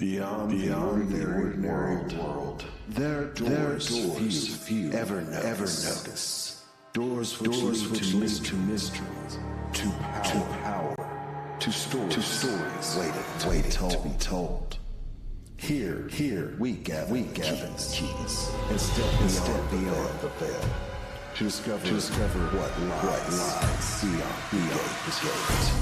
Beyond the ordinary world, there are doors few ever notice. Doors which lead to mysteries, to power, to stories waiting to be told. Here we gather keys and step beyond the veil to discover what lies beyond the gate.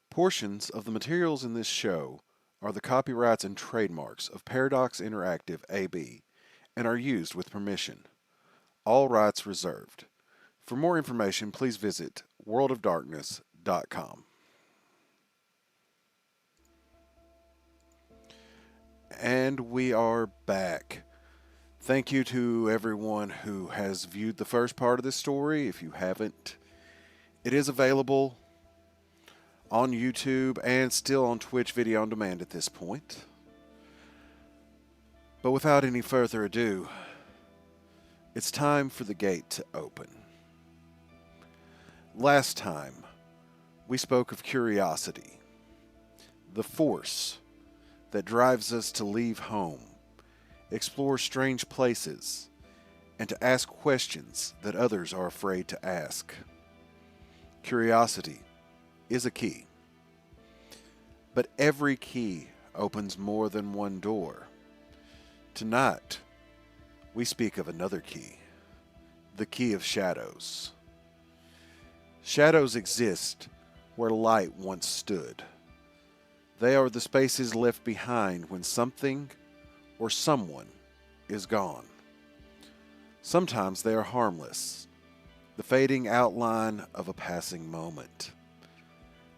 Portions of the materials in this show are the copyrights and trademarks of Paradox Interactive AB and are used with permission. All rights reserved. For more information, please visit worldofdarkness.com. And we are back. Thank you to everyone who has viewed the first part of this story. If you haven't, it is available on YouTube and still on Twitch Video on Demand at this point. But without any further ado, it's time for the gate to open. Last time, we spoke of curiosity, the force that drives us to leave home, explore strange places, and to ask questions that others are afraid to ask. Curiosity is a key. But every key opens more than one door. Tonight, we speak of another key, the key of shadows. Shadows exist where light once stood. They are the spaces left behind when something or someone is gone. Sometimes they are harmless, the fading outline of a passing moment.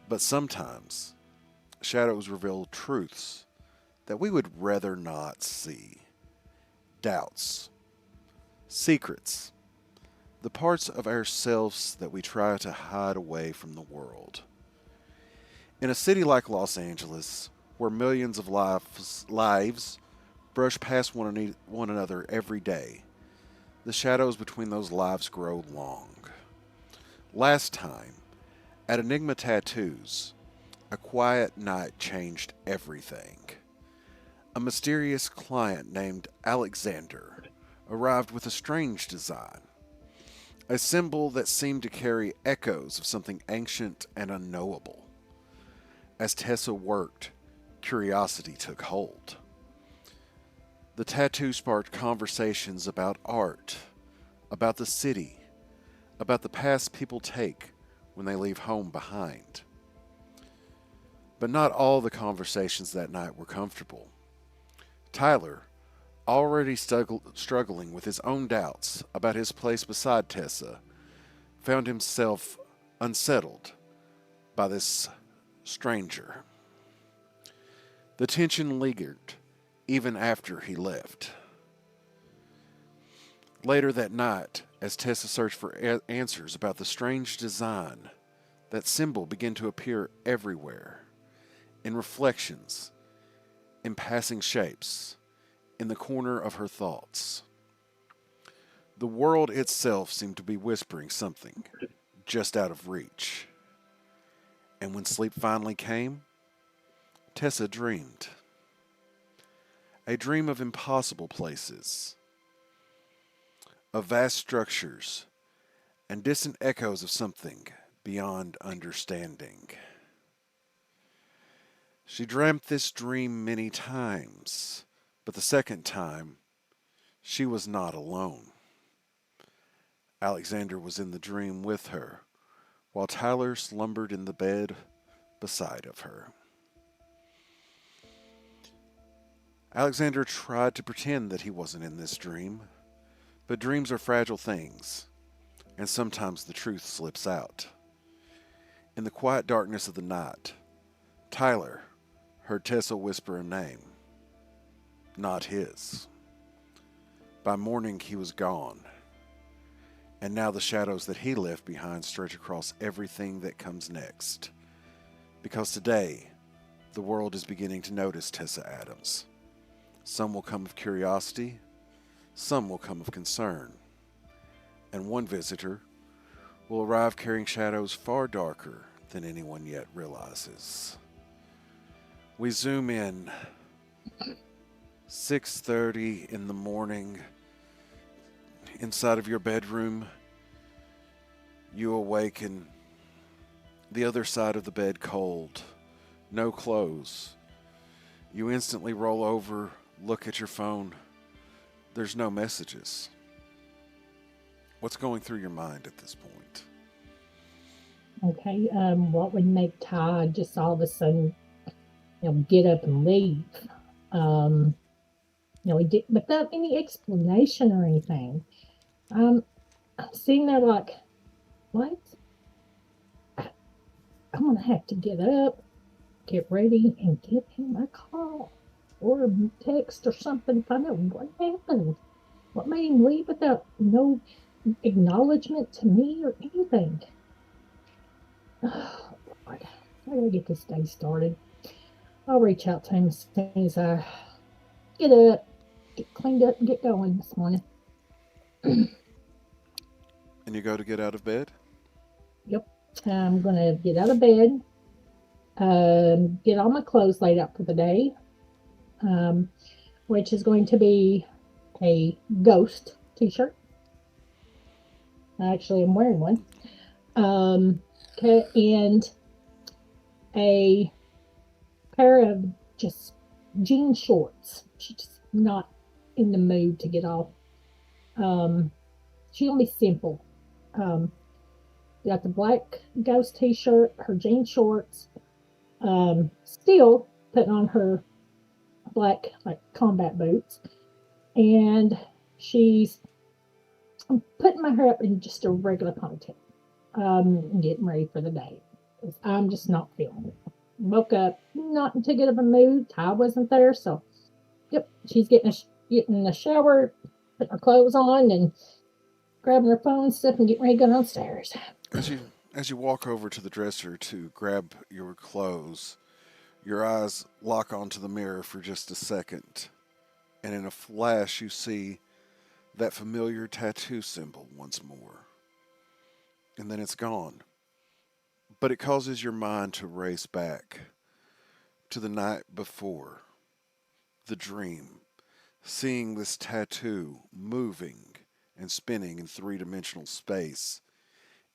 But sometimes, shadows reveal truths that we would rather not see. Doubts, secrets, the parts of ourselves that we try to hide away from the world. In a city like Los Angeles, where millions of lives brush past one another every day, the shadows between those lives grow long. Last time, at Enigma Tattoos, a quiet night changed everything. A mysterious client named Alexander arrived with a strange design, a symbol that seemed to carry echoes of something ancient and unknowable. As Tessa worked, curiosity took hold. The tattoo sparked conversations about art, about the city, about the paths people take when they leave home behind. But not all the conversations that night were comfortable. Tyler, already struggling with his own doubts about his place beside Tessa, found himself unsettled by this stranger. The tension lingered even after he left. Later that night, as Tessa searched for answers about the strange design, that symbol began to appear everywhere, in reflections, in passing shapes, in the corner of her thoughts. The world itself seemed to be whispering something just out of reach. And when sleep finally came, Tessa dreamed. A dream of impossible places, of vast structures, and distant echoes of something beyond understanding. She dreamt this dream many times, but the second time, she was not alone. Alexander was in the dream with her, while Tyler slumbered in the bed beside of her. Alexander tried to pretend that he wasn't in this dream, but dreams are fragile things, and sometimes the truth slips out. In the quiet darkness of the night, Tyler heard Tessa whisper a name, not his. By morning, he was gone, and now the shadows that he left behind stretch across everything that comes next. Because today, the world is beginning to notice Tessa Adams. Some will come of curiosity, some will come of concern, and one visitor will arrive carrying shadows far darker than anyone yet realizes. We zoom in, 6:30 in the morning, inside of your bedroom. You awaken, the other side of the bed cold, no clothes. You instantly roll over, look at your phone. There's no messages. What's going through your mind at this point? Okay, what would make Ty just all of a sudden, get up and leave? Um, he did without any explanation or anything. Um, I'm sitting there like, what? I'm gonna have to get up, get ready, and give him a call or a text or something. Find out what happened. What made him leave without no acknowledgement to me or anything? Oh, Lord. I gotta get this day started. I'll reach out to him as soon as I get up, get cleaned up, and get going this morning. And you go to get out of bed? Yep. I'm gonna get out of bed, get all my clothes laid out for the day, um, which is going to be a ghost t-shirt. Actually, I'm wearing one. And a pair of just jean shorts. She's just not in the mood to get off. She's gonna be simple. Um, got the black ghost t-shirt, her jean shorts, still putting on her black like combat boots, and she's putting my hair up in just a regular ponytail. Getting ready for the day. I'm just not feeling it. Woke up not in too good of a mood. Ty wasn't there, so yep, she's getting in the shower, putting her clothes on, and grabbing her phone and stuff, and getting ready to go downstairs. As you walk over to the dresser to grab your clothes, your eyes lock onto the mirror for just a second, and in a flash you see that familiar tattoo symbol once more. And then it's gone. But it causes your mind to race back to the night before, the dream, seeing this tattoo moving and spinning in three-dimensional space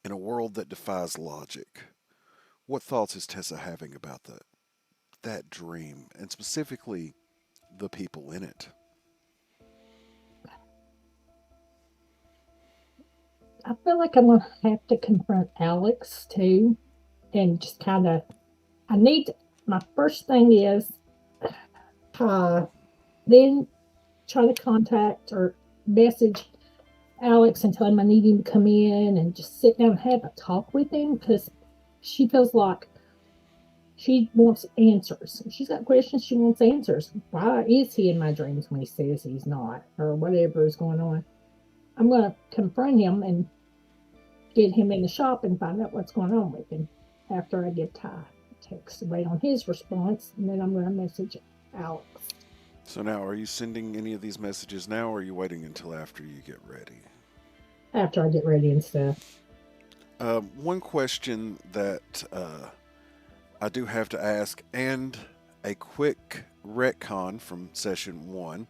in a world that defies logic. What thoughts is Tessa having about that dream, and specifically the people in it? I feel like I'm gonna have to confront Alex too, and just kind of. I need to, my first thing is then try to contact or message Alex and tell him I need him to come in and just sit down and have a talk with him, because she feels like she wants answers. If she's got questions, she wants answers. Why is he in my dreams when he says he's not, or whatever is going on? I'm going to confront him and get him in the shop and find out what's going on with him after I give Ty a text, wait on his response, and then I'm going to message Alex. So now, are you sending any of these messages now, or are you waiting until after you get ready? After I get ready and stuff. One question that I do have to ask, and a quick retcon from session 1.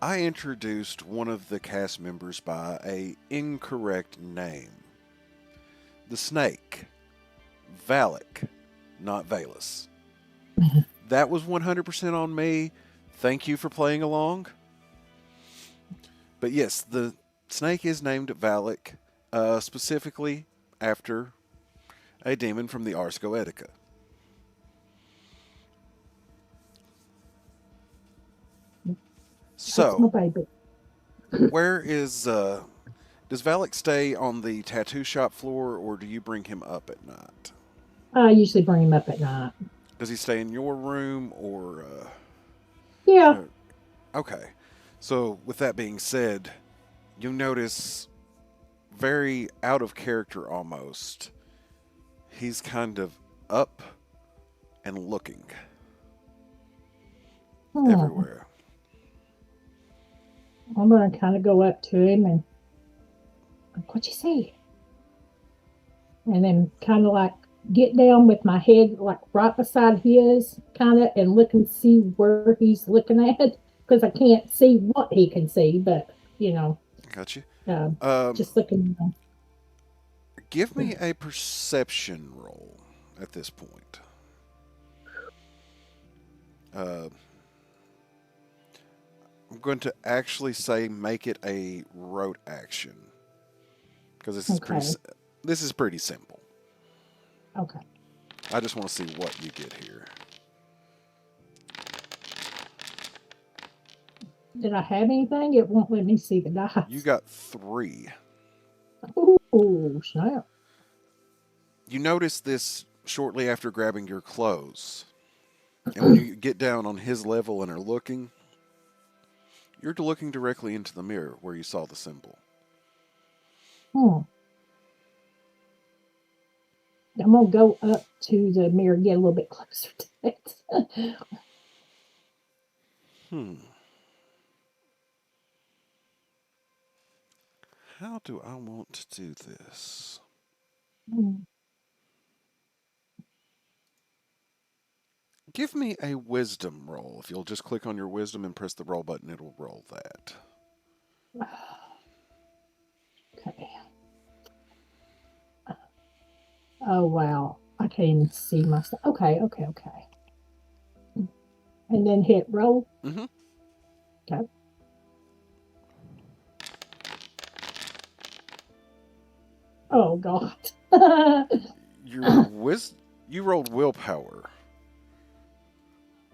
I introduced one of the cast members by a incorrect name. The snake. Valak, not Valus. That was 100% on me. Thank you for playing along. But yes, the snake is named Valak, specifically after a demon from the Ars Goetica. That's my baby. Where is does Valak stay on the tattoo shop floor, or do you bring him up at night? I usually bring him up at night. Does he stay in your room or? Yeah. Okay. So with that being said, you notice very out of character almost. He's kind of up and looking Hmm. everywhere. I'm gonna kind of go up to him and like, what you see? And then kind of like get down with my head like right beside his, kind of, and look and see where he's looking at because I can't see what he can see, but you know, Got you. uh, Um, just looking. Give me a perception roll at this point. Uh, I'm going to actually say make it a rote action because Okay. this is pretty simple. Okay. I just want to see what you get here. Did I have anything? It won't let me see the You dice. got 3. Ooh, snap. You notice this shortly after grabbing your clothes. And when you get down on his level and are looking, you're looking directly into the mirror where you saw the symbol. Hmm. I'm gonna go up to the mirror, get a little bit closer to it. Hmm. How do I want to do this? Hmm. Give me a wisdom roll. If you'll just click on your wisdom and press the roll button, it'll roll that. Okay. Oh wow. I can't even see myself. Okay, okay, okay. And then hit roll. Mm-hmm. Okay. Oh God. You rolled willpower.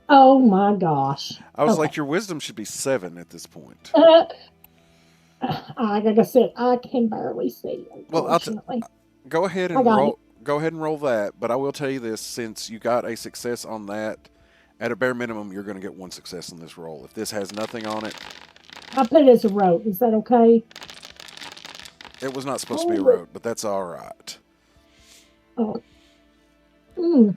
Oh my gosh. I was Okay. like, your wisdom should be 7 at this point. Like I said, I can barely see, Well, unfortunately. go ahead I and got it. roll. Go ahead and roll that. But I will tell you this: since you got a success on that, at a bare minimum, you're going to get 1 success in this roll. If this has nothing on it, I put it as a rote. Is that okay? it was not supposed to be a Oh, road, but that's all right. oh. Mm.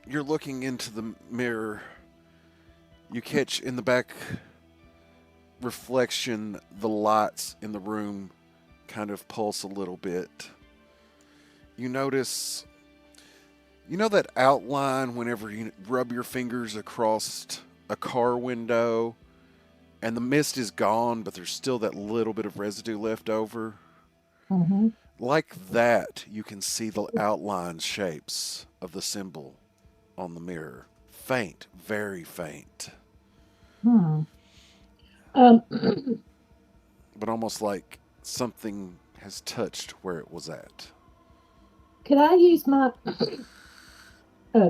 You're looking into the mirror. You catch in the back reflection the lights in the room kind of pulse a little bit. You notice, you know that outline whenever you rub your fingers across a car window and the mist is gone, but there's still that little bit of residue left over? Hmm. Like that, you can see the outline shapes of the symbol on the mirror. Faint, very faint, Hmm. Um, but almost like something has touched where it was at. could I use my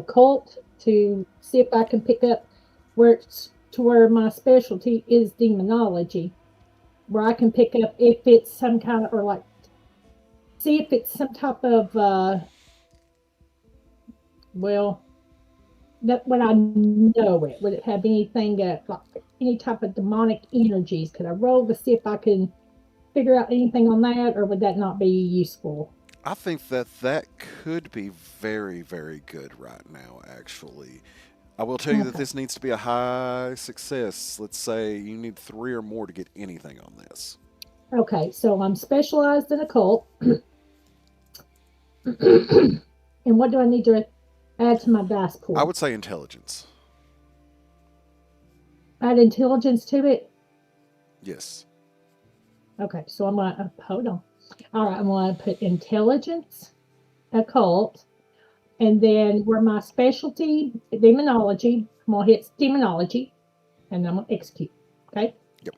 cult to see if I can pick up where it's to where my specialty is demonology, where I can pick up if it's some kind of, or like see if it's some type of well, that when I know it, would it have anything like any type of demonic energies? Could I roll to see if I can figure out anything on that, or would that not be useful? I think that that could be very, very good right now, actually. I will tell you that Okay. this needs to be a high success. Let's say you need 3 or more to get anything on this. Okay, so I'm specialized in occult. And what do I need to add to my dice I pool? would say intelligence. Add intelligence to it. Yes. Okay, so I'm gonna hold on. All right, I'm gonna put intelligence, occult, and then where my specialty demonology. I'm gonna hit demonology, and I'm gonna execute. Okay. Yep.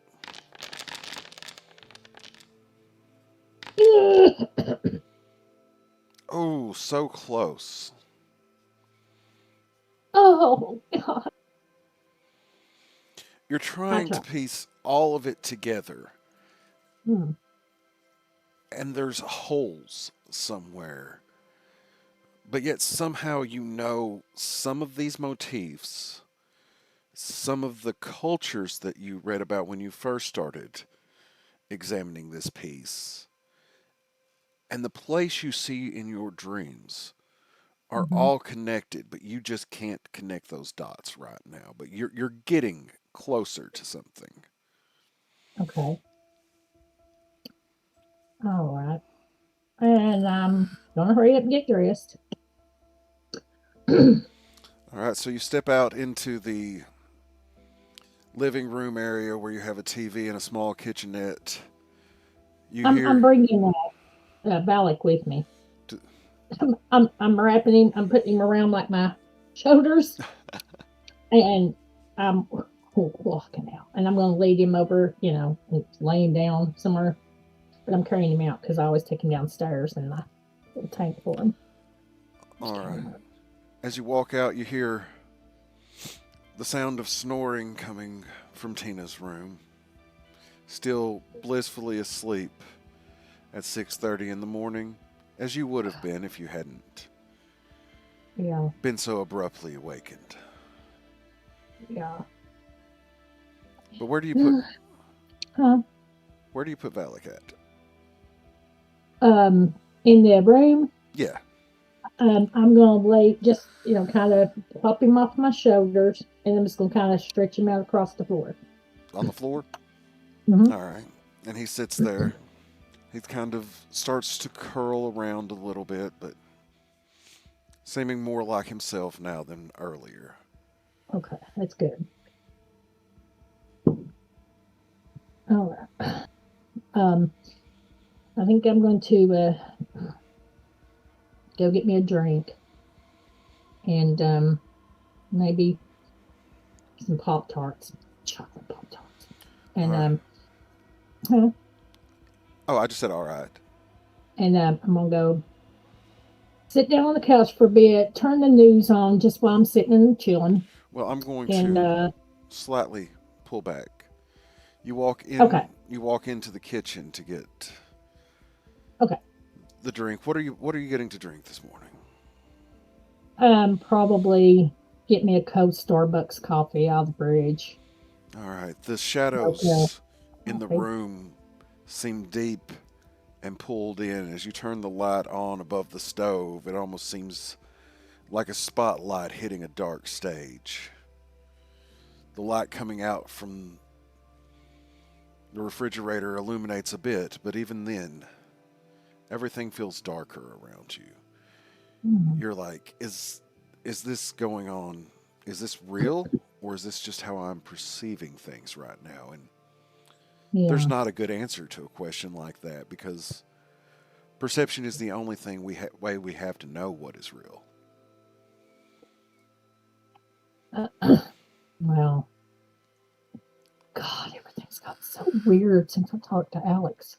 Oh, so close. Oh God! You're I trying to tried. piece all of it together, Hmm. and there's holes somewhere. But yet somehow you know some of these motifs, some of the cultures that you read about when you first started examining this piece, and the place you see in your dreams are Hmm. all connected, but you just can't connect those dots right now. But you're getting closer to something. Okay. All right. And I'm gonna hurry up and get dressed. All right, so you step out into the living room area where you have a TV and a small kitchenette. You I'm hear, bringing Valak with me. I'm wrapping him. I'm putting him around like my shoulders, and I'm walking out. And I'm going to lead him over. And laying down somewhere. But I'm carrying him out because I always take him downstairs in my little tank for him. Just all carry right. him up. As you walk out, you hear the sound of snoring coming from Tina's room. Still blissfully asleep at 6:30 in the morning, as you would have been if you hadn't Yeah, been so abruptly awakened. yeah. But Huh? where do you put Valak at? In the room, Yeah. I'm going to lay just kind of pop him off my shoulders, and I'm just going to kind of stretch him out across the floor. On the floor? Hmm. All right. And he sits there. He kind of starts to curl around a little bit, but seeming more like himself now than earlier. Okay, that's good. All right. Um, I think I'm going to go get me a drink and maybe some Pop Tarts, chocolate Pop Tarts, All and right. huh, Oh, I just said all right. I'm gonna go sit down on the couch for a bit, turn the news on just while I'm sitting and chilling, Well, I'm going and to slightly pull back. You walk okay, in. You walk into the kitchen to get okay, the drink. What are you getting to drink this morning? probably get me a cold Starbucks coffee out of the fridge. All right. The Okay, shadows in the coffee. room seem deep and pulled in. As you turn the light on above the stove, it almost seems like a spotlight hitting a dark stage. The light coming out from the refrigerator illuminates a bit, but even then, everything feels darker around you. Mhm. You're like, is this going on? Is this real? Or is this just how I'm perceiving things right now? And there's Yeah. not a good answer to a question like that because perception is the only thing way we have to know what is real. Well, God, everything's gotten so weird since I talked to Alex.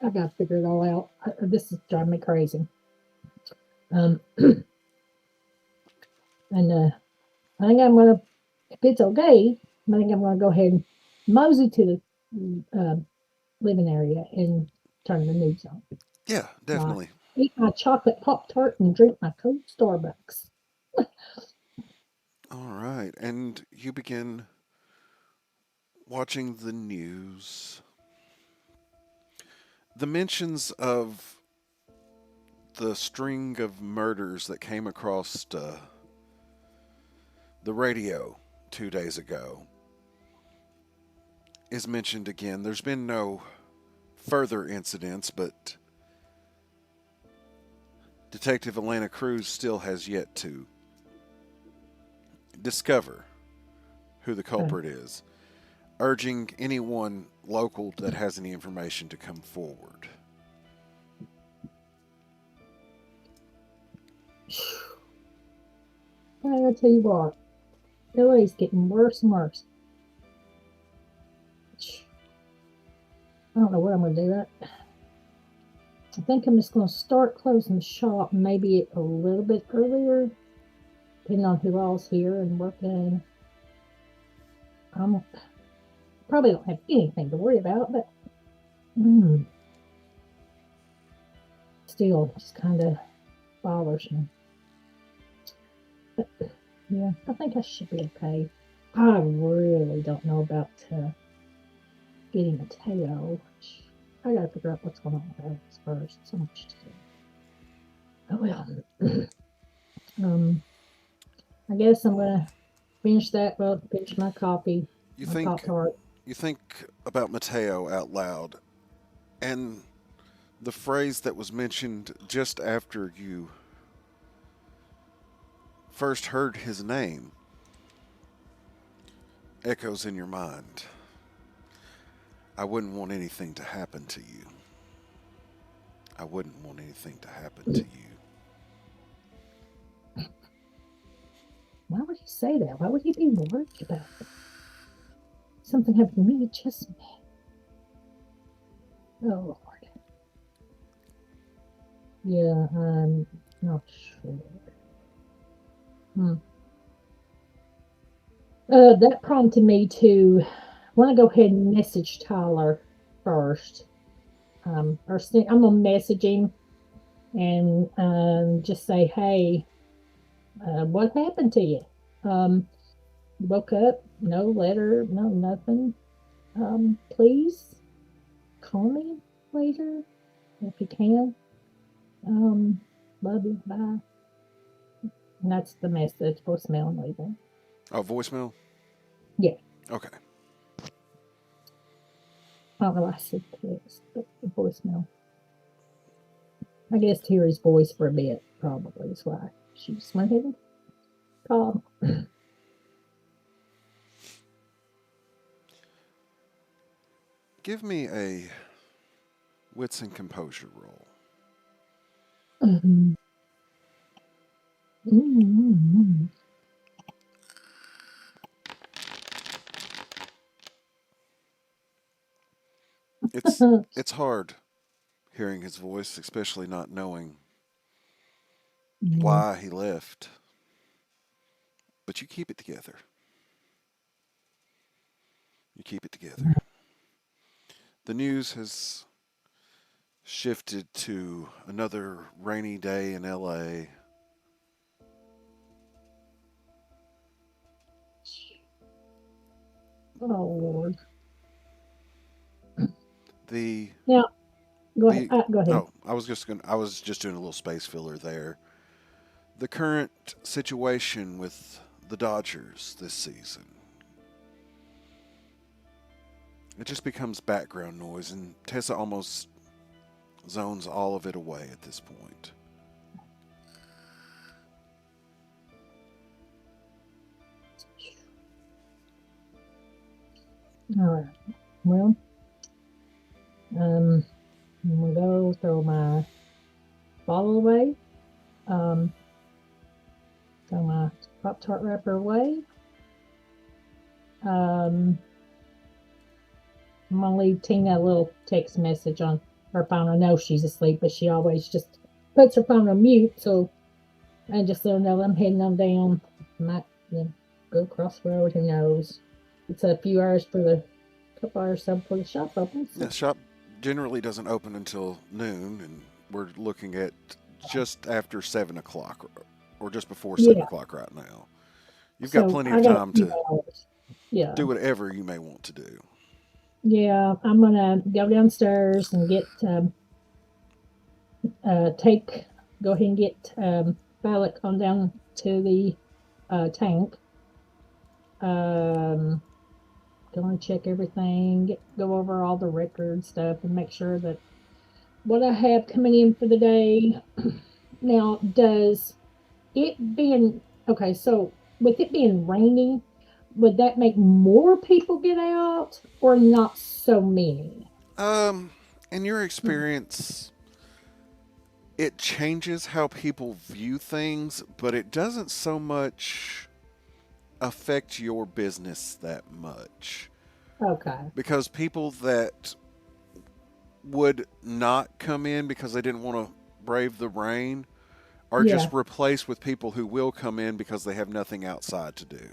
I gotta figure it all out. This is driving me crazy. Um, and I think I'm gonna, if it's okay, I think I'm gonna go ahead and mosey to the living area and turn the news on. Yeah, Right. definitely. Eat my chocolate Pop Tart and drink my cold Starbucks. All right. And you begin watching the news. The mentions of the string of murders that came across the radio 2 days ago is mentioned again. There's been no further incidents, but Detective Elena Cruz still has yet to discover who the Okay. culprit is, urging anyone local that has any information to come forward. I gotta tell you what, LA's getting worse and worse. I don't know what I'm gonna do. That I think I'm just gonna start closing the shop maybe a little bit earlier, depending on who all's here and working. I'm probably don't have anything to worry about, but mm, still just kind of bothers me. But, yeah, I think I should be okay. I really don't know about getting Mateo. I gotta figure out what's going on with Alex first. So much to do. Oh well. I guess I'm gonna finish that. Well, finish my coffee, You my Pop think Tart. you think about Mateo out loud, and the phrase that was mentioned just after you first heard his name echoes in your mind. I wouldn't want anything to happen to you. I wouldn't want anything to happen to you. Why would he say that? Why would he be worried about it? Something happened to me, just me. Oh Lord. Yeah, I'm not sure. Hmm. That prompted me to want to go ahead and message Tyler first. I'm gonna message him and just say, hey, what happened to you? Woke up, no letter, no nothing. Please call me later if you can. Um, Love you, bye. And that's the message, voicemail and leaving. Oh, voicemail? Yeah, Okay. I don't know why I said text, but the voicemail. I guess to hear his voice for a bit, probably is why she just went ahead and called. Give me a wits and composure roll. Mhm. Mm-hmm. It's it's hard hearing his voice, especially not knowing Yeah. why he left. But you keep it together. You keep it together. The news has shifted to another rainy day in LA. Oh Lord. The Now go ahead. the Go ahead. oh, I was just doing a little space filler there. The current situation with the Dodgers this season. It just becomes background noise, and Tessa almost zones all of it away at this point. All right. Well, I'm gonna go throw my bottle away. Um, Throw my Pop Tart wrapper away. Um, I'm gonna leave Tina a little text message on her phone. I know she's asleep, but she always just puts her phone on mute. So I just let her know I'm heading on down. Might go across the road. Who knows? It's a few hours for the couple hours so before the shop opens. The shop generally doesn't open until noon, and we're looking at just after 7 o'clock or just before 7 Yeah. o'clock right now. You've got So plenty I of got a time few to hours. Yeah. do whatever you may want to do. Yeah. I'm gonna go downstairs and get take go ahead and get Violet on down to the tank. Um, Go and check everything, go over all the record stuff, and make sure that what I have coming in for the day. Now, does it being okay? So, with it being rainy, would that make more people get out, or not so many? Um, in your experience, it changes how people view things, but it doesn't so much affect your business that much. Okay. Because people that would not come in because they didn't want to brave the rain are Yeah. just replaced with people who will come in because they have nothing outside to do.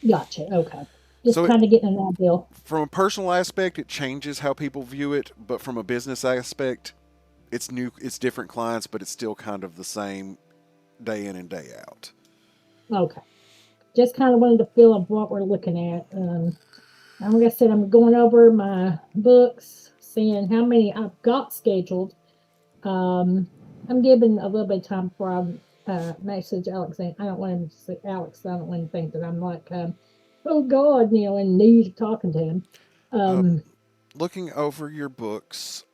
Gotcha. Okay. Just So, kind of getting an idea. from a personal aspect, it changes how people view it, but from a business aspect, it's new, it's different clients, but it's still kind of the same day in and day out. Okay. Just kind of wanted to feel of what we're looking at. And like I said, I'm going over my books, seeing how many I've got scheduled. Um, I'm giving a little bit of time before I message Alex. I don't want him to say Alex. I don't want him to think that I'm like, oh God, in need of talking to him. Uh, Um, Looking over your books,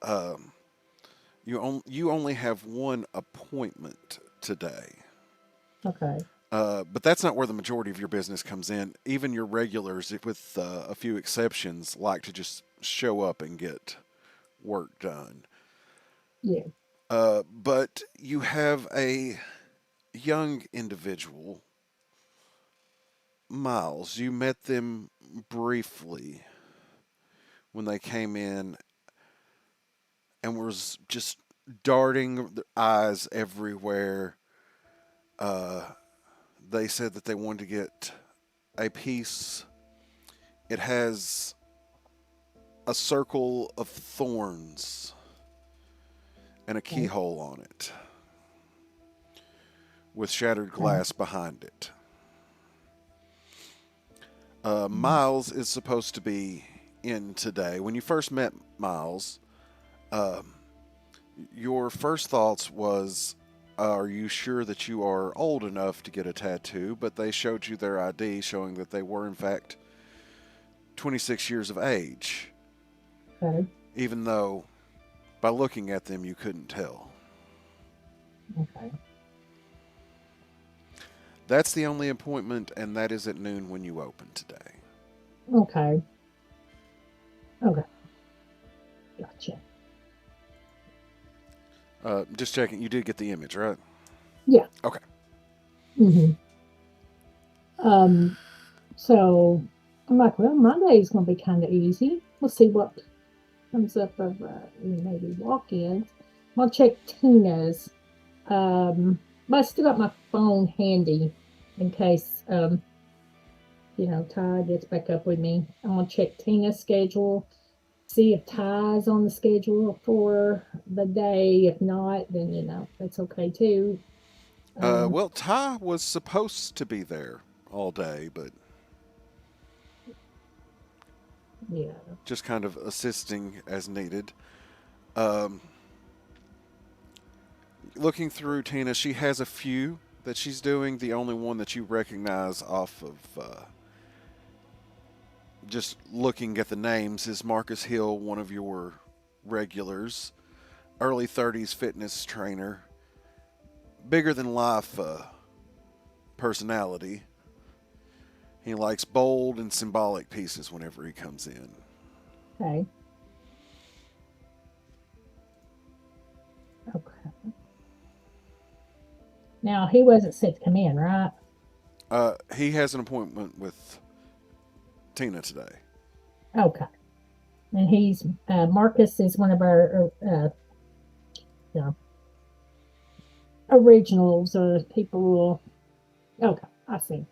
you only have one appointment today. okay. But that's not where the majority of your business comes in. Even your regulars, if with a few exceptions, like to just show up and get work done. Yeah. But you have a young individual, Miles. You met them briefly when they came in and was just darting their eyes everywhere. Uh, they said that they wanted to get a piece. It has a circle of thorns and a Okay. keyhole on it with shattered Okay. glass behind it. Mm, Miles is supposed to be in today. When you first met Miles, um, your first thoughts was, are you sure that you are old enough to get a tattoo? But they showed you their ID showing that they were, in fact, 26 years of age, okay. even though by looking at them you couldn't tell. Okay. That's the only appointment, and that is at noon when you open today. Okay. Okay. Gotcha. Just checking, you did get the image, right? Yeah. Okay. Hmm. Um, so I'm like, well, Monday's gonna be kind of easy. We'll see what comes up of maybe walk-ins. I'll check Tina's. But I still got my phone handy in case Ty gets back up with me. I'm gonna check Tina's schedule, see if Ty's on the schedule for the day. If not, then that's okay too. Um, Well, Ty was supposed to be there all day, but yeah. just kind of assisting as needed. Um, Looking through Tina, she has a few that she's doing. The only one that you recognize off of just looking at the names is Marcus Hill, one of your regulars, early 30s fitness trainer, bigger than life personality. He likes bold and symbolic pieces whenever he comes in. Okay. Okay. Now he wasn't set to come in, right? He has an appointment with Tina today. Okay. And he's Marcus is one of our you know, originals or people. Okay, I see.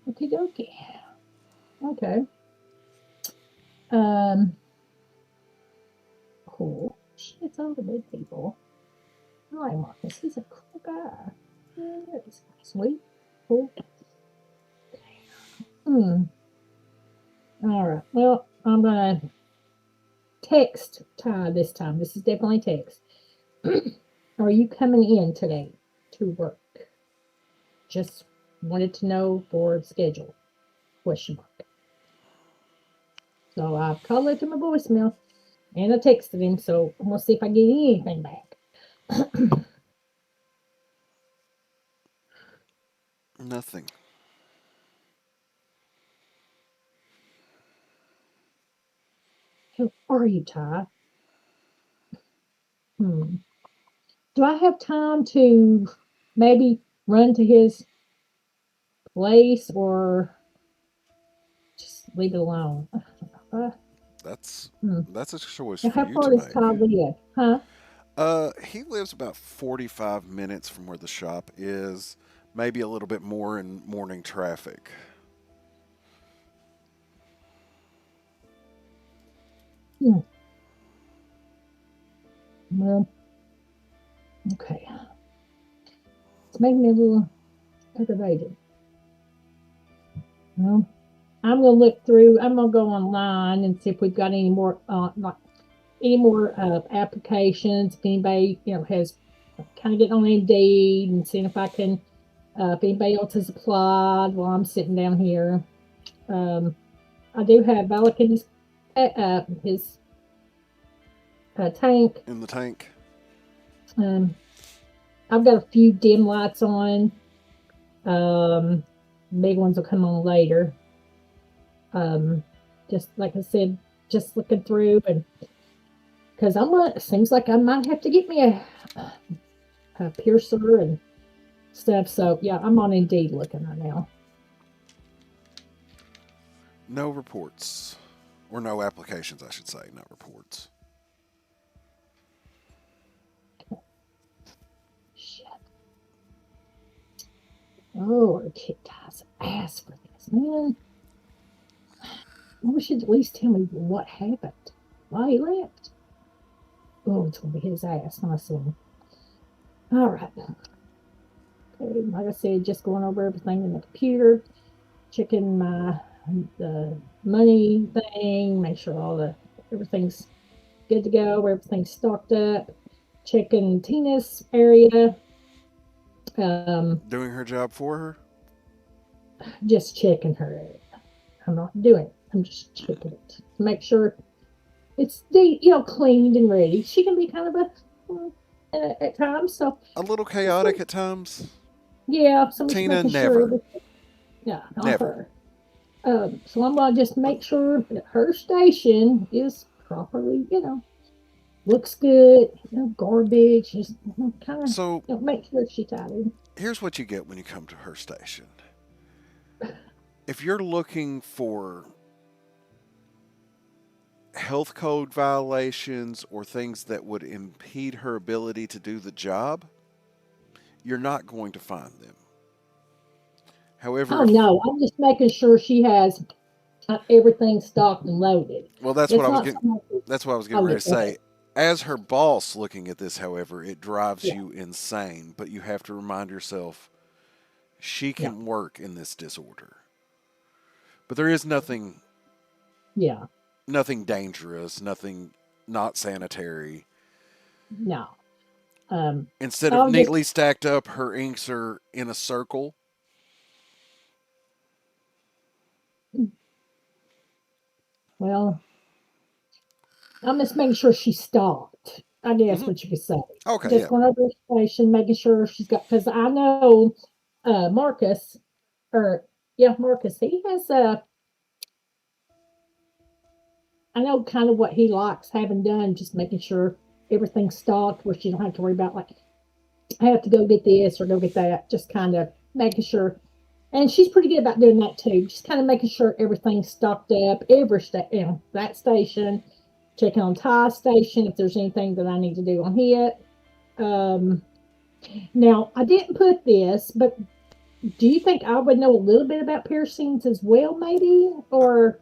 Okay, dokie. Okay. Um, cool. It's all the good people. I like Marcus. He's a cool guy. Yeah, he's sweet. Cool. Hmm. All right. Well, I'm gonna text Ty this time. This is definitely text. Are you coming in today to work? Just wanted to know for schedule. Question mark. So I've called left him a voicemail and I texted him. So I'm gonna see if I get anything back. Nothing. Who are you, Ty? Hmm. Do I have time to maybe run to his place or just leave it alone? Uh, That's hmm. that's a choice Now, for how you far to does make. Ty live? Huh? He lives about 45 minutes from where the shop is, maybe a little bit more in morning traffic. Hmm. Well, okay. It's making me a little aggravated. Well, I'm gonna look through. I'm gonna go online and see if we've got any more, like any more applications. If anybody, has kind of getting on Indeed and seeing if I can, if anybody else has applied while I'm sitting down here. Um, I do have Alec in his tank. In the tank. Um, I've got a few dim lights on. Um, Big ones will come on later. Um, just like I said, just looking through, and because seems like I might have to get me a piercer and stuff. So yeah, I'm on Indeed looking right now. No reports. Or no applications, I should say, not reports. Shit. Oh, our kid guy's ass for this, man. I wish he'd at least tell me what happened, why he left. Oh, it's gonna be his ass when I see him. All right. Okay, like I said, just going over everything in the computer, checking the money thing, make sure everything's good to go, everything's stocked up. Checking Tina's area. Doing her job for her? Just checking her area. I'm not doing it. I'm just checking it to make sure it's cleaned and ready. She can be kind of at times. So A little chaotic at times. yeah, so I'm just Tina, making sure. never. Yeah, not Never. her. So I'm gonna just make sure that her station is properly, looks good. No garbage. Just kind of So, make sure she's tidy. here's what you get when you come to her station. If you're looking for health code violations or things that would impede her ability to do the job, you're not going to find them. However, Oh no, I'm just making sure she has everything stocked and loaded. well, that's what It's I was not getting. something. That's what I was getting Oh, ready yeah, to go ahead. say. As her boss, looking at this, however, it drives Yeah, you insane. But you have to remind yourself she yeah, can work in this disorder. But there is yeah. nothing dangerous, nothing not sanitary. No. Um, Instead of I'll just neatly stacked up, her inks are in a circle. well, I'm just making sure she's stocked. I guess Hmm. what you could say. Okay, Just yeah. going over the station, making sure she's got. Because I know Marcus, or yeah, Marcus. He has I know kind of what he likes having done. Just making sure everything's stocked, where she don't have to worry about like I have to go get this or go get that. Just kind of making sure. And she's pretty good about doing that too. Just kind of making sure everything's stocked up. That station, checking on Ty station if there's anything that I need to do on it. Um, Now I didn't put this, but do you think I would know a little bit about piercings as well, maybe, or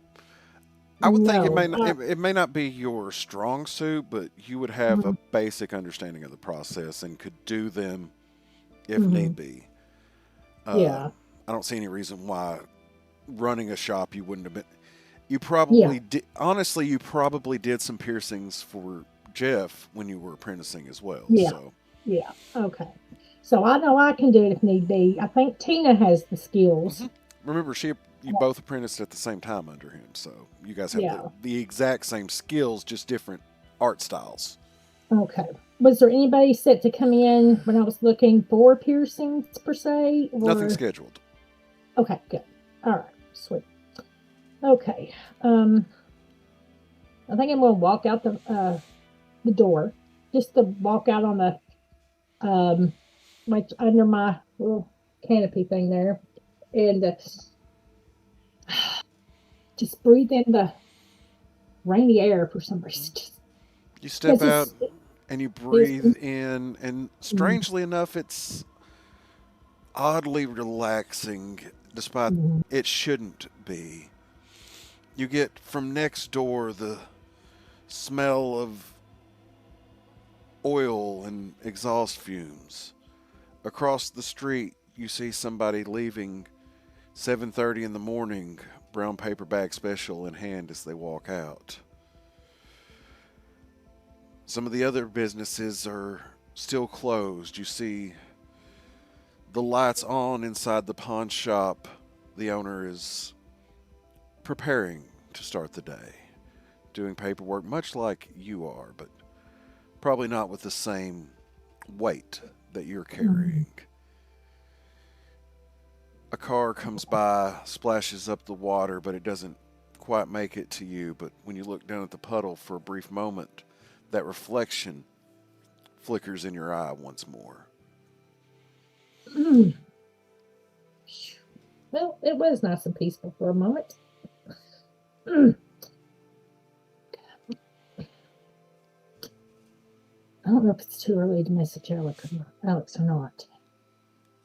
I would think no? it may not be your strong suit, but you would have a Mhm, basic understanding of the process and could do them if mhm. need be. Yeah, I don't see any reason why running a shop you wouldn't have been. You yeah, probably did. Honestly, you probably did some piercings for Jeff when you were apprenticing as well. yeah, So yeah. Okay. So I know I can do it if need be. I think Tina has the skills. remember, you both apprenticed at the same time under him, so you guys have Yeah. the exact same skills, just different art styles. Okay. Was there anybody set to come in when I was looking for piercings per se, Nothing or scheduled. okay, good. All right, sweet. Okay. Um, I think I'm gonna walk out the door, just to walk out on the like under my little canopy thing there, and just breathe in the rainy air for some reason. Just You step because out and you it's breathe in, and strangely enough, it's oddly relaxing, despite mm, it shouldn't be. You get from next door the smell of oil and exhaust fumes. Across the street, you see somebody leaving 7:30 in the morning, brown paper bag special in hand as they walk out. Some of the other businesses are still closed. You see the lights on inside the pawn shop. The owner is preparing to start the day, doing paperwork much like you are, but probably not with the same weight that you're carrying. A car comes by, splashes up the water, but it doesn't quite make it to you. But when you look down at the puddle for a brief moment, that reflection flickers in your eye once more. Well, it was nice and peaceful for a moment. I don't know if it's too early to message Alex or not.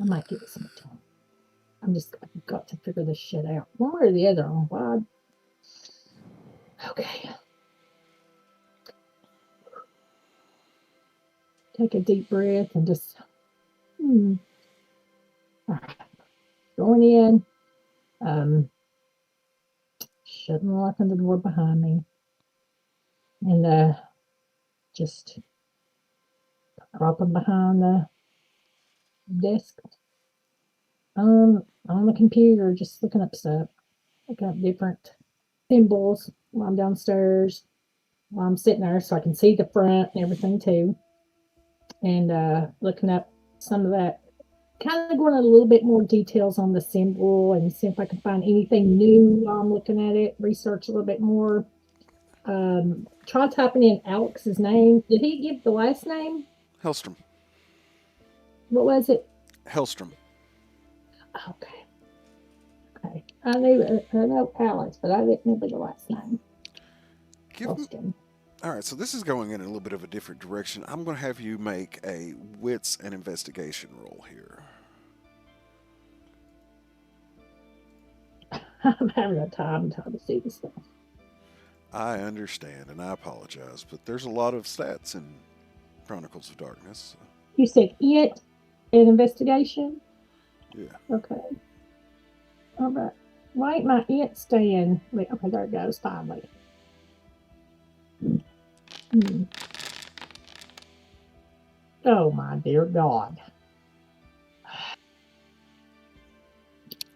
I might give it some time. I've got to figure this shit out. One way or the other on why. Okay. Take a deep breath and just, all right. Going in, shutting and locking the door behind me, and just dropping behind the desk, on the computer, just looking up stuff, looking up different symbols while I'm downstairs, while I'm sitting there, so I can see the front and everything too, and looking up some of that, kind of going into a little bit more details on the symbol and see if I can find anything new while I'm looking at it, research a little bit more. Try typing in Alex's name. Did he give the last name? Hellstrom. What was it? Hellstrom. Okay. Okay. I know Alex, but I didn't remember the last name. All right, so this is going in a little bit of a different direction. I'm going to have you make a wits and investigation roll here. I'm having a time to see this stuff. I understand, and I apologize, but there's a lot of stats in Chronicles of Darkness. You said it an investigation? Yeah. Okay. All right. Why ain't my it staying? Wait, okay, there it goes, finally. Oh, my dear God.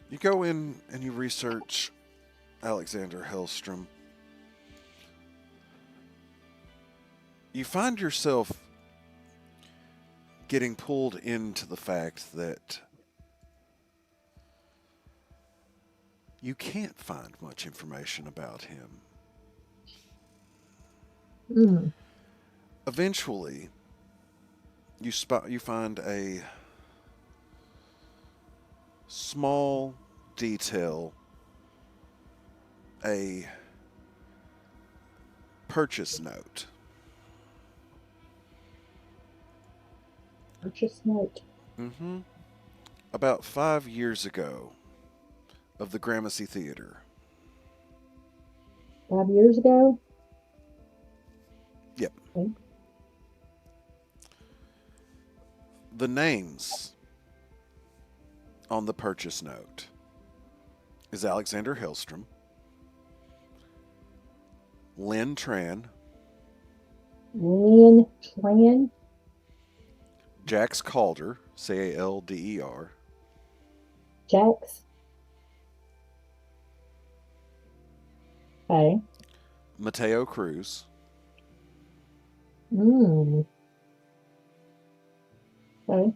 You go in and you research Alexander Hellstrom. You find yourself getting pulled into the fact that you can't find much information about him. Eventually, you find a small detail, a purchase note. Purchase note. About 5 years ago, of the Gramercy Theater. 5 years ago? Yep. Okay. The names on the purchase note is Alexander Hellstrom, Lynn Tran, Jax Calder, Calder, Jax. Okay. Mateo Cruz, Okay.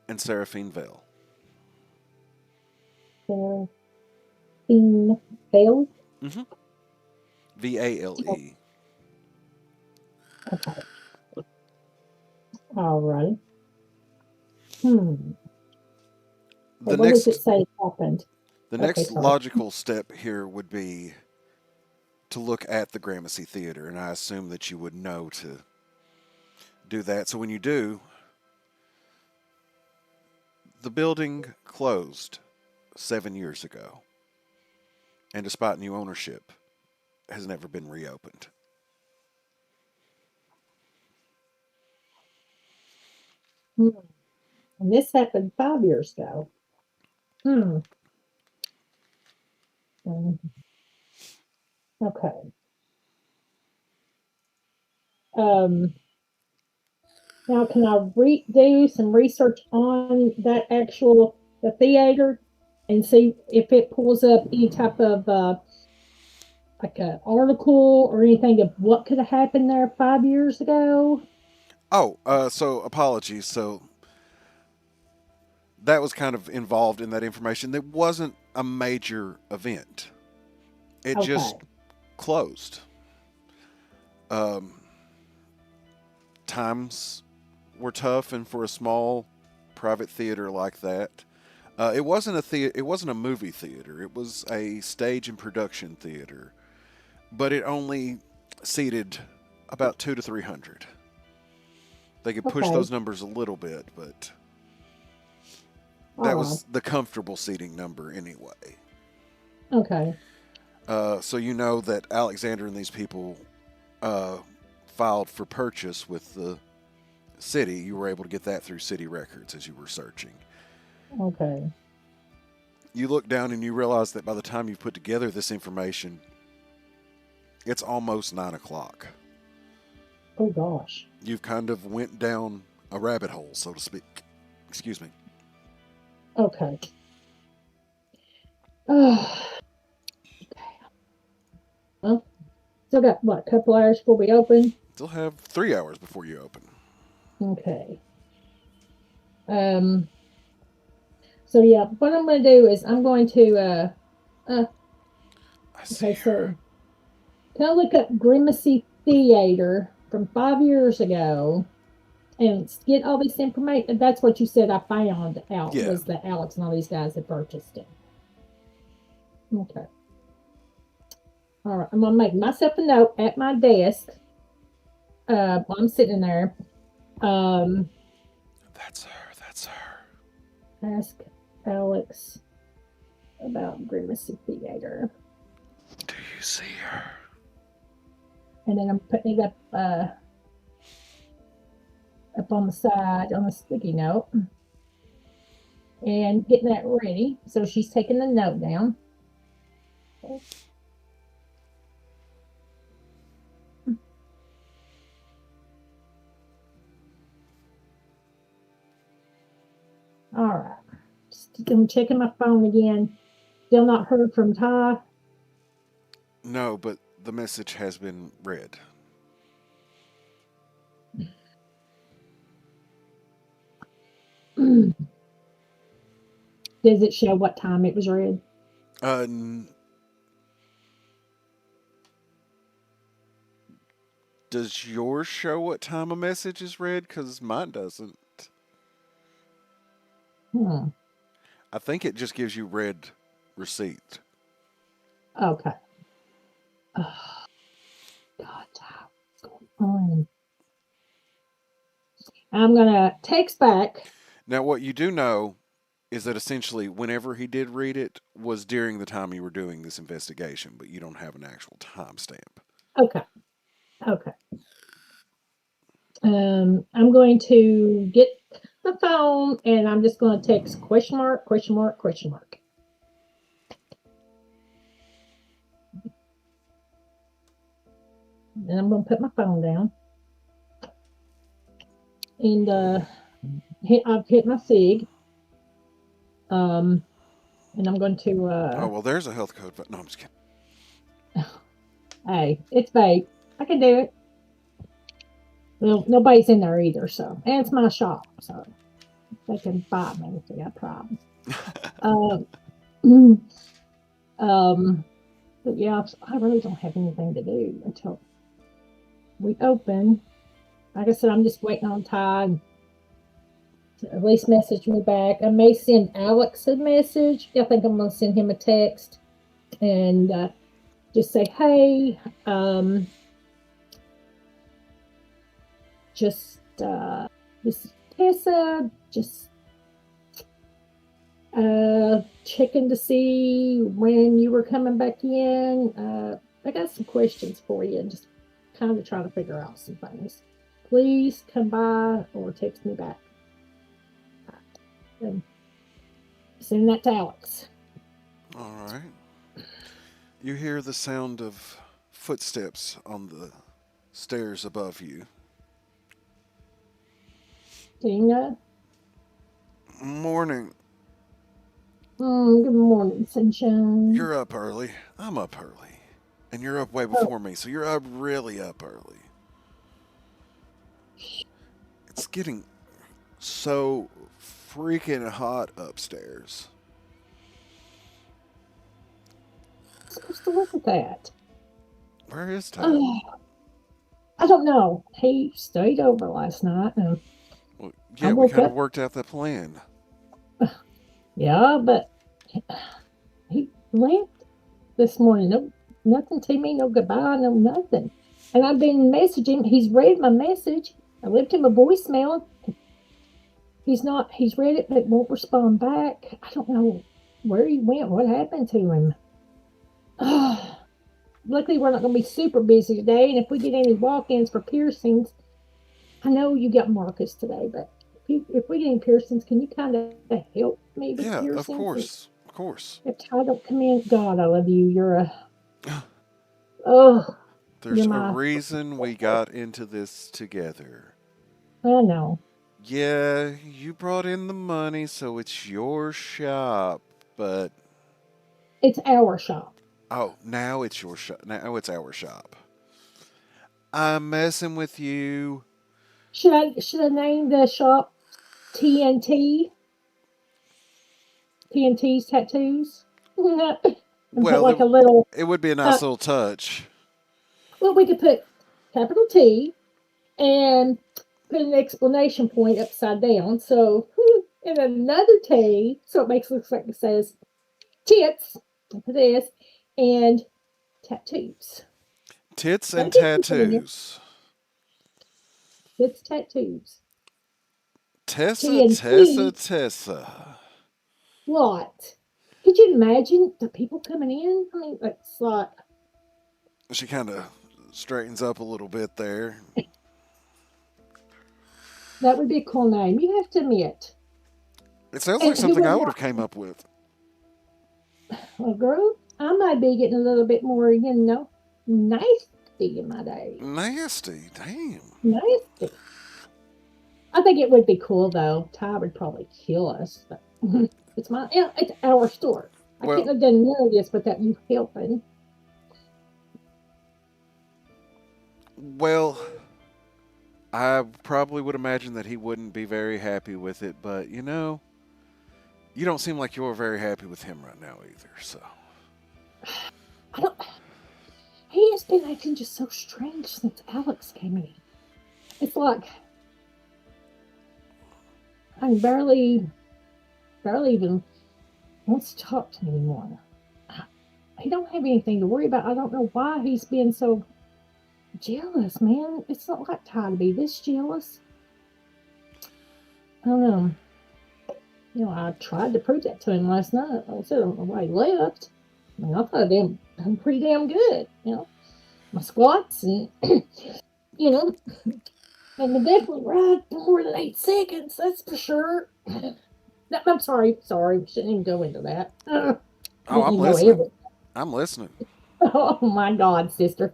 and Seraphine Vale. Seraphine Vale? Vale. Okay. All right. What does it say happened? The next logical step here would be to look at the Gramercy Theater, and I assume that you would know to do that. So when you do, the building closed 7 years ago, and despite new ownership, has never been reopened. Hmm. And this happened 5 years ago. Hmm. Mm, okay. Um, Now, can I do some research on that actual the theater and see if it pulls up any type of like an article or anything of what could have happened there 5 years ago? Oh, so apologies. So that was kind of involved in that information. That wasn't a major event. It just Okay, closed. Um, Times were tough, and for a small private theater like that, it wasn't It wasn't a movie theater. It was a stage and production theater, but it only seated about 200 to 300. They could push okay, those numbers a little bit, but all that right, was the comfortable seating number anyway. okay, So you know that Alexander and these people uh, filed for purchase with the city. You were able to get that through city records as you were searching. okay. You look down and you realize that by the time you put together this information, it's almost 9 o'clock. Oh gosh. You've kind of went down a rabbit hole, so to speak. Excuse me. Okay. Oh, well, still got what, a couple hours before we open? Still have 3 hours before you open. Okay. Um. So yeah, what I'm going to do is I'm going to uh. I see Okay, her. so can I look up Grimacy Theater from 5 years ago and get all this information? That's what you said I found out Yeah. was that Alex and all these guys had purchased it. Okay. All right. I'm gonna make myself a note at my desk while I'm sitting there. Um, That's her. That's her. Ask Alex about Grimacy Theater. Do you see her? And then I'm putting it up on the side on a sticky note and getting that ready. So she's taking the note down. All right. I'm checking my phone again. Still not heard from Ty. No, but the message has been read. Does it show what time it was read? Uh, does yours show what time a message is read? Because mine doesn't. Hmm. I think it just gives you read receipt. Okay. Oh, God, Ty, what's going on? I'm gonna text back. Now, what you do know is that essentially, whenever he did read it, was during the time you were doing this investigation, but you don't have an actual timestamp. Okay. Okay. I'm going to get the phone and I'm just going to text question mark, question mark, question mark. And I'm going to put my phone down. And I've hit my SIG. And I'm going to, Oh, well, there's a health code. But no, I'm just kidding. hey, it's vape. I can do it. Well, nobody's in there either, so. And it's my shop, so they can buy me if they got problems. Um, but yeah, I really don't have anything to do until we open. Like I said, I'm just waiting on Ty to at least message me back. I may send Alex a message. I think I'm going to send him a text and just say, hey, just this is Tessa, just checking to see when you were coming back in. I got some questions for you and just kind of trying to figure out some things. Please come by or text me back. And send that to Alex. All right. You hear the sound of footsteps on the stairs above you. Tina. Morning. Good morning, sunshine. You're up early. I'm up early. And you're up way before me, so you're up really up early. It's getting so freaking hot upstairs. I'm supposed to look at that. Where is Todd? I don't know. He stayed over last night, and Well, I yeah, we woke kind of up. worked out the plan. Yeah, but he left this morning. No, nothing to me. No goodbye. No nothing. And I've been messaging. He's read my message. I left him a voicemail. He's not. He's read it, but won't respond back. I don't know where he went. What happened to him? Luckily, we're not going to be super busy today. And if we get any walk-ins for piercings, I know you got Marcus today, but if we get any piercings, can you kind of help me with Yeah, of piercings? course. Of course. If Ty don't come in, God, I love you. You're a oh, There's you're a my. reason we got into this together. I know Yeah, you brought in the money, so it's your shop, but it's our shop. oh, now it's your shop. Now it's our shop. I'm messing with you. Should I name the shop TNT? TNT's tattoos. And put Well, like a little. it would be a Uh, nice little touch. well, we could put capital T and put an exclamation point upside down. So and another T, so it makes it look like it says tits for this and tattoos. Tits That'll and get people in there. tattoos. Tits, tattoos. Tessa, Tessa, TNT. Tessa. What? Could you imagine the people coming in? I mean, it's like She kind of straightens up a little bit there. that would be a cool name. You have to admit. It sounds like And who something I would would have want? came up with. Well, girl, I might be getting a little bit more, nasty in my day. Nasty, damn. Nasty. I think it would be cool though. Ty would probably kill us, but it's our store. I couldn't Well, have done none of this without you helping. well, I probably would imagine that he wouldn't be very happy with it, but you don't seem like you're very happy with him right now either, so. I don't. He has been acting just so strange since Alex came in. It's like I barely even wants to talk to me anymore. He don't have anything to worry about. I don't know why he's being so jealous, man. It's not like Ty to be this jealous. I don't know. I tried to prove that to him last night. I said I don't know why he left. I mean, I thought I'm pretty damn good. My squats and and the definitely ride for more than 8 seconds. That's for sure. I'm sorry. We shouldn't even go into that. Oh, Didn't I'm even know listening. ever. I'm listening. Oh my God, sister.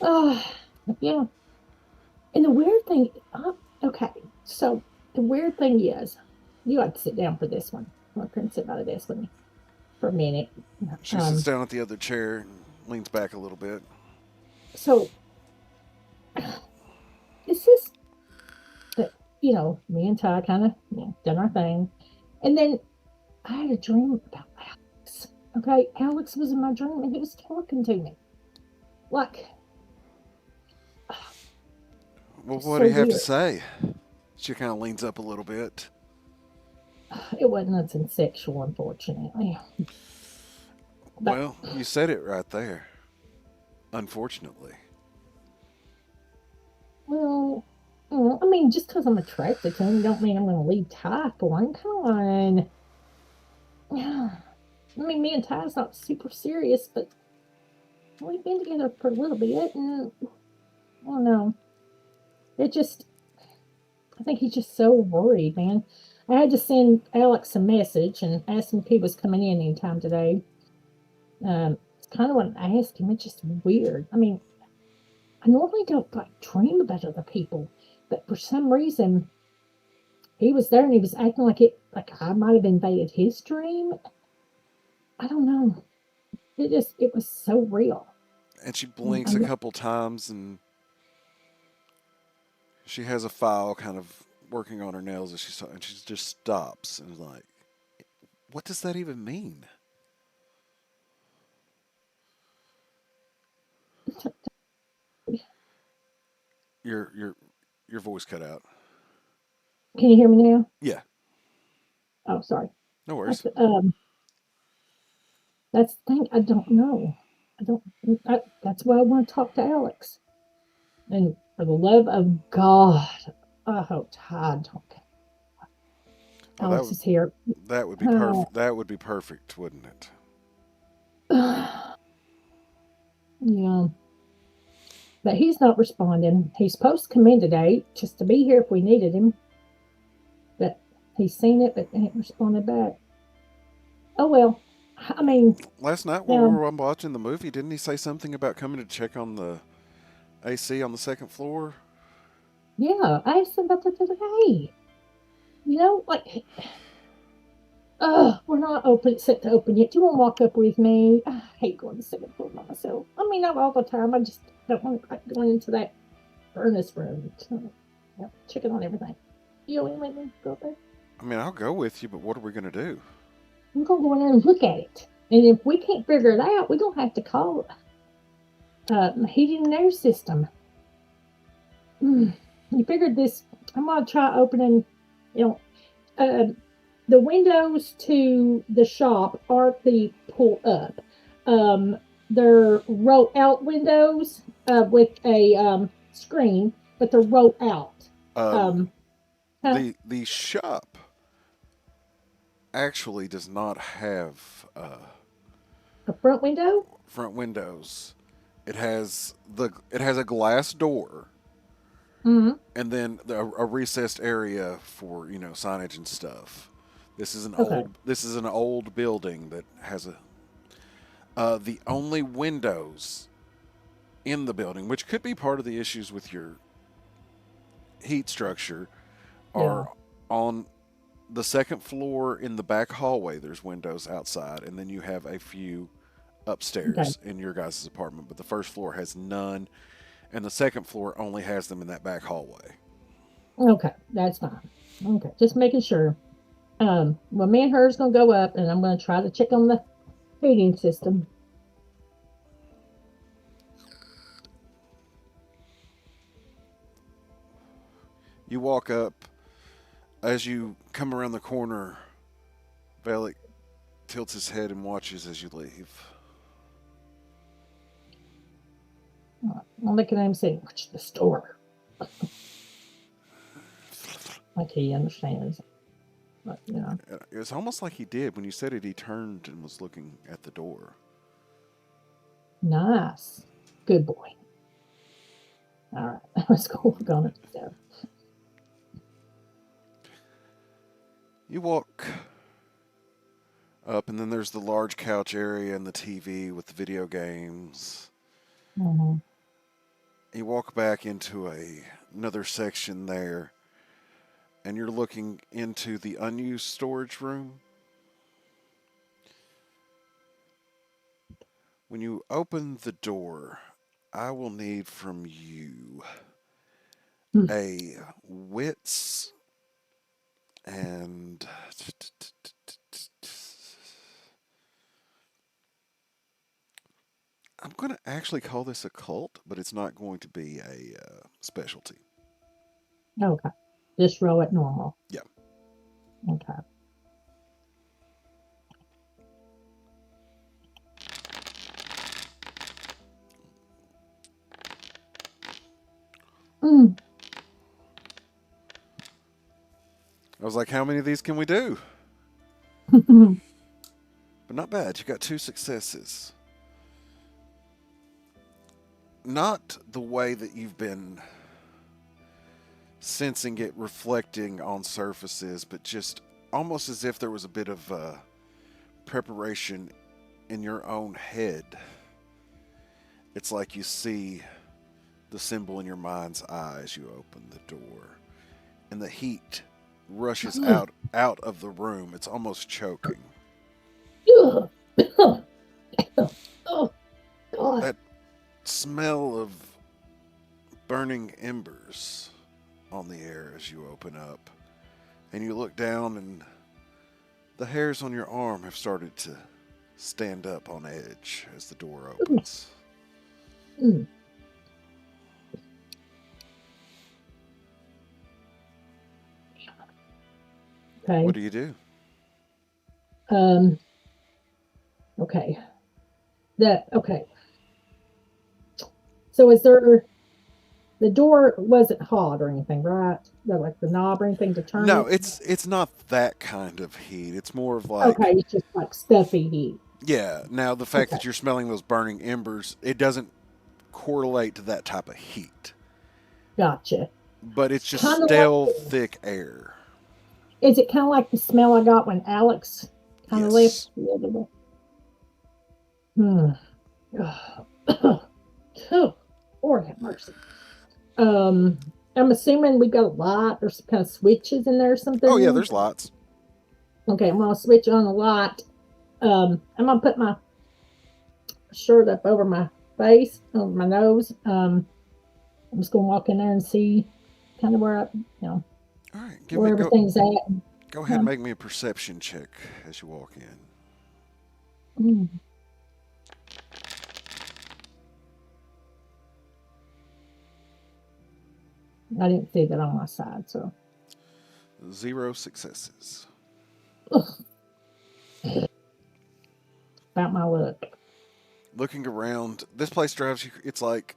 Oh, yeah. And the weird thing, okay. So the weird thing is, you have to sit down for this one. I'm going to sit by the desk with me for a minute. She sits down at the other chair and leans back a little bit. So, it's just that, me and Ty kind of done our thing. And then I had a dream about Alex. Okay, Alex was in my dream and he was talking to me. Like, Well, what so do you have to weird. say? She kind of leans up a little bit. It wasn't nothing sexual, unfortunately. But, Well, you said it right there. Unfortunately. well, I mean, just because I'm attracted to him, don't mean I'm going to leave Ty for him. Come on. Yeah. I mean, me and Ty's not super serious, but we've been together for a little bit, and I don't know. I think he's just so worried, man. I had to send Alex a message and ask him if he was coming in anytime today. It's kind of what I asked him. It's just weird. I mean, I normally don't like dream about other people, but for some reason he was there and he was acting like I might have invaded his dream. I don't know. It was so real. And she And blinks a couple times, and she has a file kind of working on her nails as and she just stops and is like, "What does that even mean?" Your your your voice cut out. Can you hear me now? Yeah, Oh, sorry. no I worries. said, that's the thing. I don't know. I don't. That's why I want to talk to Alex. And for the love of God, I hope Todd don't. Oh, that Alex would is here. that would be Oh. perfect. That would be perfect, wouldn't it? Yeah, but he's not responding. He's supposed to come in today just to be here if we needed him. But he's seen it, but ain't responded back. Oh well. I mean, Last night when we um, were watching the movie, didn't he say something about coming to check on the AC on the second floor? yeah, I asked him about that the other day. Like, we're not set to open yet. Do you want to walk up with me? I hate going to the second floor by myself. I mean, not all the time. I just don't want to going into that furnace room. Checking on everything. You want to let me go up there? I mean, I'll go with you, but what are we gonna do? We're gonna go in there and look at it. And if we can't figure it out, we're gonna have to call heating and air system. You figured this. I'm gonna try opening, you know, uh, the windows to the shop aren't the pull up. Um, they're roll out windows with a screen, but they're roll out. Um, Um, huh? the shop actually does not have A front window? front windows. It has a glass door Mm-hmm. and then a recessed area for signage and stuff. Okay. This is an old building that has the only windows in the building, which could be part of the issues with your heat structure, Yeah. are on the second floor in the back hallway. There's windows outside, and then you have a few Okay. upstairs in your guys' apartment, but the first floor has none, and the second floor only has them in that back hallway. Okay. That's fine. Okay. Just making sure. Well, me and her's gonna go up, and I'm gonna try to check on the heating system. You walk up. As you come around the corner, Valak tilts his head and watches as you leave. I'll look at him and say, "Watch the store." Like he understands. But It's almost like he did. When you said it, he turned and was looking at the door. nice, good boy. All right, let's go work on it. So, You walk up, and then there's the large couch area and the TV with the video games. mhm. You walk back into another section there, and you're looking into the unused storage room. When you open the door, I will need from you Hmm. a wits and I'm going to actually call this a cult, but it's not going to be a specialty. Okay, just roll it normal. Yeah. Okay. Mm. I was like, how many of these can we do? But not bad. You got 2 successes. Not the way that you've been sensing it reflecting on surfaces, but just almost as if there was a bit of preparation in your own head. It's like you see the symbol in your mind's eye as you open the door, and the heat rushes out of the room. It's almost choking. Oh, God. That smell of burning embers on the air as you open up, and you look down, and the hairs on your arm have started to stand up on edge as the door opens. Mm. Okay. What do you do? Okay. Okay. So is there, the door wasn't hot or anything, right? Like the knob or anything to turn No, it? it's not that kind of heat. It's more of Okay, like, it's just like stuffy heat. yeah. Now the fact Okay, that you're smelling those burning embers, it doesn't correlate to that type of heat, gotcha. but it's It's just kind of stale, like, thick air. is it kind of like the smell I got when Alex kind of left Yes. the other day? Oh, Lord have mercy. I'm assuming we got a light or some kind of switches in there or something. Oh yeah, there's lots. Okay, I'm gonna switch on the light. I'm gonna put my shirt up over my face, over my nose. I'm just gonna walk in there and see kind of where All right, where everything's at. go ahead and make me a perception check as you walk in. Mm. I didn't see that on my side, so 0 successes. about my luck. Looking around, this place drives you. It's like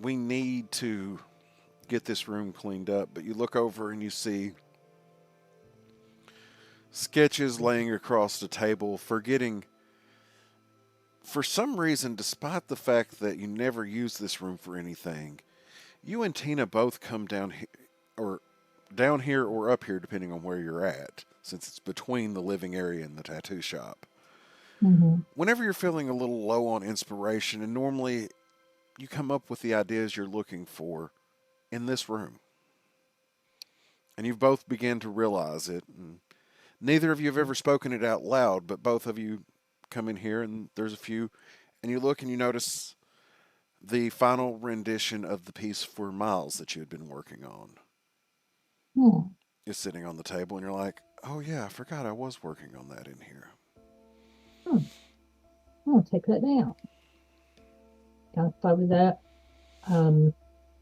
we need to get this room cleaned up, but you look over and you see sketches laying across the table, forgetting. For some reason, despite the fact that you never use this room for anything, you and Tina both come down here, or down here or up here, depending on where you're at, since it's between the living area and the tattoo shop. Mm-hmm. Whenever you're feeling a little low on inspiration, and normally you come up with the ideas you're looking for in this room. And you've both began to realize it. And neither of you have ever spoken it out loud, but both of you come in here and there's a few, and you look and you notice the final rendition of the piece for Miles that you had been working on Hmm. is sitting on the table, and you're like, oh yeah, I forgot I was working on that in here. Hmm. I'm gonna take that down. Kind of play with that.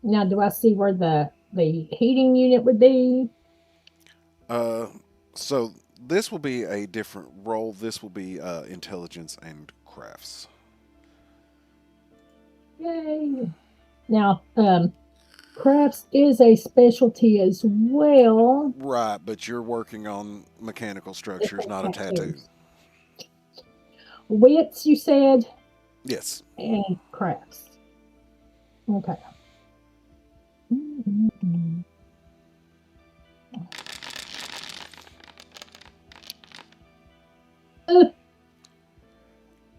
Now, do I see where the heating unit would be? So this will be a different role. This will be intelligence and crafts. Yay! Now, crafts is a specialty as well. Right, but you're working on mechanical structures, not a tattoo. Wits, you said, Yes. and crafts. Okay. Mm-hmm.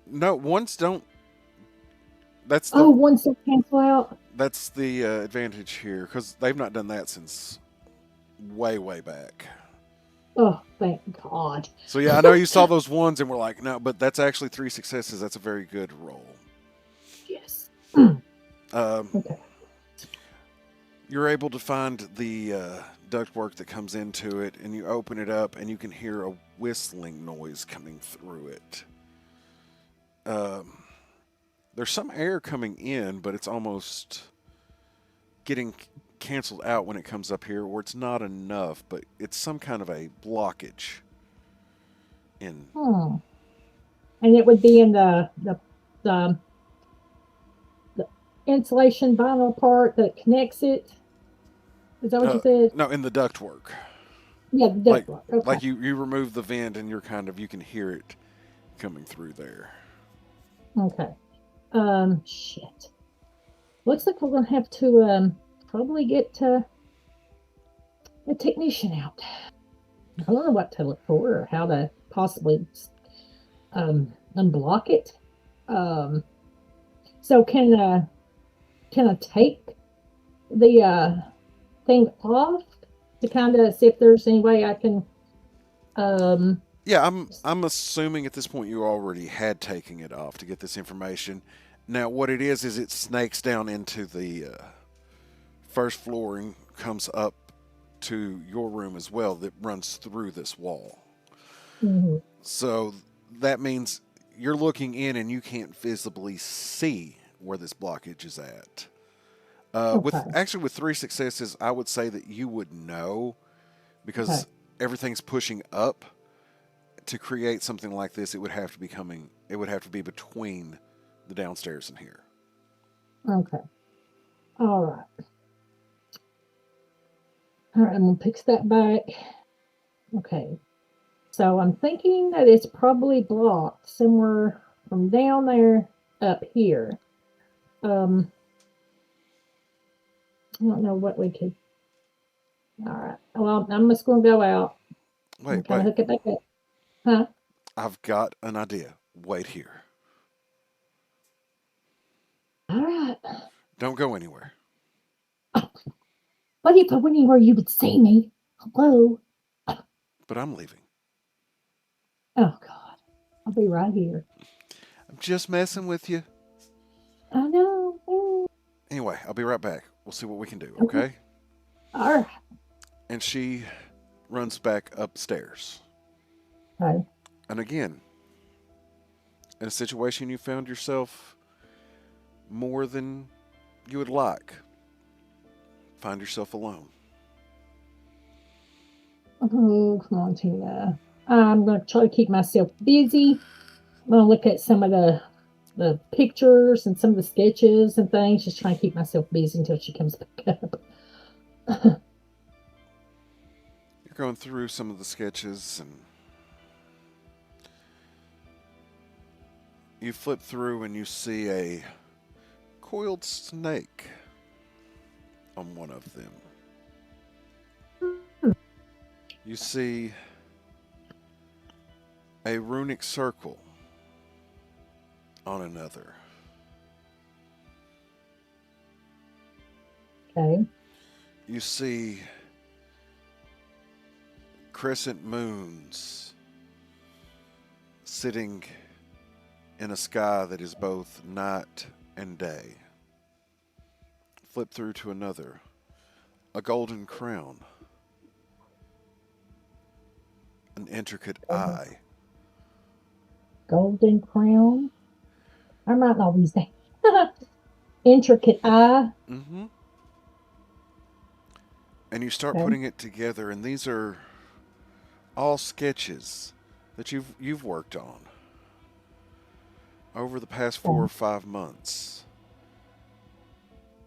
No, ones don't. That's Oh, the ones don't cancel out. that's the advantage here because they've not done that since way way back. Oh, thank God. So yeah, I know you saw those ones and we're like, no, but that's actually 3 successes. That's a very good roll. Yes. Um, Okay. you're able to find the ductwork that comes into it, and you open it up, and you can hear a whistling noise coming through it. There's some air coming in, but it's almost getting canceled out when it comes up here, or it's not enough, but it's some kind of a blockage in. And it would be in the insulation vinyl part that connects it. Is that what you said? No, in the ductwork. Yeah, the ductwork. Okay. Like you remove the vent and you can hear it coming through there. Okay. Shit. Looks like we're gonna have to probably get to a technician out. I don't know what to look for or how to possibly unblock it. Um, so can I take the thing off to kind of see if there's any way I can um Yeah, I'm assuming at this point you already had taken it off to get this information. Now, what it is it snakes down into the first floor and comes up to your room as well that runs through this wall. mhm, So that means you're looking in and you can't visibly see where this blockage is at. okay, With 3 successes, I would say that you would know okay, because everything's pushing up. To create something like this, it would have to be coming. It would have to be between the downstairs and here. okay. All right. All right, I'm gonna fix that back. Okay. So I'm thinking that it's probably blocked somewhere from down there up here. Um, I don't know what we could. All right. Well, I'm just gonna go out Wait, and kind of wait. hook it back up. Huh? I've got an idea. Wait here. All right. Don't go anywhere. But if I went anywhere, you would see me. Hello. But I'm leaving. Oh God. I'll be right here. I'm just messing with you. I know. Mm, Anyway, I'll be right back. We'll see what we can do, okay. okay? All right. And she runs back upstairs. Okay. And again, in a situation you found yourself more than you would like, find yourself alone. Oh, come on, Tina. I'm going to try to keep myself busy. I'm going to look at some of the pictures and some of the sketches and things, just trying to keep myself busy until she comes back up. You're going through some of the sketches and you flip through and you see a coiled snake on one of them. You see a runic circle on another. Okay. You see crescent moons sitting in a sky that is both night and day. Flip through to another. A golden crown. An intricate eye. Golden crown. I'm writing all these things. Intricate eye. Mm-hmm. And you start Okay. putting it together, and these are all sketches that you've worked on over the past 4 or 5 months.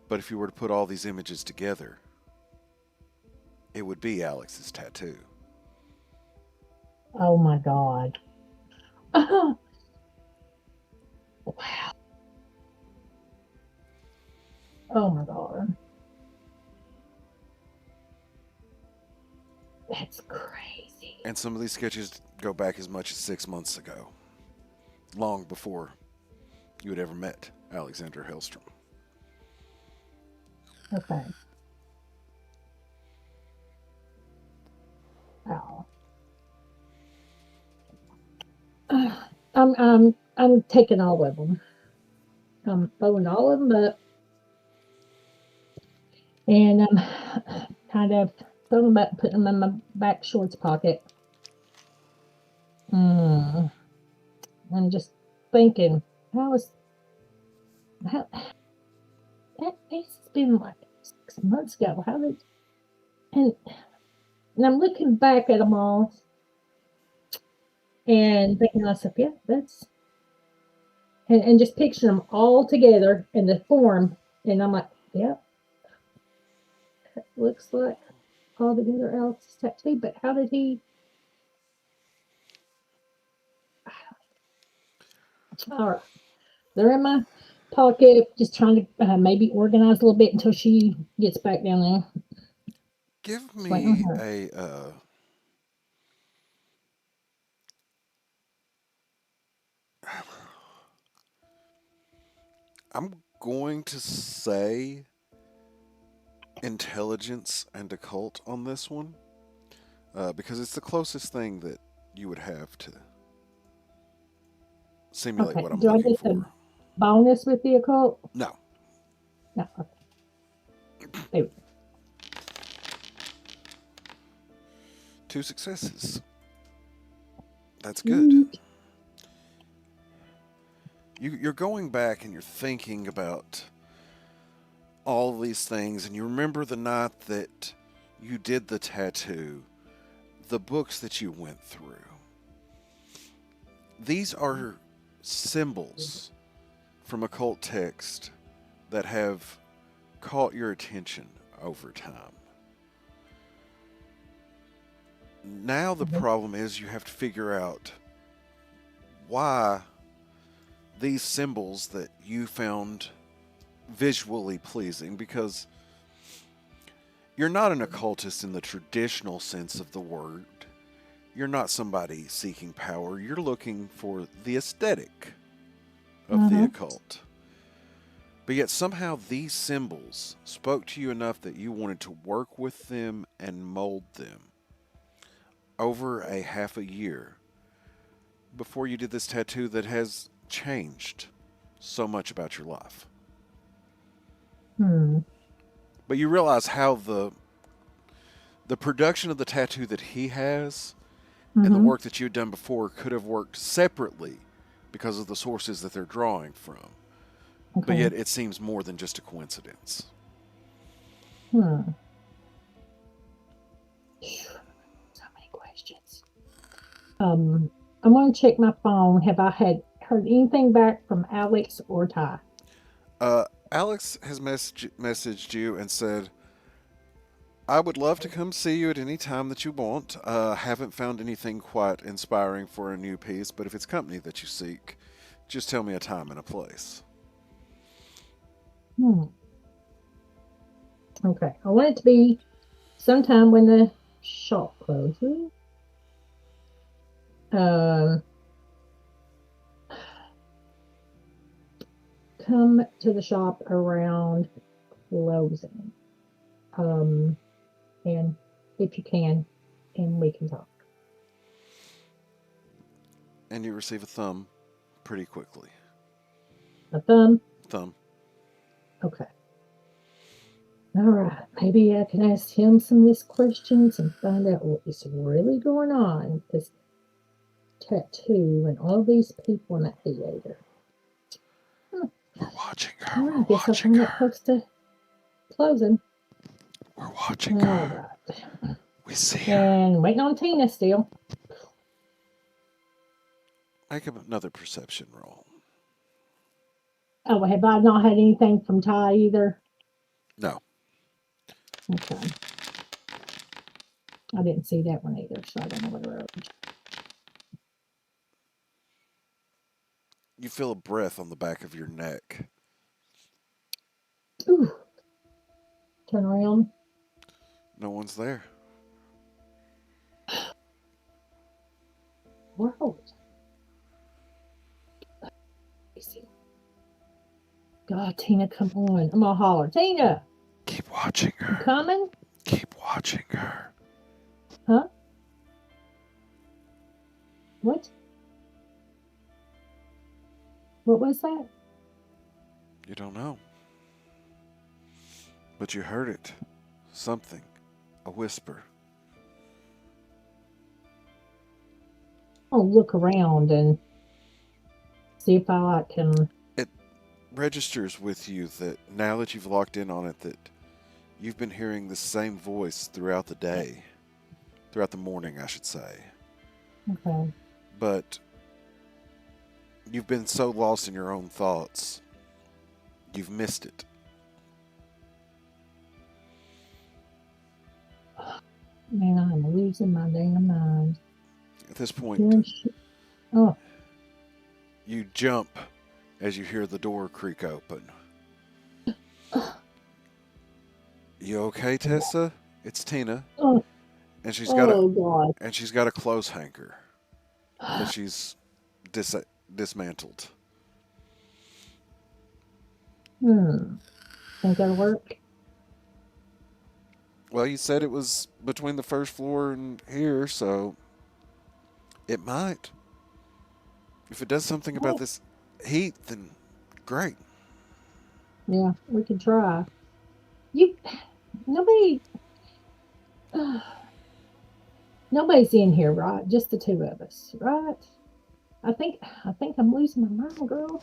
But if you were to put all these images together, it would be Alex's tattoo. Oh my God. Wow. Oh my God. That's crazy. And some of these sketches go back as much as 6 months ago, long before you had ever met Alexander Hellstrom. Okay. Wow. I'm taking all of them. I'm throwing all of them up, and I'm kind of throwing them up, putting them in my back shorts pocket. Mm. I'm just thinking, how is how that face has been like 6 months ago? How did and and I'm looking back at them all and thinking to myself, yeah, that's and just picturing them all together in the form, and I'm like, yeah, looks like all together Alex's tattoo. But how did he? All right, they're in my pocket, just trying to maybe organize a little bit until she gets back down there. Give Just waiting on me her. a. I'm going to say intelligence and occult on this one because it's the closest thing that you would have to simulate Okay. what I'm Do I looking get the for. bonus with the occult? No, No. Okay. There we 2 successes. That's good. go. You're going back and you're thinking about all these things, and you remember the night that you did the tattoo, the books that you went through. These are symbols from occult text that have caught your attention over time. Now the Mhm. problem is you have to figure out why these symbols that you found visually pleasing, because you're not an occultist in the traditional sense of the word. You're not somebody seeking power. You're looking for the aesthetic of the Mhm. occult. But yet somehow these symbols spoke to you enough that you wanted to work with them and mold them over a half a year before you did this tattoo that has changed so much about your life. Hmm. But you realize how the production of the tattoo that he has and the Mhm. work that you had done before could have worked separately because of the sources that they're drawing from. But Okay. yet it seems more than just a coincidence. Hmm. So many questions. I'm going to check my phone. Have I had heard anything back from Alex or Ty? Uh, Alex has messaged you and said, I would love to come see you at any time that you want. Haven't found anything quite inspiring for a new piece, but if it's company that you seek, just tell me a time and a place. Hmm. Okay. I want it to be sometime when the shop closes. Um, come to the shop around closing. Um, and if you can, and we can talk. And you receive a thumb pretty quickly. A thumb. Thumb. Okay. All right. Maybe I can ask him some of these questions and find out what is really going on with this tattoo and all these people in that theater. Hmm. We're watching her. Well, I We're guess I'll watching find out her. close to closing. We're watching All her. right. We see her. And waiting on Tina still. Make another perception roll. Oh, have I not had anything from Ty either? No. Okay. I didn't see that one either, so I don't know what I wrote. You feel a breath on the back of your neck. Ooh. Turn around. No one's there. World. God, Tina, come on. I'm gonna holler. Tina, Keep watching you her. coming? Keep watching her. Huh? What? What was that? You don't know. But you heard it. Something. A whisper. I'll look around and see if I can. It registers with you that now that you've locked in on it, that you've been hearing the same voice throughout the day. Throughout the morning, I should say. Okay. But you've been so lost in your own thoughts, you've missed it. Man, I'm losing my damn mind. At this point, Doing shit. Oh, you jump as you hear the door creak open. You okay, Tessa? It's Tina, Oh, and oh God. she's got a clothes hanger that she's dis- dismantled. Think that'll work? Well, you said it was between the first floor and here, so it might. If it does something about Oh, this heat, then great. yeah, we can try. You, nobody, nobody's in here, right? Just the two of us, right? I think I'm losing my mind, girl.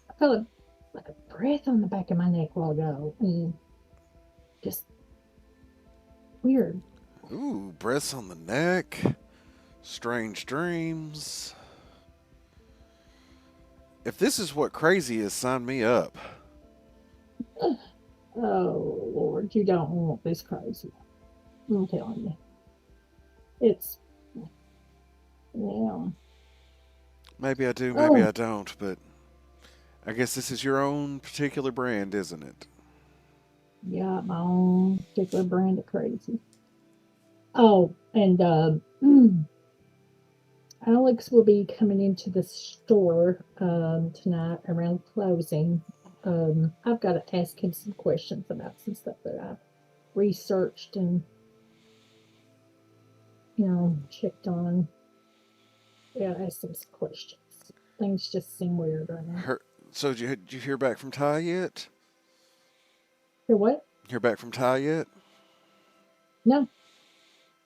I felt like a breath on the back of my neck a while ago, and just weird. Ooh, breaths on the neck, strange dreams. If this is what crazy is, sign me up. Oh Lord, you don't want this crazy. I'm telling you, it's yeah. Maybe I do, maybe Oh I don't, but I guess this is your own particular brand, isn't it? yeah, my own particular brand of crazy. Oh, and Alex will be coming into the store tonight around closing. I've got to ask him some questions about some stuff that I've researched and checked on. Yeah, ask him some questions. Things just seem weird right now. Her, so did you hear back from Ty yet? Hear what? Hear back from Ty yet? No,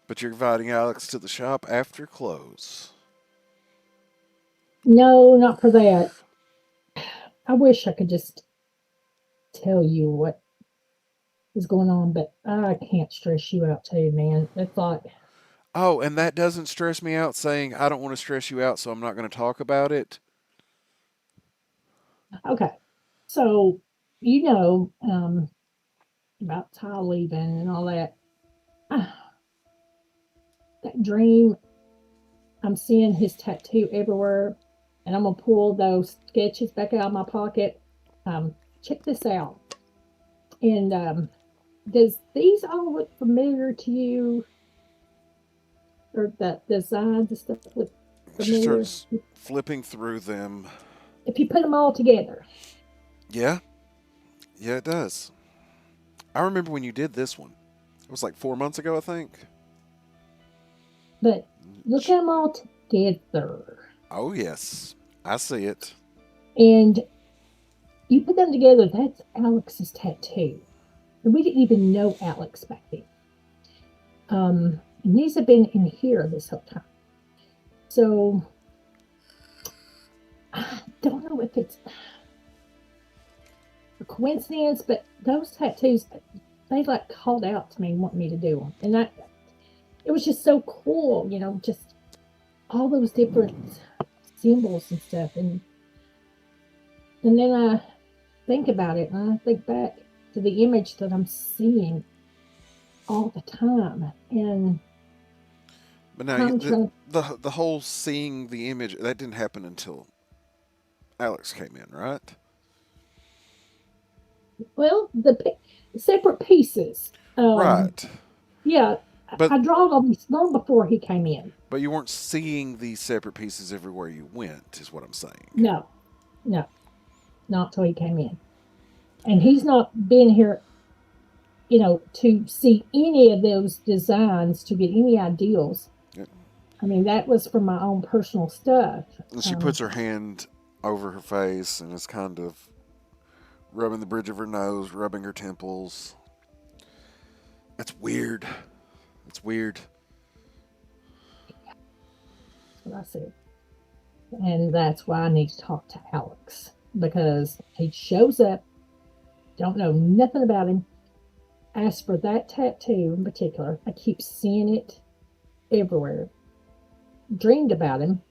But you're inviting Alex to the shop after close. no, not for that. I wish I could just tell you what is going on, but I can't stress you out too, man. It's like, Oh, and that doesn't stress me out saying I don't want to stress you out, so I'm not going to talk about it. okay, so about Ty leaving and all that. That dream, I'm seeing his tattoo everywhere, and I'm gonna pull those sketches back out of my pocket. Check this out. And does these all look familiar to you, or the designs and stuff look She familiar? starts flipping through them. If you put them all together, Yeah, yeah, it does. I remember when you did this one. It was like 4 months ago, I think. but look at them all together, Oh, yes. I see it. and you put them together. That's Alex's tattoo, and we didn't even know Alex back then. And these have been in here this whole time. So I don't know if it's a coincidence, but those tattoos, they like called out to me and want me to do them. And it was just so cool, just all those different symbols and stuff. And then I think about it and I think back to the image that I'm seeing all the time. And But now, I'm trying, the whole seeing the image, that didn't happen until Alex came in, right? well, the separate pieces. Right. Yeah, But I draw all these long before he came in. but you weren't seeing these separate pieces everywhere you went, is what I'm saying. No, no, not till he came in. And he's not been here, to see any of those designs, to get any ideals. Yeah. I mean, that was from my own personal stuff. And she puts her hand over her face and is kind of rubbing the bridge of her nose, rubbing her temples. That's weird. It's weird. That's what I said. And that's why I need to talk to Alex because he shows up, don't know nothing about him. As for that tattoo in particular, I keep seeing it everywhere. Dreamed about him,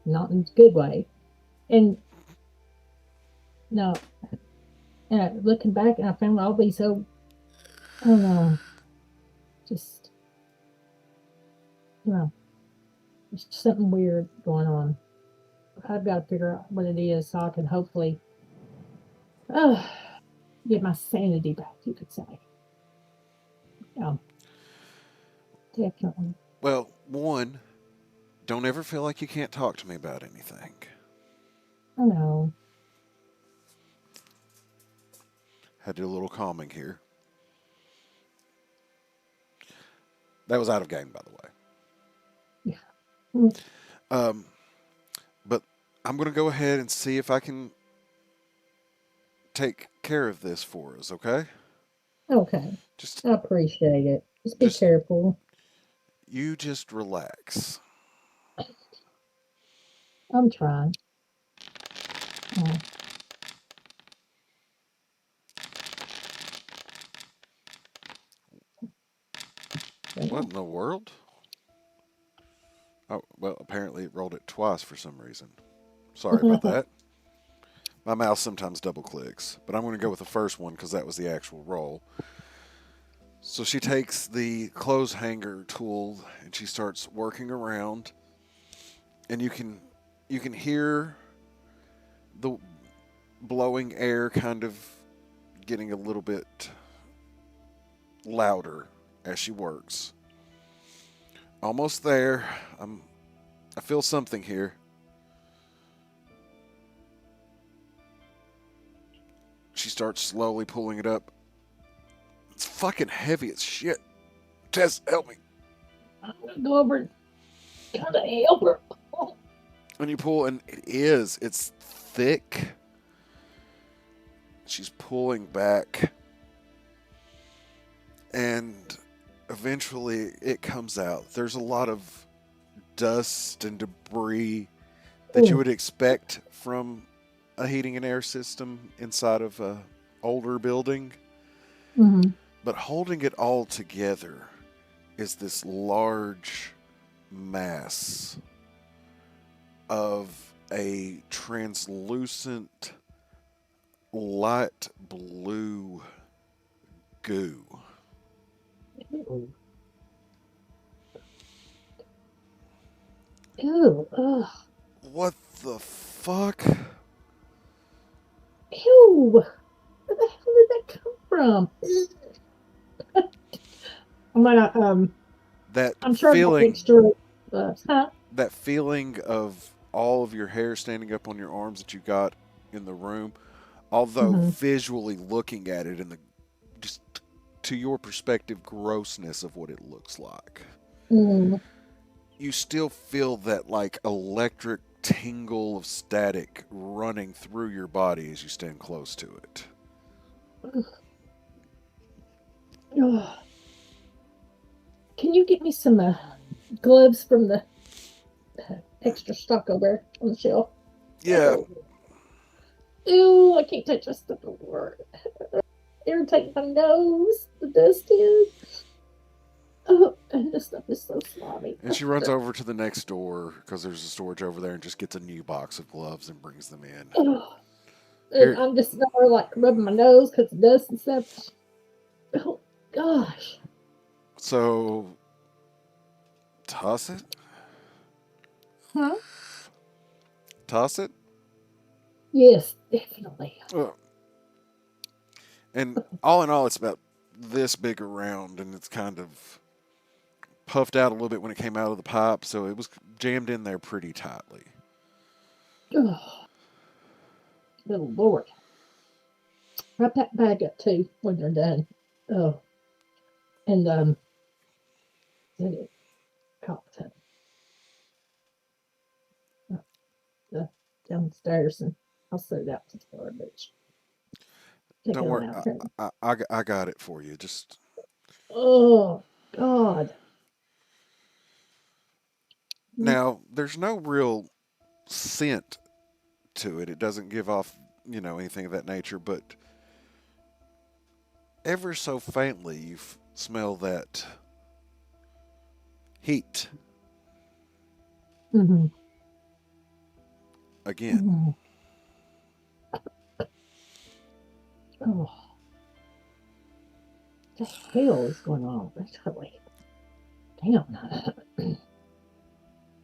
not in a good way. And no, looking back, I found all these old, I don't know, just, there's something weird going on. I've got to figure out what it is so I can hopefully uh, get my sanity back, you could say. Yeah, definitely. Well, one, don't ever feel like you can't talk to me about anything. I know. Had to do a little calming here. That was out of game, by the way. Yeah. Mm, Um, but I'm going to go ahead and see if I can take care of this for us, okay? okay. Just, I appreciate it. Just be just, careful. you just relax. I'm trying. Oh, What well. in the world? Oh, well, apparently it rolled it twice for some reason. Sorry about that. My mouse sometimes double clicks, but I'm going to go with the first one because that was the actual roll. So she takes the clothes hanger tool and she starts working around, and you can hear the blowing air kind of getting a little bit louder as she works. Almost there. I feel something here. She starts slowly pulling it up. It's fucking heavy as shit. Tess, help me. I'm gonna go over and kind of help her. Oh, And you pull, and it's thick. She's pulling back, and eventually it comes out. There's a lot of dust and debris that you oh, would expect from a heating and air system inside of a older building, mm-hmm. but holding it all together is this large mass of a translucent light blue goo. Ew. Ew. Ugh. What the fuck? Ew. Where the hell did that come from? I'm gonna That I'm sure that feeling mixture huh? that feeling of all of your hair standing up on your arms that you got in the room, although Mm-hmm. visually looking at it in the just to your perspective grossness of what it looks like, Mm. you still feel that like electric tingle of static running through your body as you stand close to it. Ugh. Can you get me some gloves from the extra stock over there on the shelf? Yeah, Oh, ew, I can't touch this stuff anymore. Irritate my nose. The dust is. Oh, and this stuff is so slimy. and she runs over to the next door because there's a storage over there and just gets a new box of gloves and brings them in. Oh, and Here, I'm just now like rubbing my nose because of dust and stuff. Oh gosh. so toss it, Huh? toss it. Yes, definitely. Uh, And all in all, it's about this big around, and it's kind of puffed out a little bit when it came out of the pipe, so it was jammed in there pretty tightly. Oh, good Lord. Wrap that bag up too when you're done. Oh, and get it out the downstairs and I'll set it out to the garbage. Take Don't it on worry, out here. I got it for you. Just Oh God. now, there's no real scent to it. It doesn't give off, anything of that nature, but ever so faintly, smell that heat Mm-hmm. again. Mm-hmm. Oh, what the hell is going on? Literally. Damn.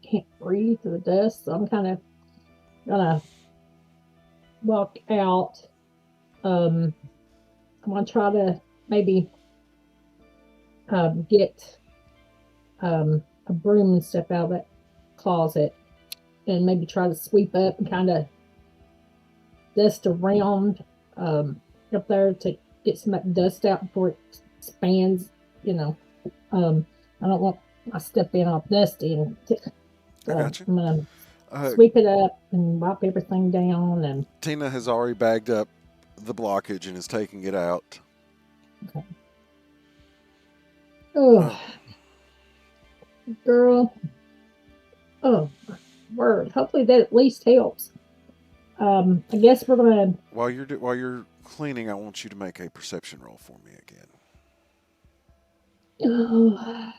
Can't breathe through the dust. So I'm kind of gonna walk out. I'm gonna try to maybe get a broom and step out of that closet and maybe try to sweep up and kind of dust around up there to get some of that dust out before it expands. You know, I don't want my stuff being all dusty, and I got you. I'm gonna sweep it up and wipe everything down. And Tina has already bagged up the blockage and is taking it out. okay. Oh, girl. Oh, word. Hopefully that at least helps. I guess we're gonna. While you're cleaning, I want you to make a perception roll for me again. Oh.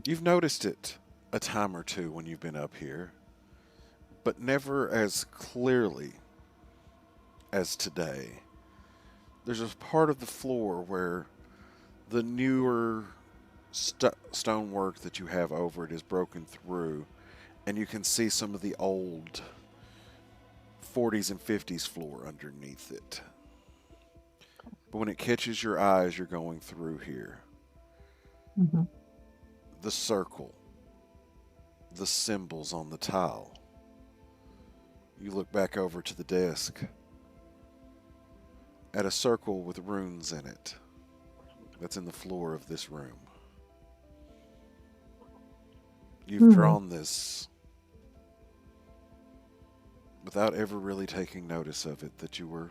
You've noticed it a time or two when you've been up here, but never as clearly as today. There's a part of the floor where the newer stonework that you have over it is broken through, and you can see some of the old 40s and 50s floor underneath it. But when it catches your eyes, you're going through here. Mm-hmm. The circle, the symbols on the tile. You look back over to the desk at a circle with runes in it that's in the floor of this room. You've drawn this without ever really taking notice of it, that you were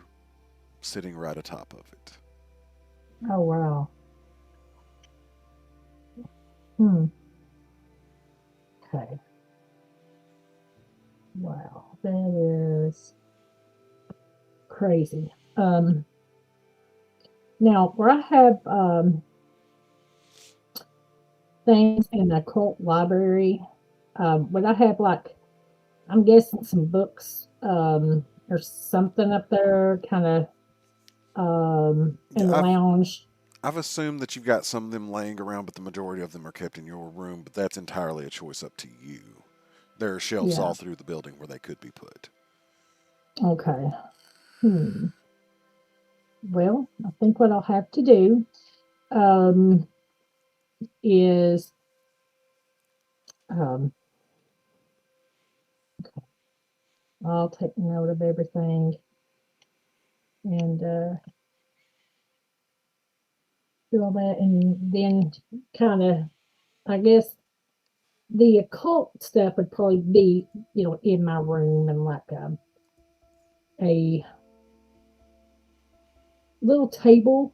sitting right atop of it. Oh, wow. Okay. Wow, that is crazy. Now, where I have things in the occult library, would I have, like, I'm guessing some books or something up there, kind of in the lounge? I've assumed that you've got some of them laying around, but the majority of them are kept in your room, but that's entirely a choice up to you. There are shelves all through the building where they could be put. Okay. Well, I think what I'll have to do is okay. I'll take note of everything and do all that, and then kind of, I guess, the occult stuff would probably be, in my room, and like a little table,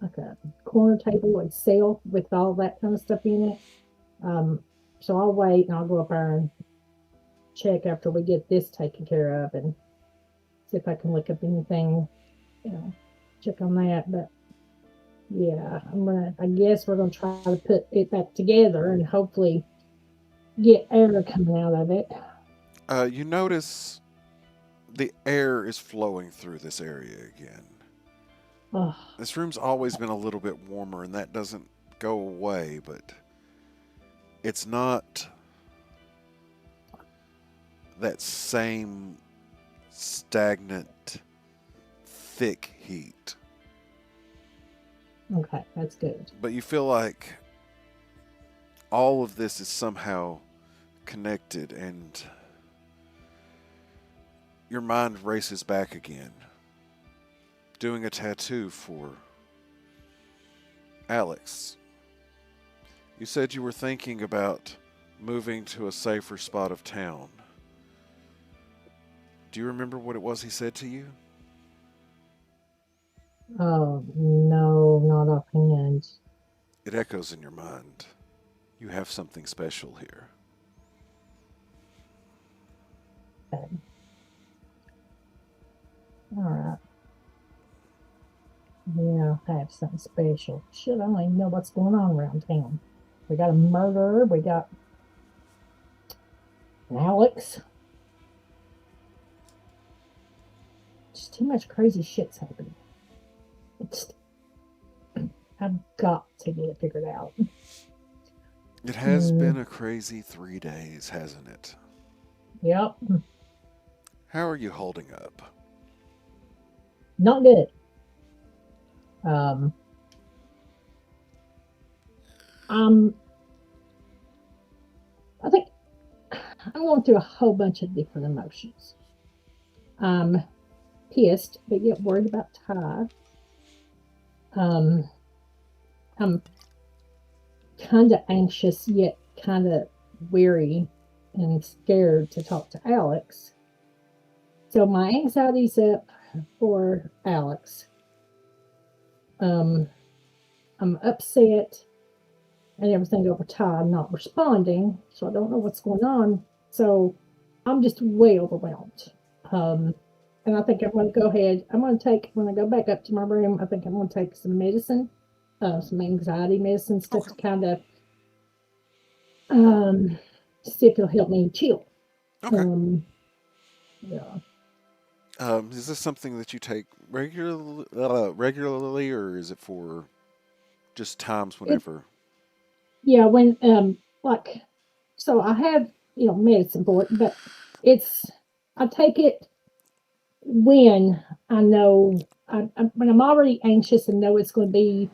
like a corner table itself with all that kind of stuff in it. So I'll wait and I'll go up there and check after we get this taken care of and see if I can look up anything, check on that. But yeah, I guess we're gonna try to put it back together and hopefully get air coming out of it. You notice the air is flowing through this area again. Oh. This room's always been a little bit warmer, and that doesn't go away, but it's not that same stagnant, thick heat. Okay, that's good. But you feel like all of this is somehow connected, and your mind races back again. Doing a tattoo for Alex. You said you were thinking about moving to a safer spot of town. Do you remember what it was he said to you? Oh, no, not offhand. It echoes in your mind. You have something special here. Okay. All right. Yeah, I have something special. Shit, I don't even know what's going on around town. We got a murderer. We got an Alex. Just too much crazy shit's happening. I've got to get it figured out. It has been a crazy 3 days, hasn't it? Yep. How are you holding up? Not good. Um, I'm, I think I'm going through a whole bunch of different emotions. I'm pissed, but yet worried about Ty. Um, I'm kind of anxious, yet kind of weary and scared to talk to Alex. So my anxiety's up for Alex. Um, I'm upset and everything over Ty not responding, so I don't know what's going on. So I'm just way overwhelmed. Um, and I think I'm going to go ahead. I'm going to take when I go back up to my room. I think I'm going to take some medicine, some anxiety medicine stuff Okay. to kind of um, see if it'll help me chill. Okay. Um, yeah, Is this something that you take regularly, or is it for just times it whenever? yeah when like so I have medicine for it, but it's I take it when I know when I'm already anxious and know it's going to be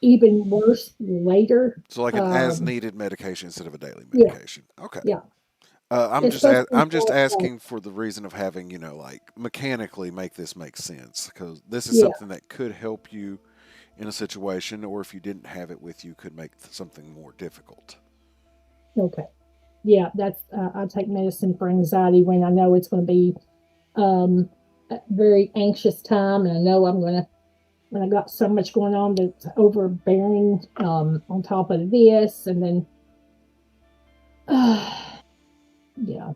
even worse later. So, like an Um, as-needed medication instead of a daily yeah, medication. Okay. yeah, I'm it's just supposed to be I'm just more like asking for the reason of having like mechanically make this make sense because this is yeah, something that could help you in a situation, or if you didn't have it with you, could make something more difficult. okay, yeah. That's I take medicine for anxiety when I know it's going to be a very anxious time, and I know I'm going to when I got so much going on that's overbearing on top of this, and then yeah.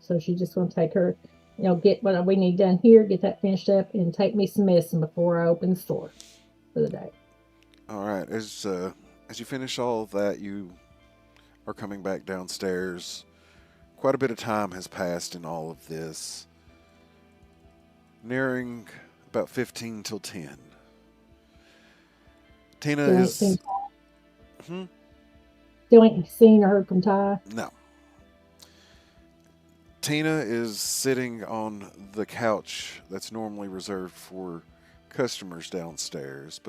So she's just going to take her, get what we need done here, get that finished up, and take me some medicine before I open the store for the day. All right, as you finish all of that, you are coming back downstairs. Quite a bit of time has passed in all of this, nearing about 15 till 10. Tina Still ain't seen, is hmm, still ain't seen or heard from Ty. no. Tina is sitting on the couch that's normally reserved for customers downstairs,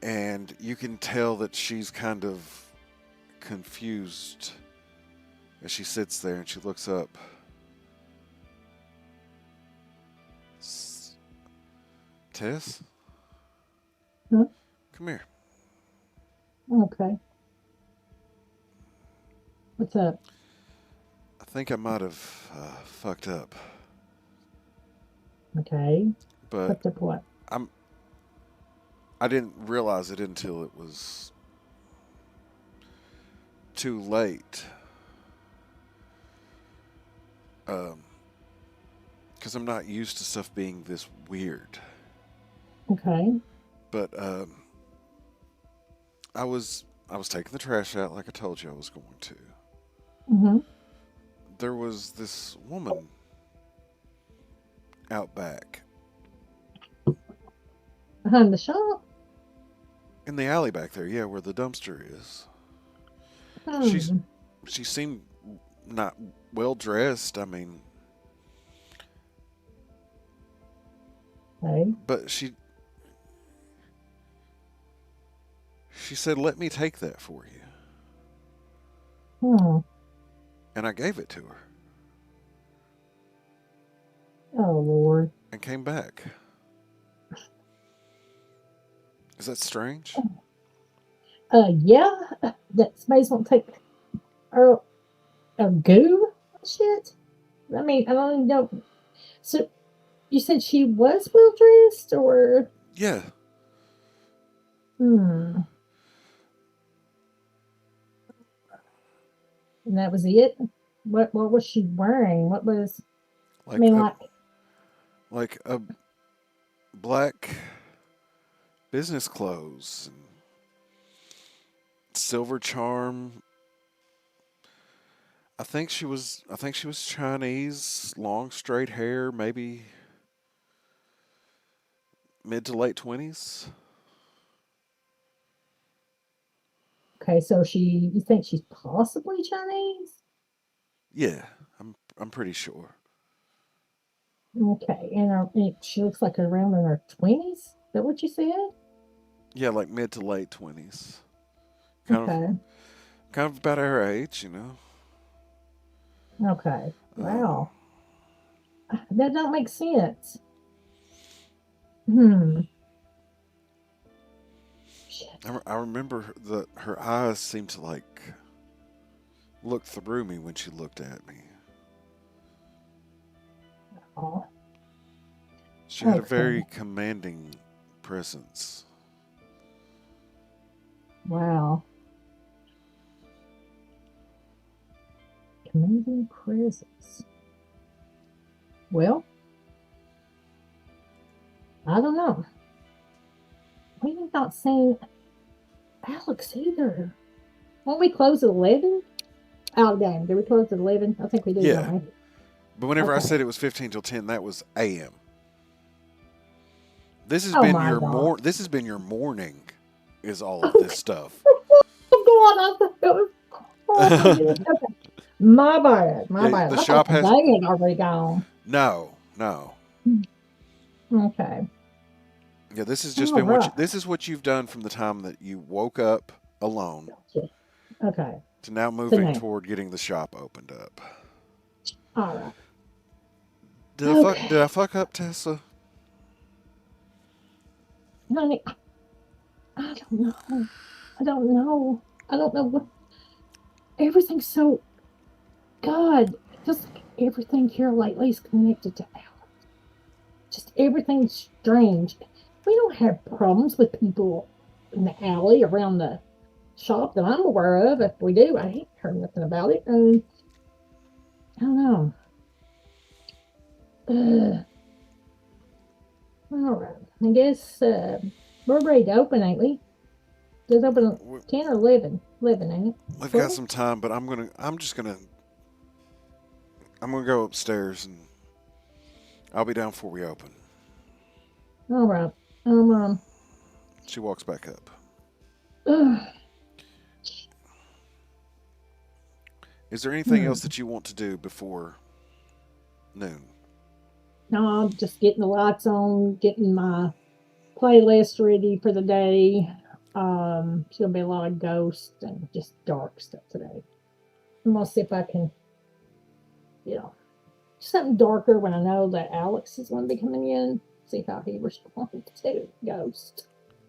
and you can tell that she's kind of confused as she sits there and she looks up. Tess, Huh? come here. Okay, what's up? I think I might have fucked up, Okay, but what's up? What? I'm I didn't realize it until it was too late. Um, because I'm not used to stuff being this weird. Okay. But I was taking the trash out like I told you I was going to. Mm-hmm. There was this woman out back Behind the shop. in the alley back there, yeah, where the dumpster is. She's Hmm. she seemed not well dressed. I mean, Okay. but she said, "Let me take that for you," Hmm. and I gave it to her Oh Lord. and came back. Is that strange? Yeah. That somebody's gonna take our goo shit. I mean, I don't even know. So you said she was well dressed, or Yeah. hmm, and that was it. What was she wearing? What was I Like mean, a like like a black business clothes and silver charm. I think she was Chinese, long straight hair, maybe mid to late 20s. okay? So you think she's possibly Chinese? Yeah, I'm pretty sure. Okay, and she looks like around in her 20s. Is that what you said? Yeah, like mid to late 20s. Kind of, Okay, kind of about our age, you know. okay. Um, Wow, that don't make sense. Hmm. Shit. I remember that her eyes seemed to like look through me when she looked at me. Oh, She had a okay. very commanding presence. Wow. Commanding presence. Well, I don't know. We've not seen Alex either. Won't we close at 11? Oh, dang. Did we close at 11? I think we did, don't Yeah, we? but whenever I Okay. said it was 15 till 10, that was AM. This has Oh, been my your God. this has been your morning is all of this Okay. stuff. Oh, God. I thought it was. Oh, my goodness. Okay. My bad. My Yeah, bad. the I thought shop the has day had already gone. no, no. Okay. Yeah, this has just All been what right. this is what you've done from the time that you woke up alone Gotcha. Okay. to now So moving now. toward getting the shop opened up. All right. Did I Okay. fuck up, Tessa? Honey, I don't know. I don't know. I don't know what. Everything's so. God, it feels like everything here lately is connected to Alex. Just everything's strange. We don't have problems with people in the alley around the shop that I'm aware of. If we do, I ain't heard nothing about it. And I don't know. Uh, all right. I guess we're ready to open, ain't we? Just open at We- 10 or 11. 11, ain't it? We've got 12? some time, but I'm gonna go upstairs and I'll be down before we open. All right. Um, She walks back up. uh, Is there anything else hmm. that you want to do before noon? No, I'm just getting the lights on, getting my playlist ready for the day. It's gonna be a lot of ghosts and just dark stuff today. I'm gonna see if I can, you know, something darker when I know that Alex is gonna be coming in. See how he responds to ghost.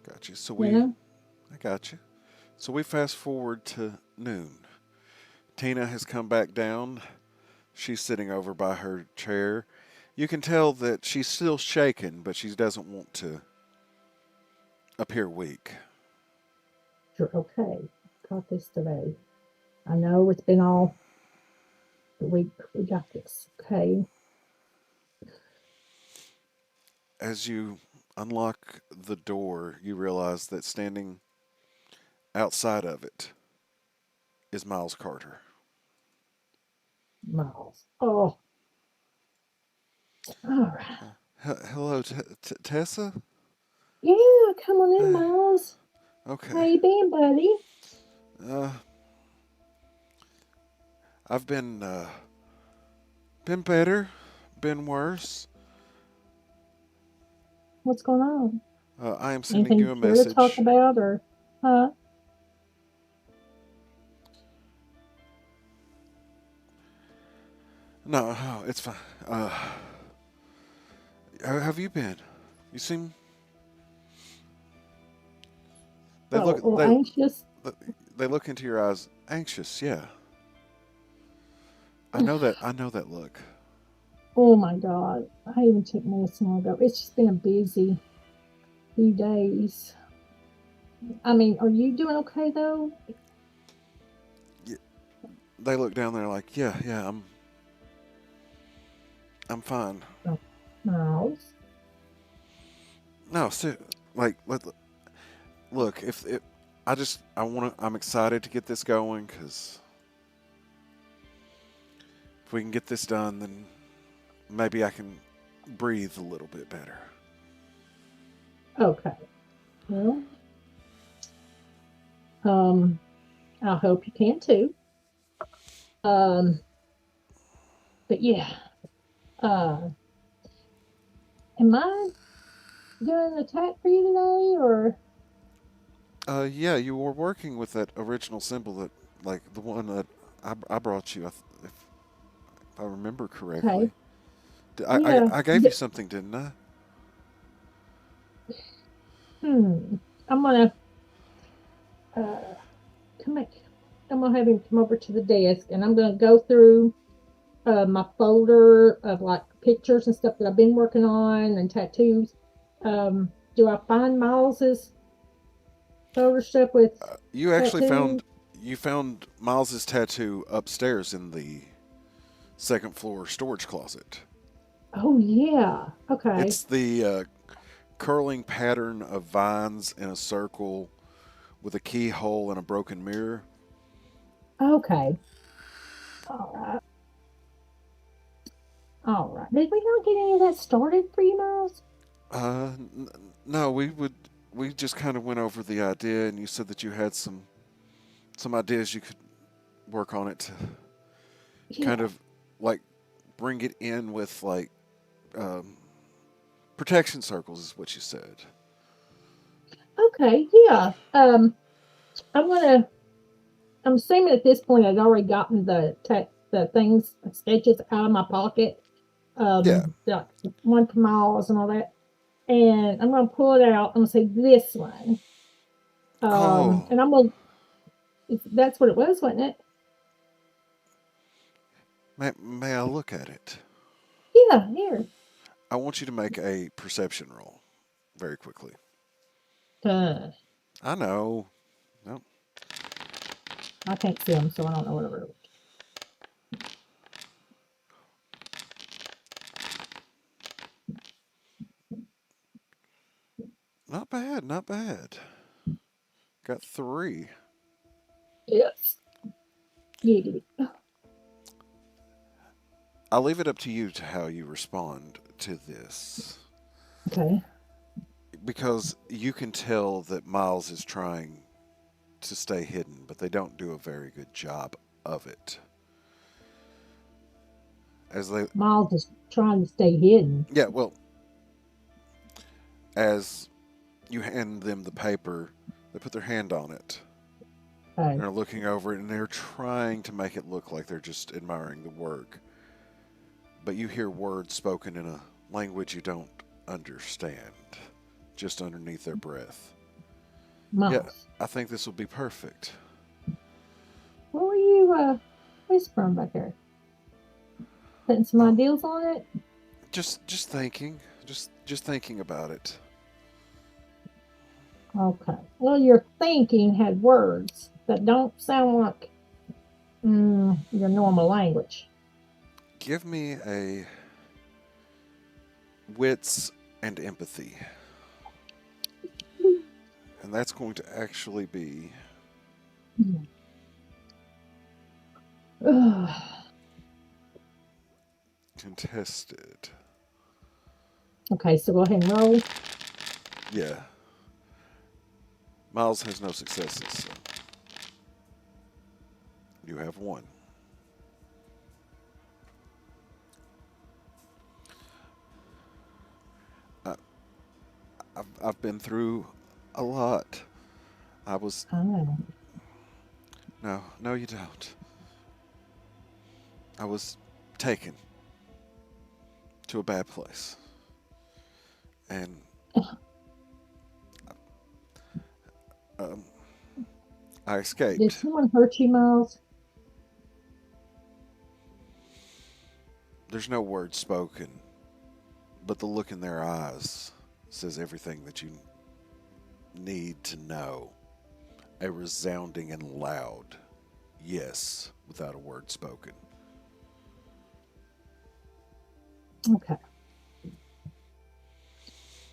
Got you. You know? I got you. So we fast forward to noon. Tina has come back down. She's sitting over by her chair. You can tell that she's still shaken, but she doesn't want to appear weak. You're okay. Got this today. I know it's been all the week. We got this. Okay. As you unlock the door, you realize that standing outside of it is Miles Carter. Miles. Oh, all right. Hello, Tessa? Yeah, come on in, Uh, Miles. How okay. you been, buddy? Uh, I've been better, been worse. What's going on? I am sending Anything you you a care to talk message. about, or huh? No, oh, it's fine. How have you been? You seem they look Oh, anxious. they look into your eyes anxious. Yeah, I know that look. Oh my God, I even took medicine ago. It's just been a busy few days. I mean, are you doing okay though? Yeah, they look down there like, yeah, I'm fine. Oh, Miles. No, like look, if I'm excited to get this going because if we can get this done, then maybe I can breathe a little bit better. Okay. Well, um, I hope you can too. Um, but yeah. Uh, am I doing the attack for you today, or Yeah, you were working with that original symbol that, like the one that I brought you, if I remember correctly. okay? Yeah. I gave you something, didn't I? Hmm. I'm gonna uh come back. I'm gonna have him come over to the desk, and I'm gonna go through my folder of like pictures and stuff that I've been working on and tattoos. Do I find Miles's folder stuff with You actually tattoos? found Miles's tattoo upstairs in the second floor storage closet. Oh yeah. Okay. It's the curling pattern of vines in a circle with a keyhole and a broken mirror. Okay. All right. All right. Did we not get any of that started for you, Miles? No, we just kind of went over the idea, and you said that you had some ideas you could work on it to kind Yeah. of like bring it in with like um, protection circles, is what you said. Okay. Yeah. I'm gonna. I'm assuming at this point I'd already gotten the things sketches out of my pocket. Yeah. Like one for Miles and all that. And I'm gonna pull it out. I'm gonna say this one. Oh, And I'm gonna. That's what it was, wasn't it? may I look at it? Yeah. Here. I want you to make a perception roll very quickly. Uh, I know. No, I can't see them, so I don't know what it wrote. not bad, not bad. Got three. Yes. Giggity. I'll leave it up to you to how you respond to this. Okay. Because you can tell that Miles is trying to stay hidden, but they don't do a very good job of it. As they, Miles is trying to stay hidden. yeah, well, as you hand them the paper, they put their hand on it. Okay. They're looking over it and they're trying to make it look like they're just admiring the work. But you hear words spoken in a language you don't understand, just underneath their breath. Yeah, Miles. I think this will be perfect. What were you whispering back there? Putting some Oh, ideals on it? just thinking, just thinking about it. Okay. Well, your thinking had words that don't sound like your normal language. Give me a wits and empathy. And that's going to actually be contested. Okay, so go ahead and roll. Yeah. Miles has no successes, so you have one. I, I've been through a lot. I was. Oh, No, no, you don't. I was taken to a bad place. And um, I did escaped. someone hurt you, Miles? There's no word spoken, but the look in their eyes says everything that you need to know. A resounding and loud yes without a word spoken. Okay.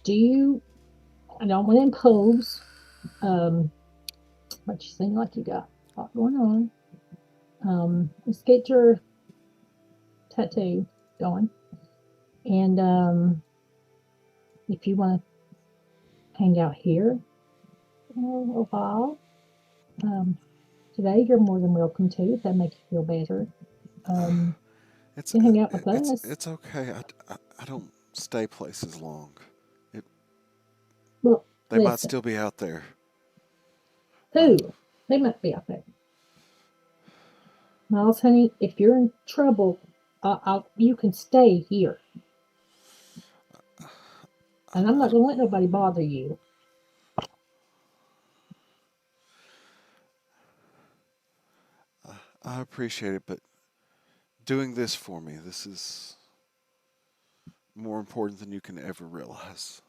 Do you? I don't want to impose. Um, but you seem like you got a lot going on. Let's get your tattoo going, and if you want to hang out here for a little while, um, today you're more than welcome to. If that makes you feel better. Um, It's you can hang out with us. it's okay. I don't stay places long. Well, They might listen. still be out there. Who? They might be out there. Miles, honey, if you're in trouble, you can stay here. And I'm not going to let nobody bother you. I appreciate it, but doing this for me, this is more important than you can ever realize.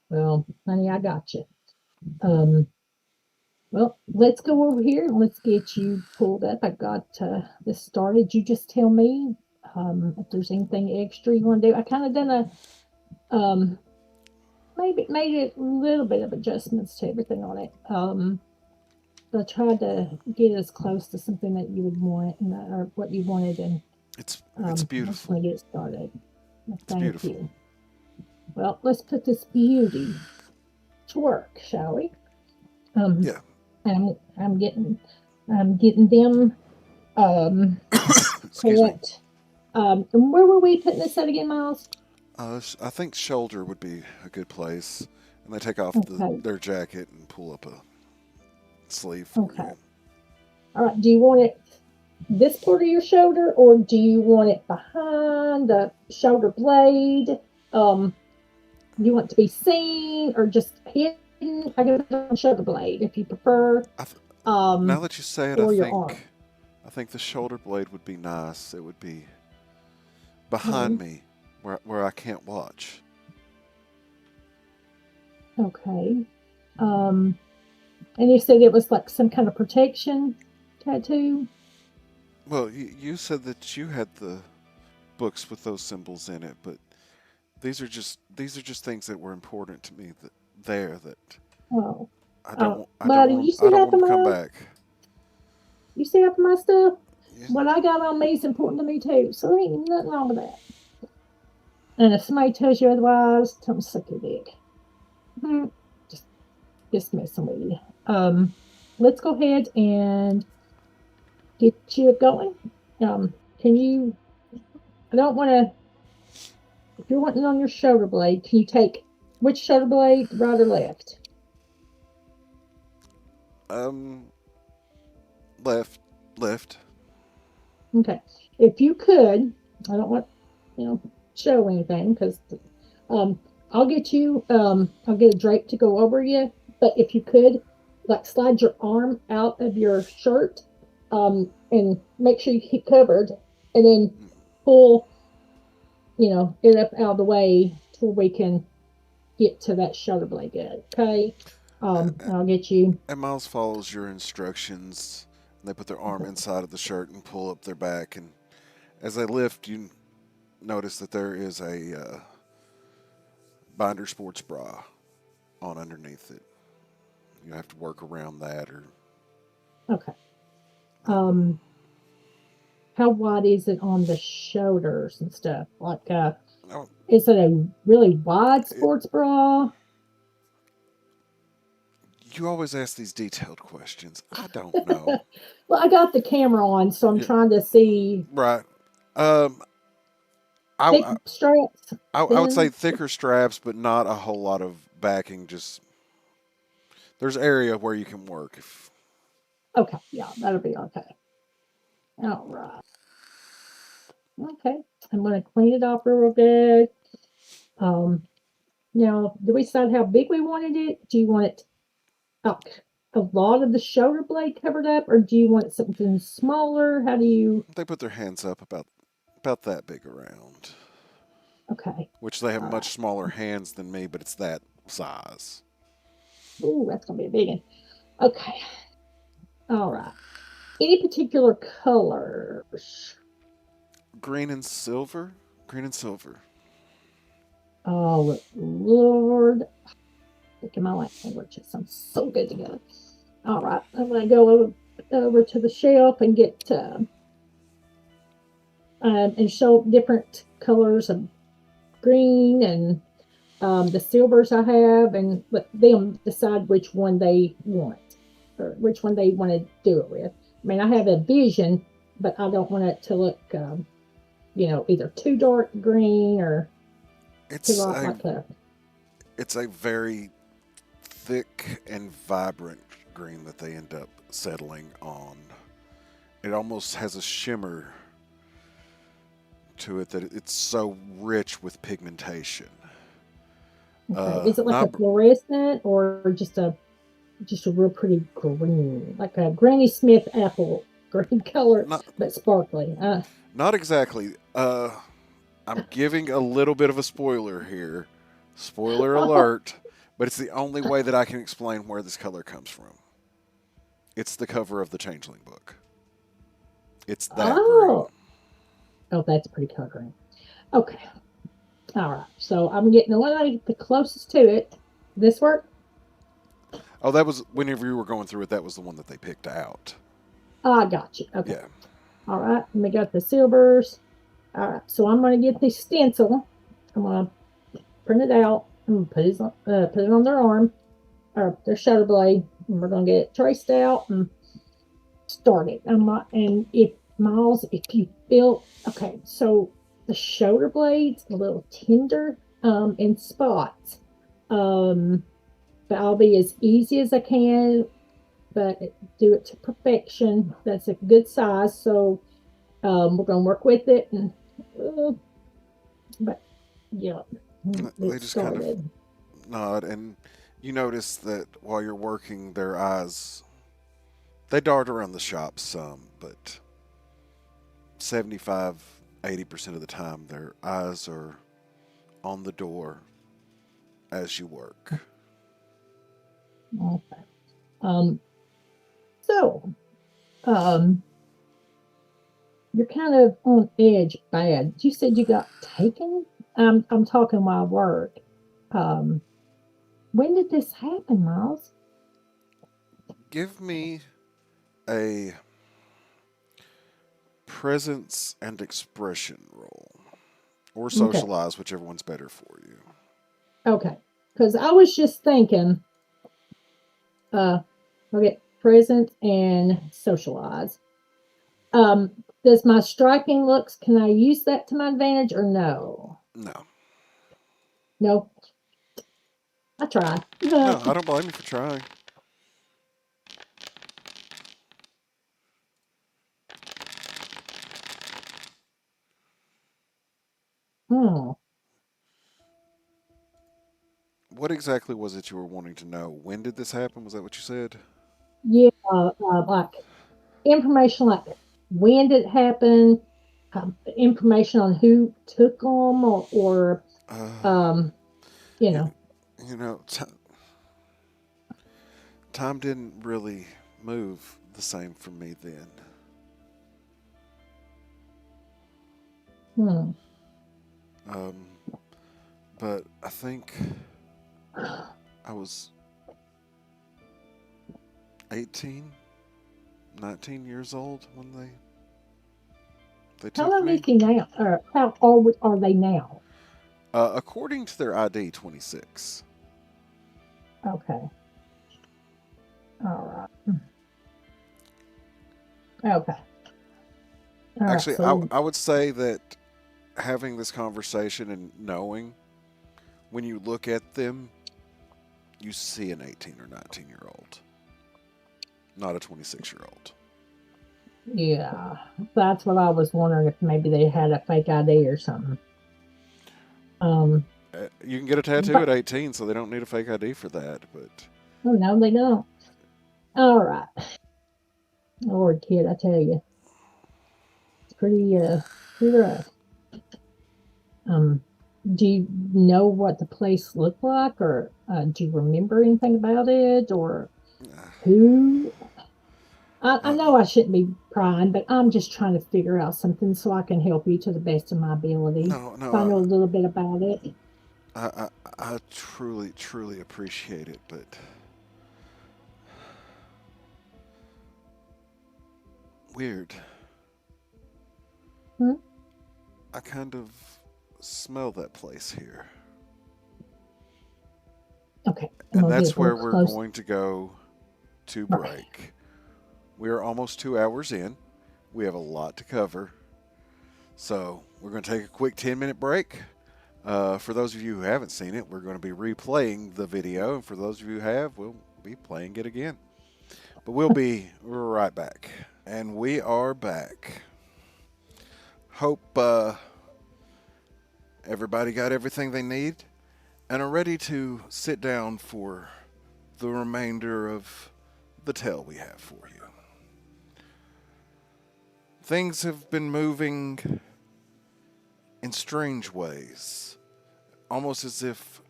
Well, honey, I got you. Um, well, let's go over here and let's get you pulled up. I got this started. You just tell me if there's anything extra you want to do. I kind of done maybe made a little bit of adjustments to everything on it. I tried to get as close to something that you would want or what you wanted, and It's I just beautiful. want to get started. It's Thank beautiful. you. Well, let's put this beauty to work, shall we? Um, Yeah. I'm getting them Excuse me. put. And where were we putting this at again, Miles? I think shoulder would be a good place. And they take off Okay, their jacket and pull up a sleeve for okay. you. All right. Do you want it this part of your shoulder, or do you want it behind the shoulder blade? You want it to be seen or just hidden? I guess on shoulder blade if you prefer. Now Um, that you say it, or your arm. I think the shoulder blade would be nice. It would be behind Okay. me, where I can't watch. Okay. Um, and you said it was like some kind of protection tattoo. Well, you said that you had the books with those symbols in it, but these are just things that were important to me that Oh, buddy, I don't want them to come back. you see half of my stuff. Yeah. What I got on me is important to me too, so there ain't nothing wrong with that. And if somebody tells you otherwise, tell them suck your dick. Hmm, just just messing with you. Let's go ahead and get you going. Can you? I don't want to. If you're wanting on your shoulder blade, can you take which shoulder blade, right or left? Um, left, left. Okay. If you could, I don't want you know show anything because um I'll get a drape to go over you. But if you could, like slide your arm out of your shirt, and make sure you keep covered, and then pull it up out of the way till we can get to that shoulder blade good. Okay. I'll get you. And Miles follows your instructions. They put their arm inside of the shirt and pull up their back, and as they lift, you notice that there is a binder sports bra on underneath it. You have to work around that, or Okay. Um, how wide is it on the shoulders and stuff? Like, oh, is it a really wide it, sports bra? you always ask these detailed questions. I don't know. Well, I got the camera on, so I'm Yeah, trying to see right. Um, thick I, straps, I would say thin. thicker straps, but not a whole lot of backing. Just there's area where you can work. If Okay, yeah, that'll be okay. All right. Okay, I'm gonna clean it off real good. Um, Now, do we decide how big we wanted it? Do you want it like a lot of the shoulder blade covered up, or do you want something smaller? How do you? they put their hands up about that big around, Okay, which they have all much right. smaller hands than me, but it's that size. Ooh, that's gonna be a big one. Okay, all right. Any particular colors? Green and silver. Green and silver. Oh Lord, look at my language. It sounds so good together. All right, I'm gonna go over to the shelf and get and show different colors of green and the silvers I have, and let them decide which one they want or which one they want to do it with. I mean, I have a vision, but I don't want it to look. either too dark green or too It's light, a like a. it's a very thick and vibrant green that they end up settling on. It almost has a shimmer to it that it's so rich with pigmentation. Okay. Is it like a Not fluorescent or just a real pretty green, like a Granny Smith apple green color, not but sparkly? not exactly. I'm giving a little bit of a spoiler here. Spoiler alert, but it's the only way that I can explain where this color comes from. It's the cover of the Changeling book. It's that green. Oh, oh, that's pretty color green. Okay, all right. So I'm getting the one I get the closest to it. This work? Oh, that was whenever you were going through it. That was the one that they picked out. I got you. Okay. Yeah. All right. And we got the silvers. All right. So I'm going to get the stencil. I'm going to print it out and put it on their arm or their shoulder blade. And we're going to get it traced out and start it. And if Miles, if you feel okay, so the shoulder blades a little tender in spots. Um, but I'll be as easy as I can, but do it to perfection. That's a good size. So we're gonna work with it, and uh, but yeah, They it just kind of started. nod, and you notice that while you're working, their eyes they dart around the shop some, but 75, 80% of the time, their eyes are on the door as you work. Okay. Um, so um, you're kind of on edge bad. You said you got taken. I'm talking while I work. Um, when did this happen, Miles? Give me a presence and expression roll, or Okay, socialize, whichever one's better for you. okay. Because I was just thinking, uh, okay, present and socialize. Um, does my striking looks, can I use that to my advantage or no? No, No, I tried. no, I don't blame you for trying. Hmm. What exactly was it you were wanting to know? When did this happen? Was that what you said? Yeah, like information like when did it happen, information on who took them, or Uh, um, you you, know. you know, time didn't really move the same for me then. Hmm. Um, but I think I was 18, 19 years old when they How took old is me. he now? Or how old are they now? According to their ID, 26. Okay. All right. Okay. All right. Actually, I, So, I would say that having this conversation and knowing when you look at them, you see an 18 or 19-year old, not a 26-year-old. yeah, that's what I was wondering if maybe they had a fake ID or something. Um, You can get a tattoo but at 18, so they don't need a fake ID for that. But oh no, they don't. All right, Lord, kid, I tell you, it's pretty rough. Um, do you know what the place looked like, or do you remember anything about it, or who? I uh, know I shouldn't be prying, but I'm just trying to figure out something so I can help you to the best of my ability. no, If no, I know a little bit about it. I truly, truly appreciate it, but weird. Hmm? I kind of smell that place here. Okay, I'm And gonna get that's a little where we're close. going to go to Right. break. We are almost 2 hours in. We have a lot to cover. So we're going to take a quick 10-minute break. For those of you who haven't seen it, we're going to be replaying the video. And for those of you who have, we'll be playing it again. But we're right back. And we are back. Hope everybody got everything they need and are ready to sit down for the remainder of the tale we have for you. Things have been moving in strange ways, almost as if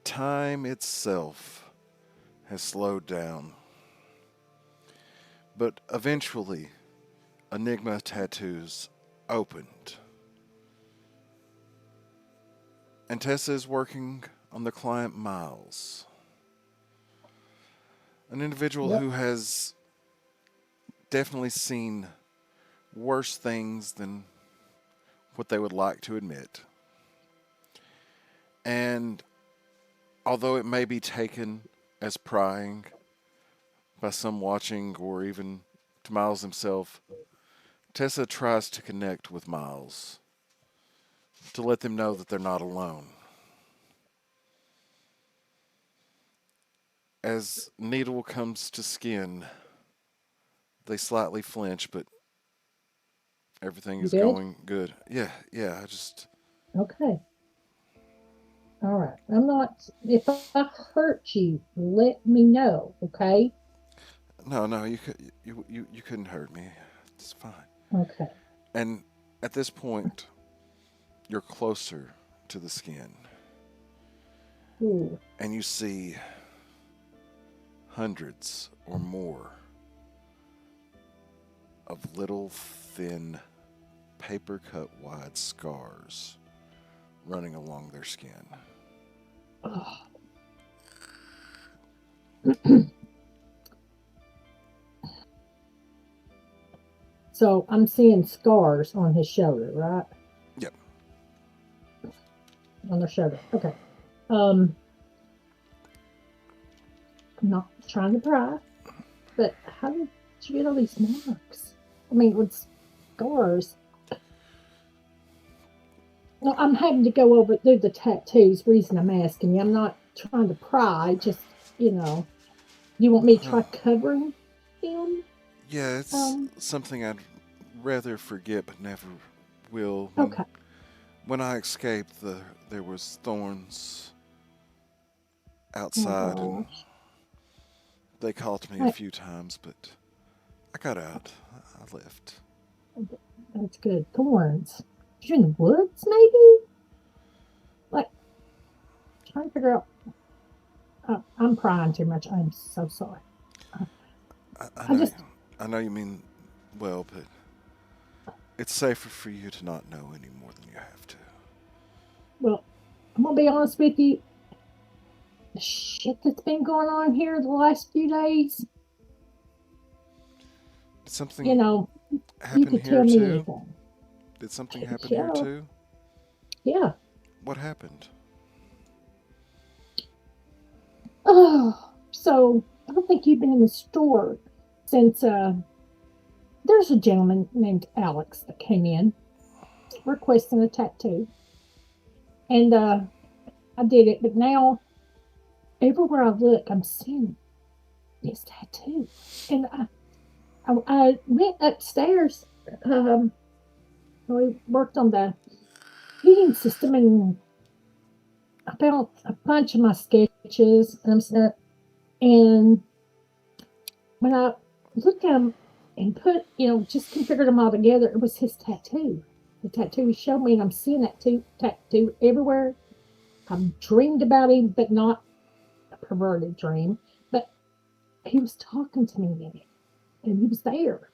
time itself has slowed down. But eventually, Enigma Tattoos opened. And Tessa is working on the client Miles, an individual who has definitely seen worse things than what they would like to admit. And although it may be taken as prying by some watching or even to Miles himself, Tessa tries to connect with Miles to let them know that they're not alone. As needle comes to skin, they slightly flinch, but everything is going good. Yeah, I just... Okay. All right. I'm not, if I hurt you, let me know, okay? No, you couldn't hurt me. It's fine. Okay. And at this point, you're closer to the skin. Ooh. And you see hundreds or more of little thin paper cut wide scars running along their skin. Oh. So I'm seeing scars on his shoulder, right? Yep. On their shoulder. Okay. I'm not trying to pry, but how did you get all these marks? I mean, with scars. No, I'm having to go over through the tattoos. Reason I'm asking you, I'm not trying to pry. Just you want me to try covering him? Yeah, it's something I'd rather forget but never will. Okay. When I escaped, there was thorns outside, Oh and they called me a few times, but I got out. I left. That's good. Thorns. You're in the woods, maybe? Like, trying to figure out. I'm prying too much. I'm so sorry. I know you mean well, but it's safer for you to not know any more than you have to. Well, I'm gonna be honest with you. The shit that's been going on here the last few days. Did something You happen could here tell me too? anything. Did something happen Yeah. here too? Yeah. What happened? Oh, so I don't think you've been in the store since there's a gentleman named Alex that came in requesting a tattoo. And I did it, but now everywhere I look, I'm seeing this tattoo. And I went upstairs. We worked on the heating system, and I found a bunch of my sketches. And when I looked at them and put, just configured them all together, it was his tattoo. The tattoo he showed me, and I'm seeing that tattoo everywhere. I've dreamed about him, but not a perverted dream. But he was talking to me in it, and he was there.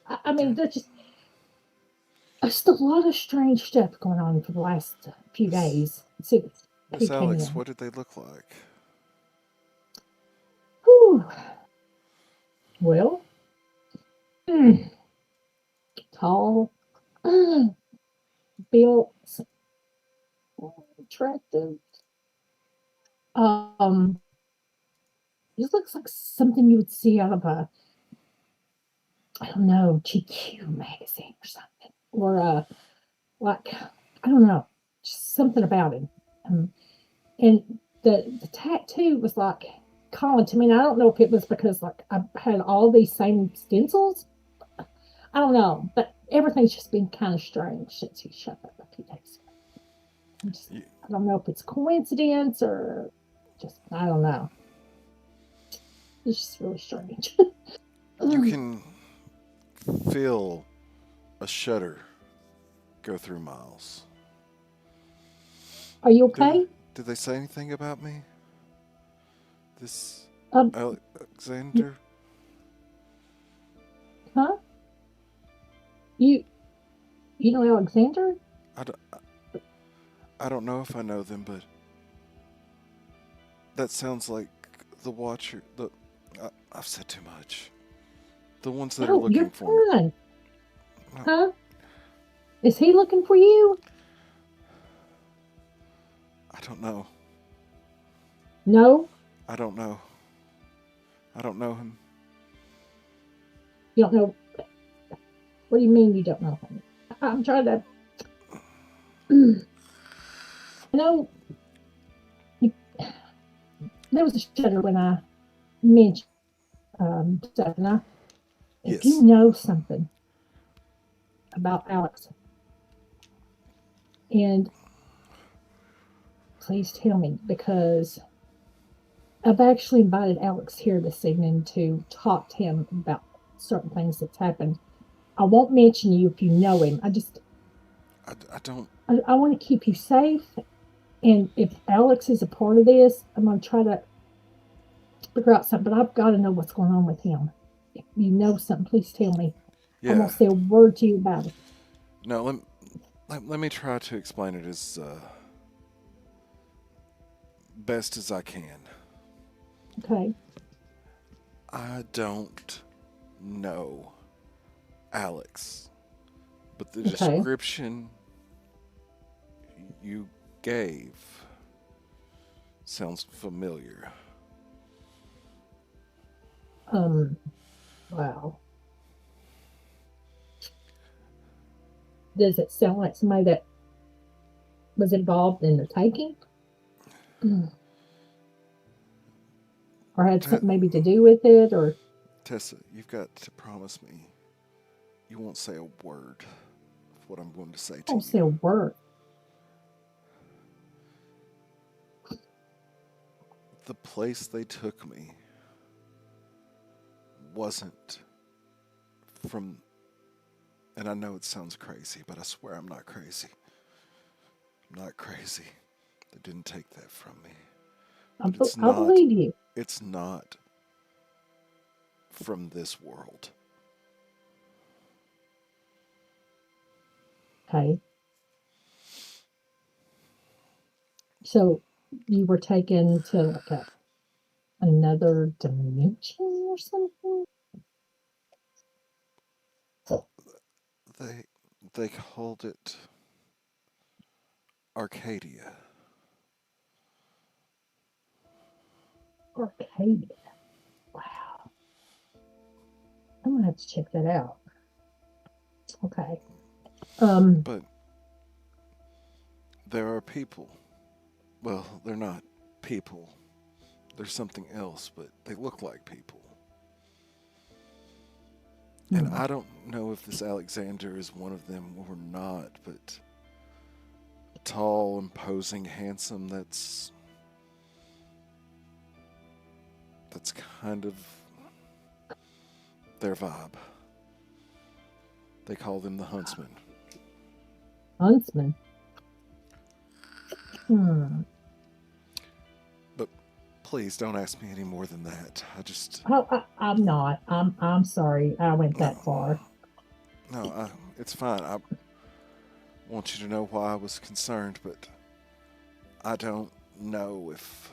I mean, there's just a lot of strange stuff going on for the last few days since he Miss came Alex, in. what did they look like? Whew. Well, tall, built, attractive. Um, it looks like something you would see out of I don't know, GQ magazine or something, or like, I don't know, just something about him. And the tattoo was like calling to me. And I don't know if it was because like I had all these same stencils. I don't know, but everything's just been kind of strange since he showed up a few days ago. You, I don't know if it's coincidence or just I don't know. It's just really strange. you can feel a shudder go through Miles. Are you Did, okay? did they say anything about me? This Um, Alexander? huh? You you know Alexander? I don't, I don't know if I know them, but that sounds like the Watcher. I've said too much. The ones that are No, looking you're for me. fine. No, Huh? Is he looking for you? I don't know. No, I don't know. I don't know him. you don't know. What do you mean you don't know him? I'm trying to. I know you, there was a shudder when I mentioned stuff, and if you Yes. know something about Alex, and please tell me because I've actually invited Alex here this evening to talk to him about certain things that's happened. I won't mention you if you know him. I don't. I want to keep you safe. And if Alex is a part of this, I'm going to try to figure out something, but I've got to know what's going on with him. If you know something, please tell me. I Yeah. won't say a word to you about it. No, let me try to explain it as best as I can. Okay. I don't know Alex, but the Okay. description you gave sounds familiar. Um, wow. Does it sound like somebody that was involved in the taking? Or had Te- something maybe to do with it? Or Tessa, you've got to promise me you won't say a word of what I'm going to say I to won't you. say a word. The place they took me wasn't from, and I know it sounds crazy, but I swear I'm not crazy. I'm not crazy. They didn't take that from me. But I believe you. it's not from this world. Okay. So you were taken to like another dimension or something? They, they called it Arcadia. Arcadia. Wow. I'm gonna have to check that out. Okay. Um, But there are people. Well, they're not people. They're something else, but they look like people. And hmm, I don't know if this Alexander is one of them or not, but tall, imposing, handsome, that's kind of their vibe. They call them the Huntsman. Huntsman. Hmm. But please don't ask me any more than that. I just Oh, I'm not. I'm sorry. I went no, that far. it's fine. I want you to know why I was concerned, but I don't know if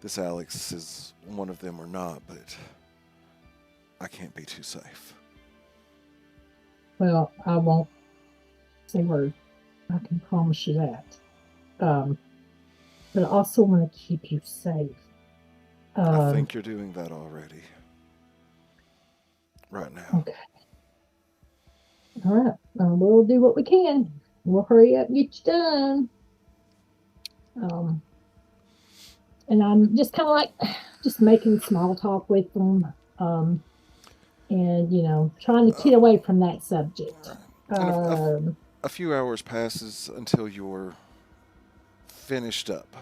this Alex is one of them or not, but I can't be too safe. Well, I won't say word. I can promise you that. Um, but I also want to keep you safe. I Um, think you're doing that already, right now. okay. All right. We'll do what we can. We'll hurry up and get you done. Um, and I'm just kind of like, just making small talk with them. And, trying to Uh, get away from that subject. and Um, a few hours passes until you're finished up.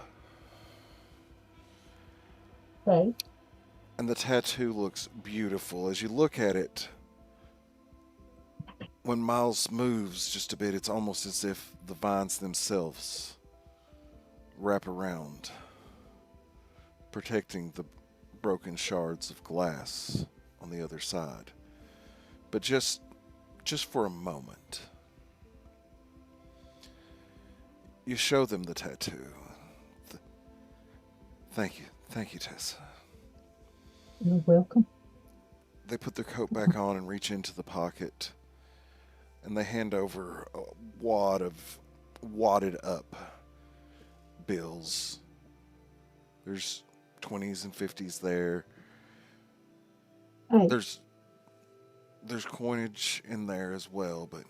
okay. And the tattoo looks beautiful. As you look at it, when Miles moves just a bit, it's almost as if the vines themselves wrap around, protecting the broken shards of glass on the other side. But just for a moment, you show them the tattoo. Thank you, Tessa. You're welcome. They put their coat back on and reach into the pocket, and they hand over a wad of wadded up bills. There's 20s and 50s there. Hey, There's coinage in there as well, but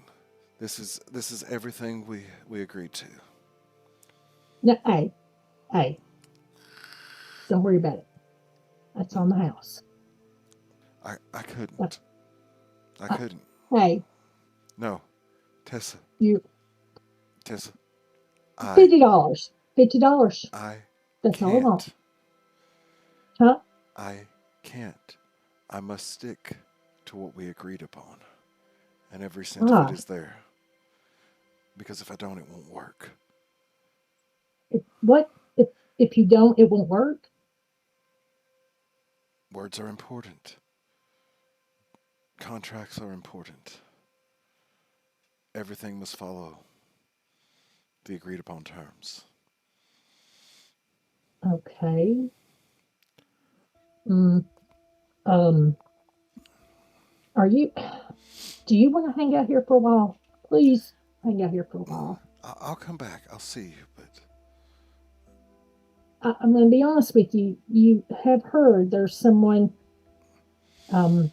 this is everything we agreed to. no, hey, don't worry about it. That's on the house. I Uh, couldn't. I uh, couldn't. hey, No, Tessa, you Tessa, I $50. $50. I That's all I want. can't. Huh? I can't. I must stick to what we agreed upon, and every cent of it Ah, is there. Because if I don't, it won't work. what? If you don't, it won't work. Words are important. Contracts are important. Everything must follow the agreed upon terms. Okay. Mm, um, are you? Do you want to hang out here for a while? Please hang out here for a while. I'll come back. I'll see you, but I'm going to be honest with you. You have heard there's someone um,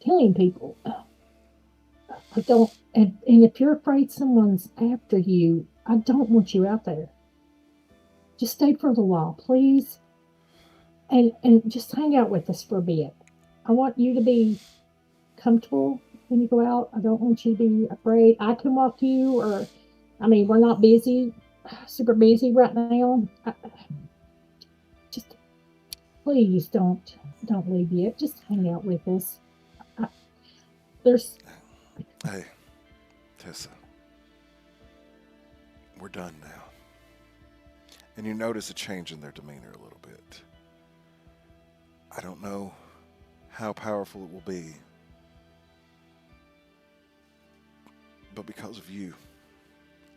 killing people. I don't, and if you're afraid someone's after you, I don't want you out there. Just stay for a little while, please, and just hang out with us for a bit. I want you to be comfortable when you go out. I don't want you to be afraid. I can walk you, or I mean, we're not busy, super busy right now. Just please don't leave yet. Just hang out with us. I, there's hey, Tessa, we're done now. And you notice a change in their demeanor a little bit. I don't know how powerful it will be, but because of you,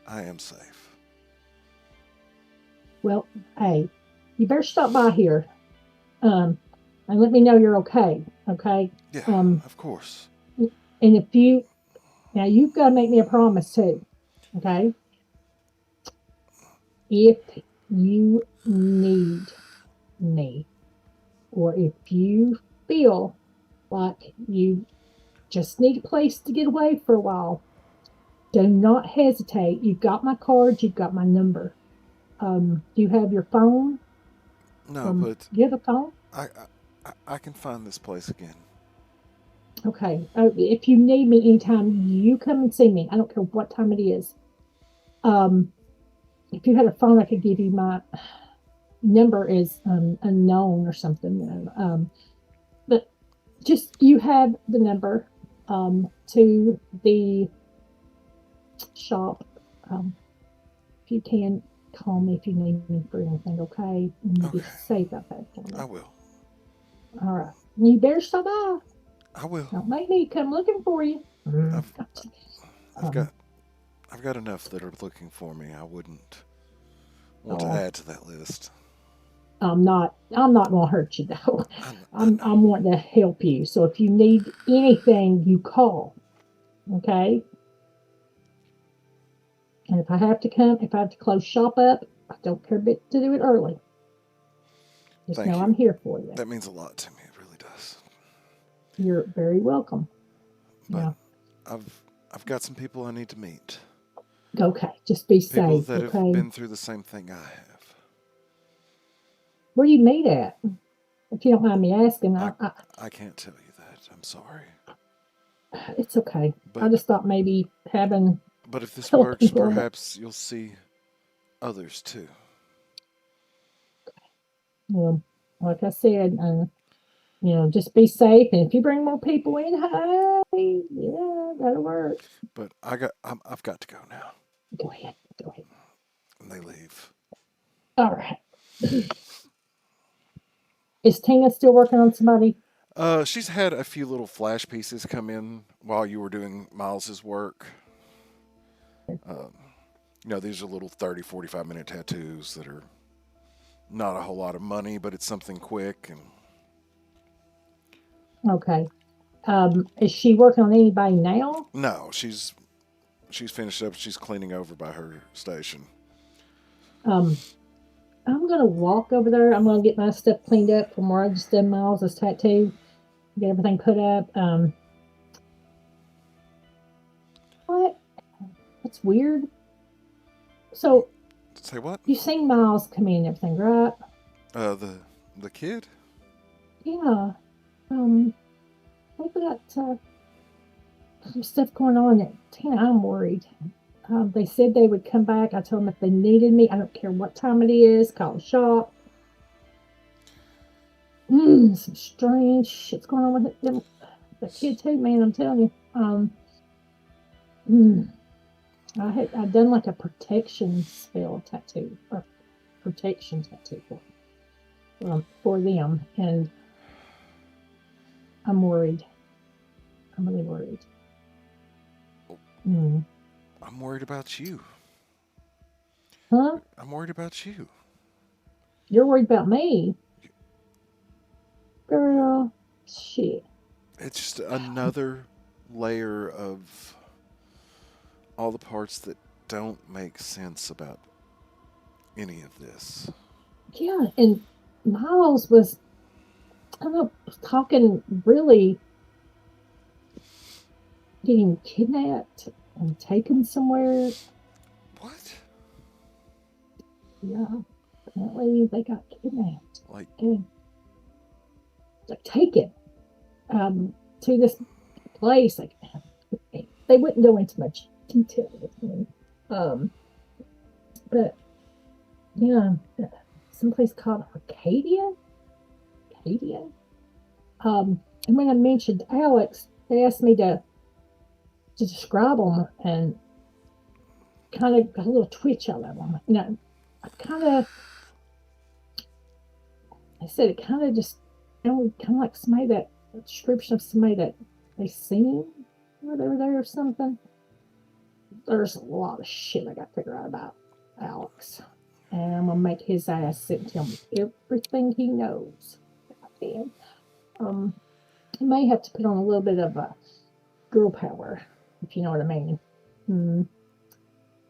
I am safe. well, hey, you better stop by here, um, and let me know you're okay. Okay. Yeah, Um, of course. and if you now you've got to make me a promise too. Okay. If you need me, or if you feel like you just need a place to get away for a while, do not hesitate. You've got my card, you've got my number. Do you have your phone? No, but Do you have a phone? I, I can find this place again. Okay. If you need me anytime, you come and see me. I don't care what time it is. Um, if you had a phone, I could give you my number is unknown or something. But just you have the number to the shop. Um, if you can call me if you need me for anything, okay? And you be Okay, safe about that for I me. will. All right. You better stop by. I will. Don't make me come looking for you. I've I've Um, got I've got enough that are looking for me. I wouldn't want to oh, add to that list. I'm not gonna hurt you though. I know. I'm wanting to help you. So if you need anything, you call. Okay? And if I have to come, if I have to close shop up, I don't care a bit to do it early. Just Thank know you. I'm here for you. That means a lot to me. It really does. You're very welcome. But Now, I've got some people I need to meet. Okay, just be People safe, that have okay? been through the same thing I have. Where do you meet at? If you don't mind me asking, I can't tell you that. I'm sorry. it's okay. I But just thought maybe having but if this works, people. perhaps you'll see others too. Like I said, just be safe. And if you bring more people in, hey, yeah, that'll work. But I've got to go now. Go ahead. Go ahead. And they leave. All right. Is Tina still working on somebody? She's had a few little flash pieces come in while you were doing Miles's work. These are little 30, 45-minute tattoos that are not a whole lot of money, but it's something quick. And Okay. Is she working on anybody now? no, she's finished up. She's cleaning over by her station. I'm gonna walk over there. I'm gonna get my stuff cleaned up from where I just did Miles' tattoo. Get everything put up. What? That's weird. So Say what? you've seen Miles come in and everything, right? The kid? Yeah. They've got some stuff going on at Tina. I'm worried. They said they would come back. I told them if they needed me, I don't care what time it is, call the shop. Some strange shit's going on with them. The kid too, man. I'm telling you. I'd done like a protection spell tattoo or protection tattoo for them, and I'm worried. I'm really worried. I'm worried about you. Huh? I'm worried about you. You're worried about me? Girl, shit. It's just another layer of all the parts that don't make sense about any of this. Yeah, and Miles was, I don't know, talking really getting kidnapped and taken somewhere. What? Yeah, apparently they got kidnapped Like, and taken to this place. Like, they wouldn't go into much detail with me. But yeah, someplace called Arcadia. Arcadia. And when I mentioned Alex, they asked me to describe them, and kind of got a little twitch out of them. I said it kind of just, kind of like somebody that a description of somebody that they seen where they were there or something. There's a lot of shit I got to figure out about Alex, and I'm gonna make his ass sit and tell me everything he knows. And I may have to put on a little bit of a girl power, if you know what I mean. And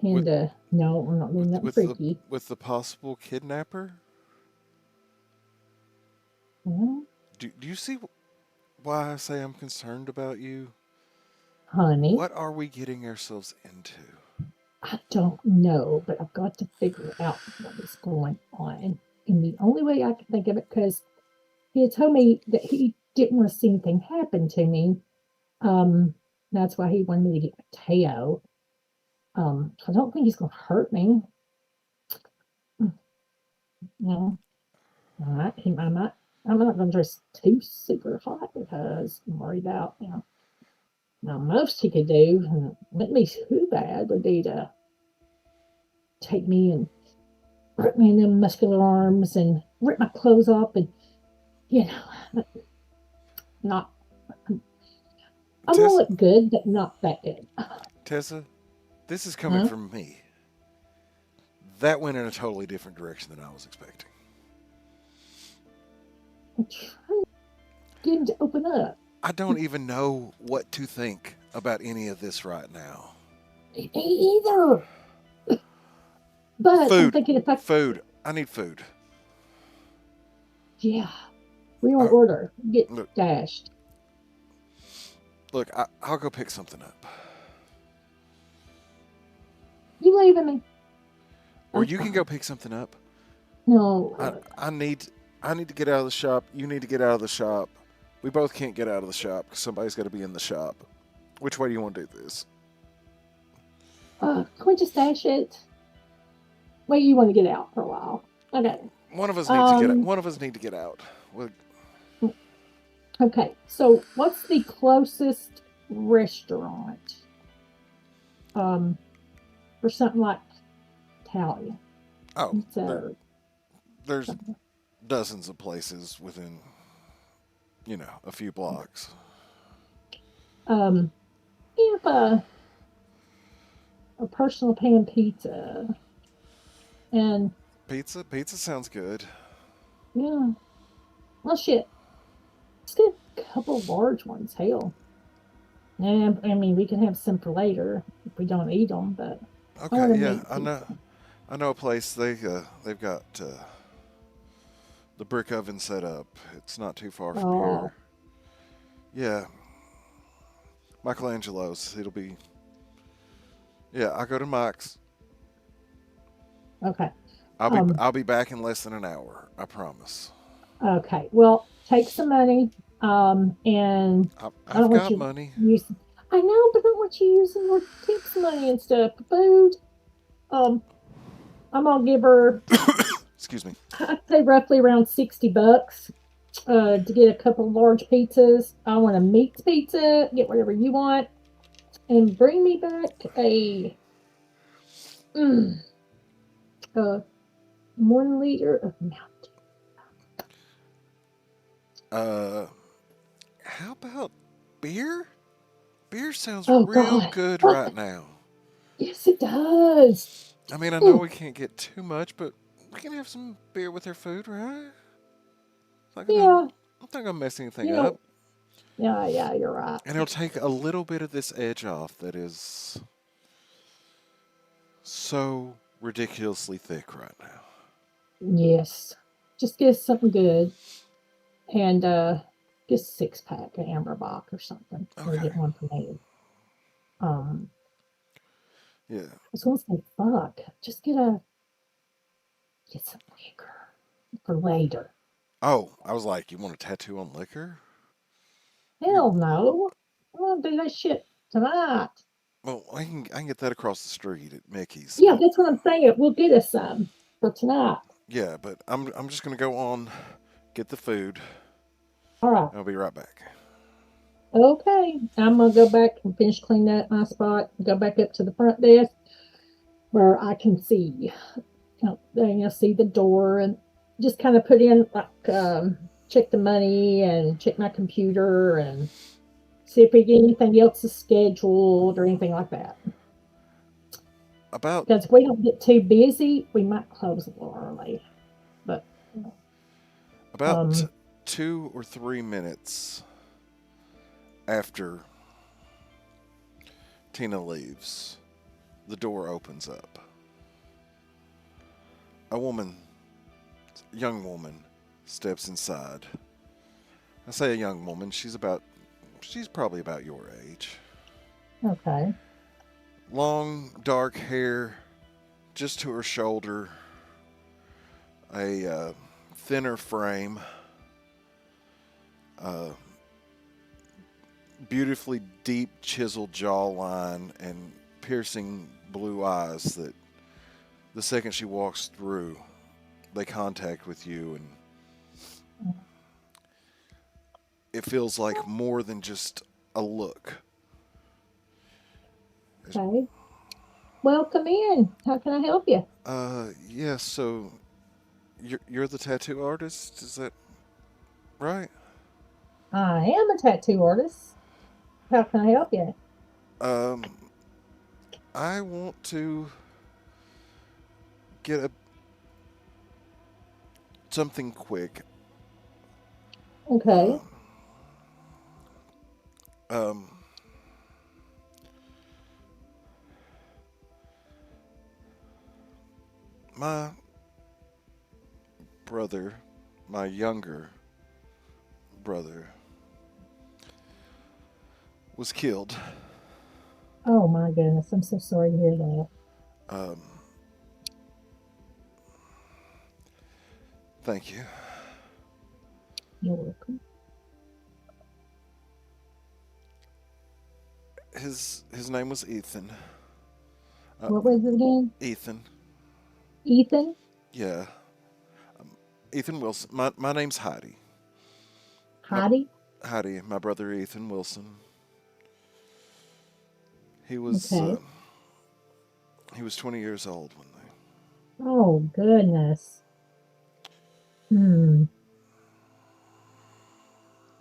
no, I'm not doing nothing freaky. With the possible kidnapper? Yeah. Do you see why I say I'm concerned about you? Honey, What are we getting ourselves into? I don't know, but I've got to figure out what is going on. And the only way I can think of it, because he had told me that he didn't want to see anything happen to me. That's why he wanted me to get Mateo. I don't think he's going to hurt me. No, I'm not going to dress too super hot because I'm worried about, Now, most he could do, and wouldn't be too bad, would be to take me and rip me in them muscular arms and rip my clothes off and, not. I Tessa, will look good, but not that good. Tessa, this is coming from me. That went in a totally different direction than I was expecting. I'm trying to get him to open up. I don't even know what to think about any of this right now. Me either. But I'm thinking if I... Food. I need food. Yeah. We don't order. Get Look, dashed. Look, I'll go pick something up. You leaving me? Or That's you can fine. go pick something up. No, I need to get out of the shop. You need to get out of the shop. We both can't get out of the shop because somebody's got to be in the shop. Which way do you want to do this? can we just stash it? Wait, you want to get out for a while? Okay. One of us needs to get out. Um. One of us need to get out. Well, Okay. So, what's the closest restaurant? Um, for something like Italian. oh, So, there's dozens of places within, a few blocks. if a personal pan pizza, and Pizza sounds good. yeah, well, shit, let's get a couple large ones. Hell, and I mean, we can have some for later if we don't eat them. But I Okay, want a yeah, meat I know. pizza. I know a place. They've got the brick oven set up. It's not too far from here. Oh, Yeah, Michelangelo's. It'll be. Yeah, I'll go to Mike's. okay. I'll be Um, I'll be back in less than an hour. I promise. okay. Well, take some money. And I I've don't want got you money. using. I know, but I don't want you using your tips money and stuff for food. Um, I'm gonna give her. Excuse me. I'd say roughly around $60 to get a couple large pizzas. I want a meat pizza. Get whatever you want, and bring me back mm, a 1 liter of milk. Uh, how about beer? Beer sounds Oh real God, good right now. yes it does. I mean, I know Mm, we can't get too much, but we can have some beer with our food, right? It's not gonna, yeah, it's not gonna mess anything you up, know, yeah, you're right. and it'll take a little bit of this edge off that is so ridiculously thick right now. Yes, just get us something good and get a 6 pack of Amber Bock or something, or Okay. get one for me. Um, Yeah. I was gonna say, fuck, just get some liquor for later. Oh, I was like, you want a tattoo on liquor? You're Hell no. I want to do that shit tonight. well. I can get that across the street at Mickey's, Yeah, but that's what I'm saying. We'll get us some for tonight. yeah, but I'm just gonna go on, get the food. All right. I'll be right back. Okay. I'm gonna go back and finish cleaning up my spot. Go back up to the front desk where I can see, see the door and just kind of put in like check the money and check my computer and see if we get anything else is scheduled or anything like that. About Because if we don't get too busy, we might close a little early. But about um, 2 or 3 minutes after Tina leaves, the door opens up. A young woman, steps inside. I say a young woman. She's probably about your age. okay, Long, dark hair, just to her shoulder. A thinner frame. Uh, Beautifully deep chiseled jawline and piercing blue eyes that the second she walks through, they contact with you, and it feels like more than just a look. okay. Welcome in. How can I help you? Yeah, so you're the tattoo artist, is that right? I am a tattoo artist. How can I help you? Um, I want to get a something quick. Okay, Um, um, my brother, my younger brother, was killed. Oh my goodness, I'm so sorry to hear that. Um, thank you. You're welcome. His name was Ethan. Uh, What was it again? Ethan. Ethan? Yeah. Um, Ethan Wilson. My name's Heidi. My Heidi? Heidi. My brother Ethan Wilson. He was Okay. uh, he was 20 years old when they. Oh goodness. Hmm.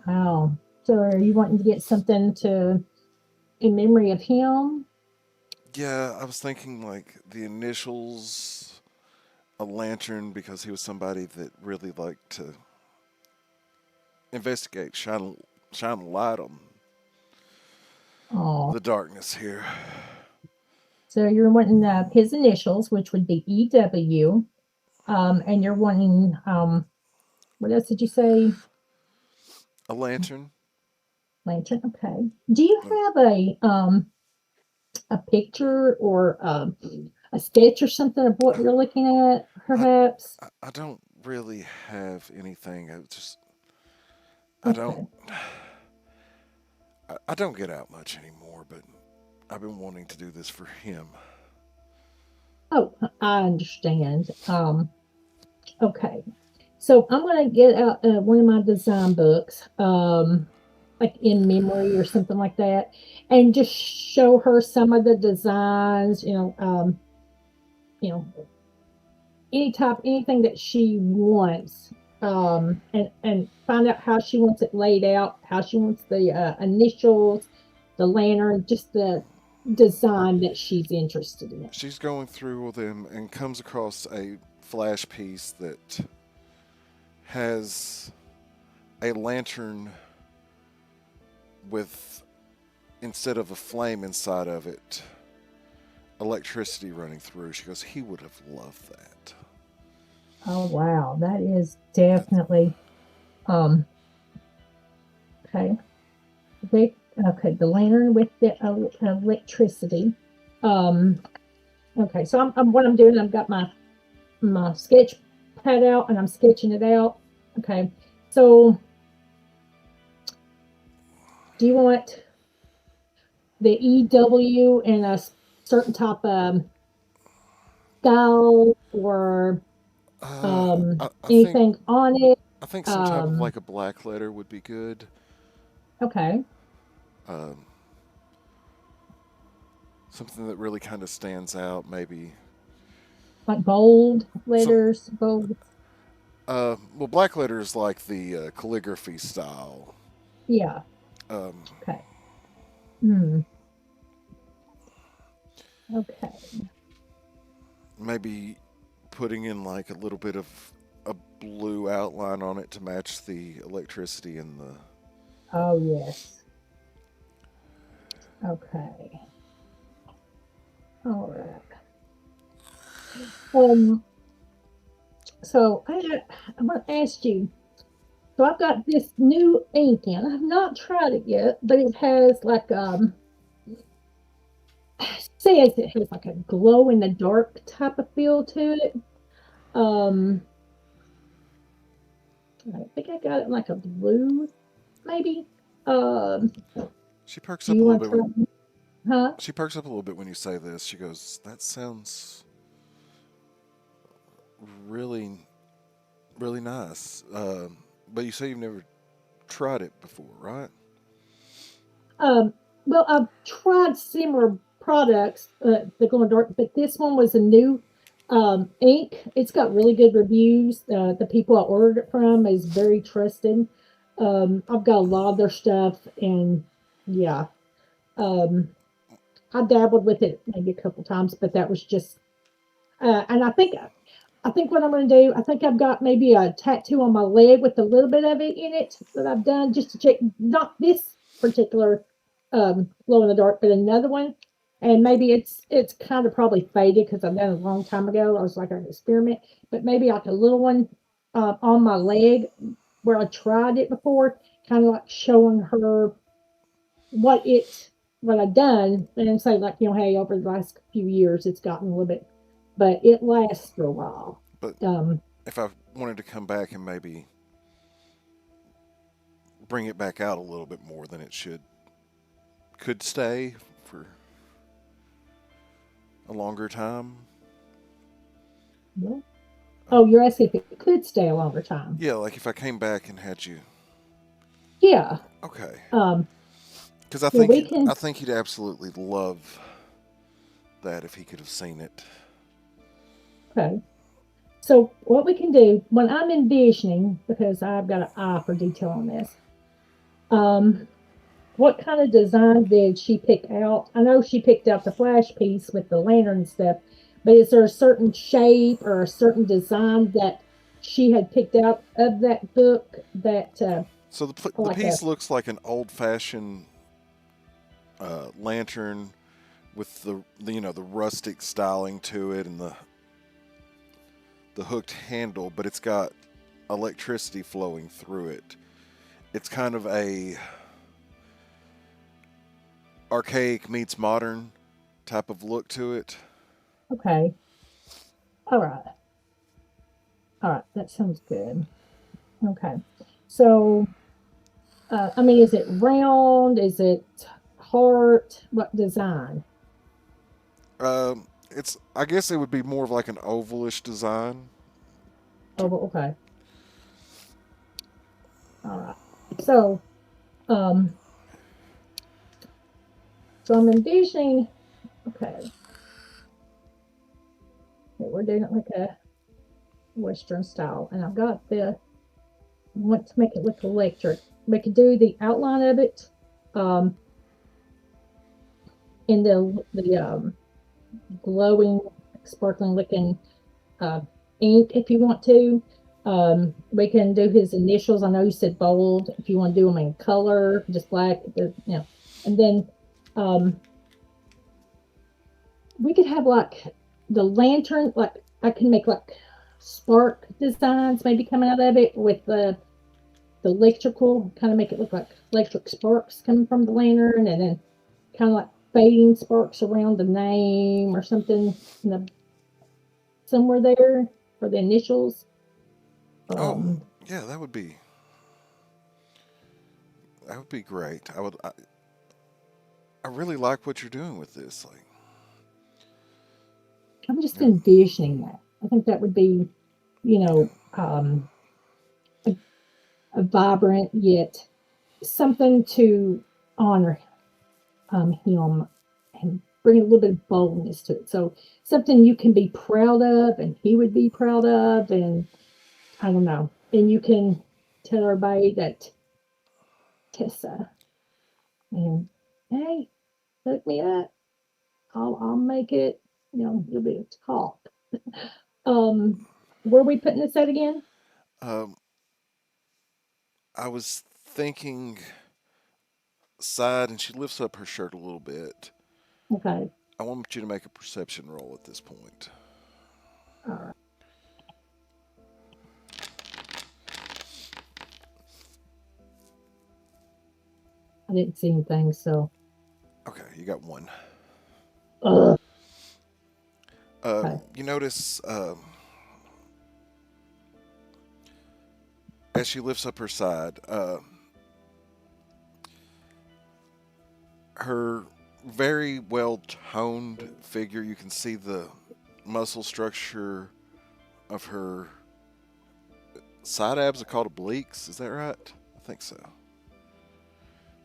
Wow. So are you wanting to get something to in memory of him? Yeah, I was thinking like the initials, a lantern, because he was somebody that really liked to investigate, shine a light on Oh. the darkness here. So you're wanting his initials, which would be EW. And you're wanting what else did you say? A lantern. Lantern. Okay. Do you Uh, have a picture or a sketch or something of what you're looking at, I, perhaps? I don't really have anything. I don't Okay. I don't get out much anymore, but I've been wanting to do this for him. Oh, I understand. Okay. So I'm gonna get out one of my design books, like in memory or something like that, and just show her some of the designs. You know, anything that she wants, and find out how she wants it laid out, how she wants the initials, the lantern, just the design that she's interested in. She's going through them and comes across a flash piece that has a lantern with, instead of a flame inside of it, electricity running through. She goes, he would have loved that. Oh wow, that is definitely um okay. They okay, the lantern with the electricity. Um okay, so I'm what I'm doing, I've got my sketch pad out and I'm sketching it out. Okay. So do you want the EW in a certain type of style or I think anything on it? some type of Um like a black letter would be good. okay. Um, Something that really kind of stands out. Maybe Like bold some. letters, bold. Well, black letter is like the calligraphy style. Yeah. Um, Okay. Hmm. Okay. Maybe putting in like a little bit of a blue outline on it to match the electricity and the. Oh yes. Okay. All right. Um. So I'm gonna ask you. So I've got this new ink in. I've not tried it yet, but it has like says it has like a glow in the dark type of feel to it. Um. I think I got it in like a blue, maybe. Um. She perks Do up a you little want bit to try? when Huh? she perks up a little bit when you say this. She goes, "That sounds really, really nice." But you say you've never tried it before, right? Um, well, I've tried similar products, the glow in the dark, but this one was a new ink. It's got really good reviews. The people I ordered it from is very trusted. I've got a lot of their stuff, and yeah, um, I dabbled with it maybe a couple times, but that was just. And I think what I'm going to do, I think I've got maybe a tattoo on my leg with a little bit of it in it that I've done just to check, not this particular glow in the dark, but another one. And maybe it's kind of probably faded because I've done it a long time ago. I was like an experiment, but maybe like a little one on my leg where I tried it before, kind of like showing her what I've done, and say like, hey, over the last few years, it's gotten a little bit, but it lasts for a while. But Um, if I wanted to come back and maybe bring it back out a little bit more than it could stay for a longer time. well, oh, you're asking if it could stay a longer time? Yeah, like if I came back and had you. Yeah. Okay. Um, Because I well, think we can. I think he'd absolutely love that if he could have seen it. Okay. So what we can do when I'm envisioning, because I've got an eye for detail on this. Um, what kind of design did she pick out? I know she picked out the flash piece with the lantern and stuff, but is there a certain shape or a certain design that she had picked out of that book that, So the like a, piece looks like an old fashioned lantern with the rustic styling to it and the hooked handle, but it's got electricity flowing through it. It's kind of a archaic meets modern type of look to it. okay, all right, all right, that sounds good. Okay, so I mean, is it round? Is it heart? What design? It's I guess it would be more of like an ovalish design. Oh, well, okay, all right. So, um, so I'm envisioning. Okay, we're doing it like a Western style, and I've got the want to make it look electric. We could do the outline of it, um, in the glowing, sparkling looking uh, ink if you want to. We can do his initials. I know you said bold. If you want to do them in color, just black, and then um, we could have like the lantern. Like I can make like spark designs maybe coming out of it with the electrical, kind of make it look like electric sparks coming from the lantern, and then kind of like fading sparks around the name or something, somewhere there for the initials. Oh, Um, yeah, that would be great. I really like what you're doing with this. Like, I'm just yeah. envisioning that. I think that would be, you know, a, a vibrant yet something to honor him and bring a little bit of boldness to it. So something you can be proud of, and he would be proud of, and I don't know. And you can tell everybody that Tessa and hey, look me up. I'll make it. You'll be able to talk. Um, where are we putting this at again? um, I was thinking side, and she lifts up her shirt a little bit. Okay. I want you to make a perception roll at this point. All right. I didn't see anything, so Okay, you got one. ugh. Okay. You notice as she lifts up her side, her very well toned figure. You can see the muscle structure of her side abs are called obliques. Is that right? I think so.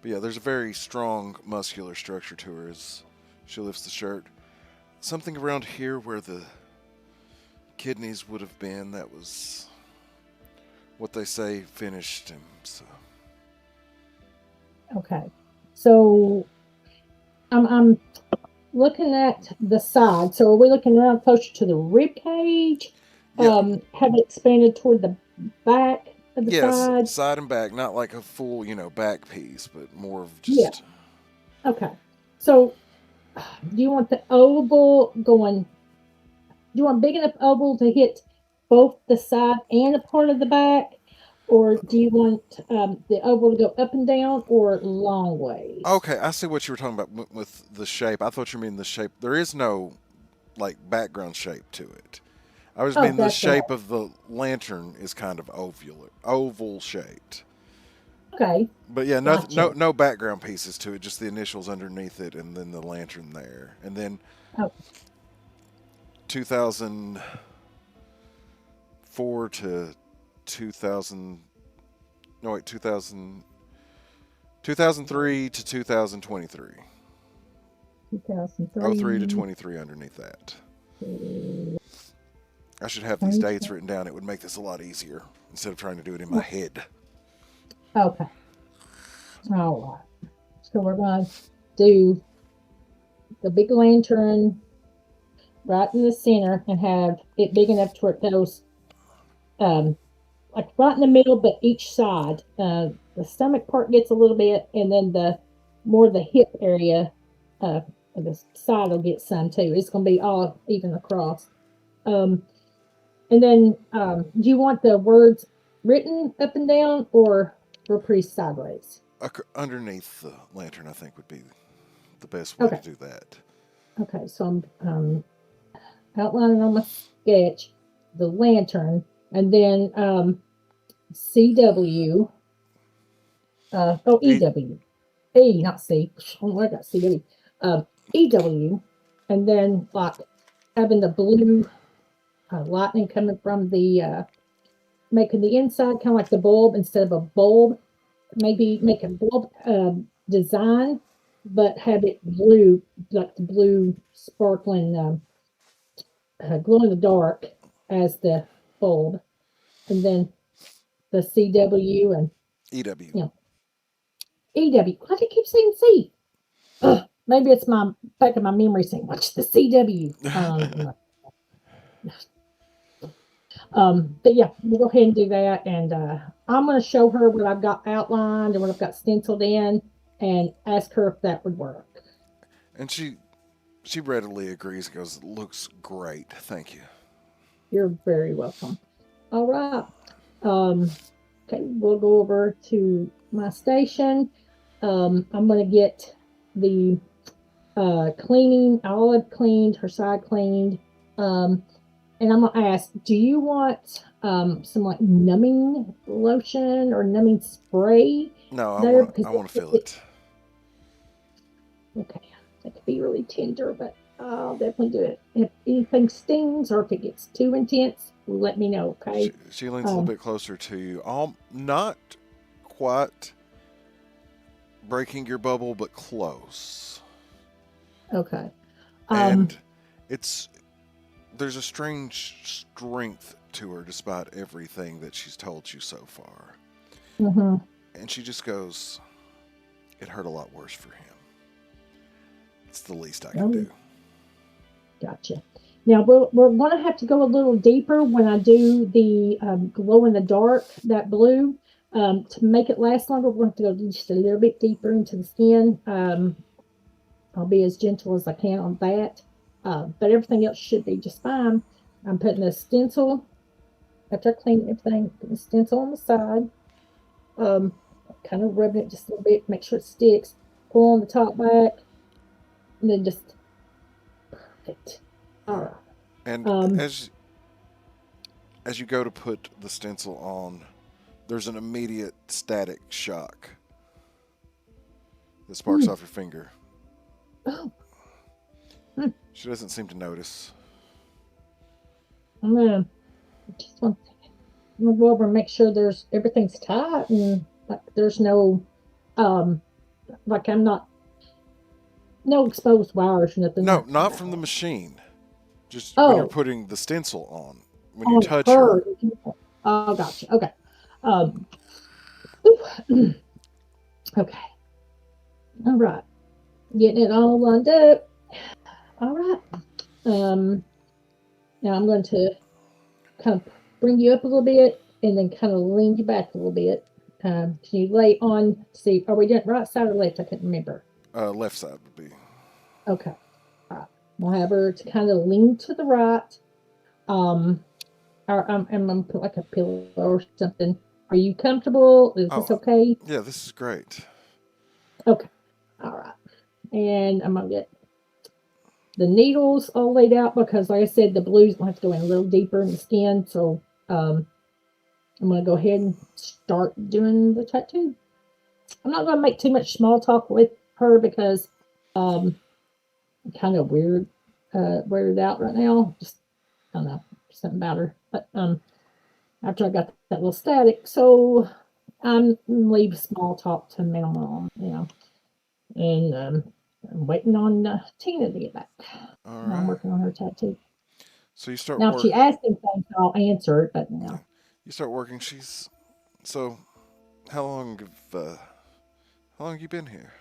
But yeah, there's a very strong muscular structure to her as she lifts the shirt. Something around here where the kidneys would have been, that was what they say finished him. So Okay. So I'm looking at the side. So are we looking around closer to the rib cage? yeah, Have it expanded toward the back of the yes, side? side and back, not like a full, back piece, but more of Yeah. just. Okay. So do you want the oval going? Do you want big enough oval to hit both the side and a part of the back? Or do you want the oval to go up and down or long ways? Okay, I see what you were talking about with the shape. I thought you mean the shape. There is no like background shape to it. I was Oh, mean the that's right. shape of the lantern is kind of oval shaped. Okay, But yeah, gotcha. no background pieces to it. Just the initials underneath it, and then the lantern there, and then Oh, 2004 to 2000. No wait, 2003 to 2023. 03 to 2003 23 underneath that. to I should have these dates 2020. written down. It would make this a lot easier instead of trying to do it in my head. Okay, all right. So we're going to do the big lantern right in the center and have it big enough to where it goes um, like right in the middle, but each side. The stomach part gets a little bit, and then the more the hip area of the side will get some too. It's going to be all even across. Um, and then, do you want the words written up and down or pretty sideways? Underneath the lantern, I think, would be the best way to Okay. do that. Okay. So I'm outlining on my sketch the lantern, and then CW. E- EW. E, not C. Oh, I got CW. EW, and then like having the blue lightning coming from the making the inside kind of like the bulb instead of a bulb. Maybe make a bulb design, but have it blue, like the blue sparkling glow in the dark as the bulb, and then the CW and EW. you know EW. Why do you keep saying C? Ugh, maybe it's my back of my memory saying, "What's the CW?" But yeah, we'll go ahead and do that, and I'm going to show her what I've got outlined and what I've got stenciled in, and ask her if that would work. And she readily agrees. Goes, looks great. Thank you. You're very welcome. All right. Okay, we'll go over to my station. I'm going to get the cleaning. Olive cleaned, her side cleaned. Um, and I'm gonna ask, do you want some like numbing lotion or numbing spray No, there? Because I want to feel it it. okay, it could be really tender, but I'll definitely do it. If anything stings or if it gets too intense, let me know. Okay. She leans a little Um, bit closer to you. Not quite breaking your bubble, but close. okay. Um, And it's there's a strange strength to her despite everything that she's told you so far. mhm. And she just goes, it hurt a lot worse for him. It's the least I can Oh, do. gotcha. Now we're going to have to go a little deeper when I do the glow in the dark, that blue. To make it last longer, we're going to have to go just a little bit deeper into the skin. I'll be as gentle as I can on that. But everything else should be just fine. I'm putting the stencil, after I clean everything, put the stencil on the side. Um, kind of rubbing it just a little bit, make sure it sticks. Pull on the top back, and then just perfect. All Yeah. right. And Um, as you go to put the stencil on, there's an immediate static shock that sparks mm, off your finger. oh, mm, She doesn't seem to notice. I'm gonna just want I'm gonna go over and make sure there's everything's tight and like there's no um like I'm not no exposed wires, nothing No, like not from the that. machine. Just when you're Oh, putting the stencil on. When you on touch her. her. Oh, gotcha. Okay. Um, okay. All right. Getting it all lined up. All right. Um, now I'm going to kind of bring you up a little bit and then kind of lean you back a little bit. Can you lay on? See, are we doing right side or left? I can't remember. Left side would be. Okay. All right. We'll have her to kind of lean to the right. Um, or I'm gonna put like a pillow or something Are you comfortable? Is this Oh, okay? yeah, this is great. Okay. All right. And I'm gonna get the needles all laid out because, like I said, the blues will have to go in a little deeper in the skin. So um, I'm gonna go ahead and start doing the tattoo. I'm not gonna make too much small talk with her because um, I'm kind of weirded out right now. Just I don't know something about her. But after I got that little static, so I'm leave small talk to minimum, and I'm waiting on Tina to get back. All And I'm right. working on her tattoo. So you start Now, if work. she asks me things, I'll answer it. But Yeah. You start working. So. How long have how long you been here?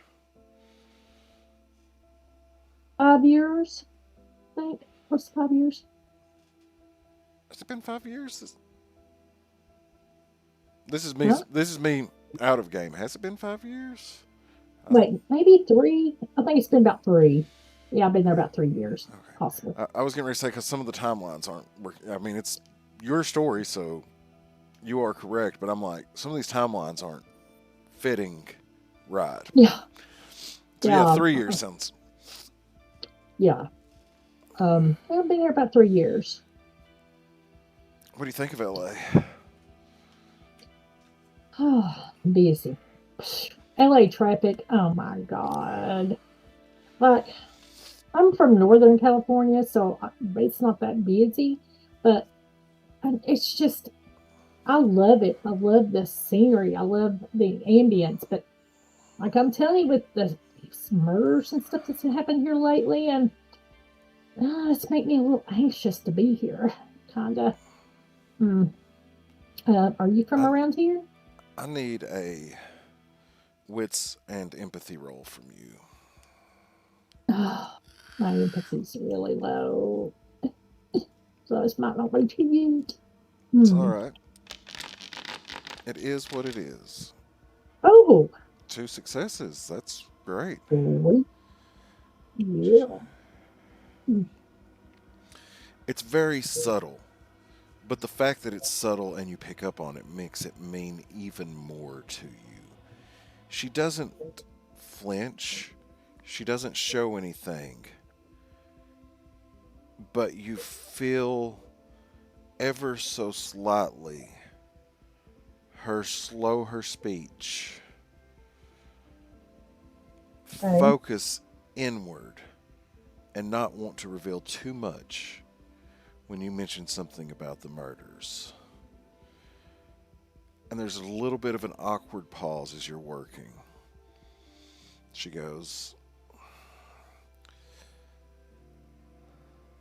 5 years, I think. Close to 5 years. Has it been 5 years? This is me. Huh? This is me out of game. Has it been 5 years? I th- Wait, maybe three. I think it's been about three. Yeah, I've been there about 3 years, okay. possibly. I was getting ready to say because some of the timelines aren't working. I mean, it's your story, so you are correct. But I'm like, some of these timelines aren't fitting right. Yeah, So yeah, yeah, 3 years sounds. yeah. I've been there about 3 years. What do you think of LA? Busy. LA traffic. Oh my God. Like, I'm from Northern California, so it's not that busy, but it's just, I love it. I love the scenery. I love the ambience. But like I'm telling you, with the murders and stuff that's happened here lately, and it's making me a little anxious to be here. Kind of. Hmm. Are you from I around here? I need a wits and empathy roll from you. Oh, my empathy's really low, so this might not be too good. It's all Hmm. right. It is what it is. Oh, 2 successes. That's great. sweet. Yeah. Hmm. It's very subtle, but the fact that it's subtle and you pick up on it makes it mean even more to you. She doesn't flinch, she doesn't show anything, but you feel ever so slightly her speech Okay. focus inward and not want to reveal too much when you mention something about the murders. And there's a little bit of an awkward pause as you're working. She goes,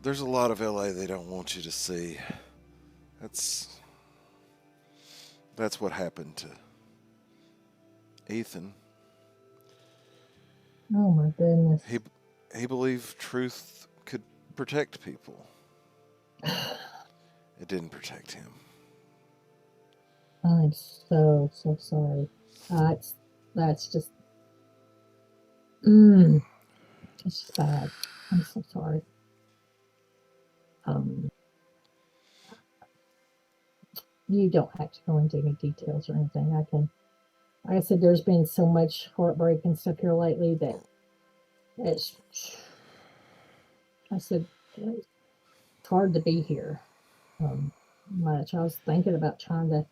"There's a lot of LA they don't want you to see. That's that's what happened to Ethan. Oh my goodness. He he believed truth could protect people. It didn't protect him. I'm so sorry. It's that's just mm, it's just bad. I'm so sorry. Um, you don't have to go into any details or anything. I can. Like I said, there's been so much heartbreak and stuff here lately that it's. I said it's hard to be here. Much. I was thinking about trying to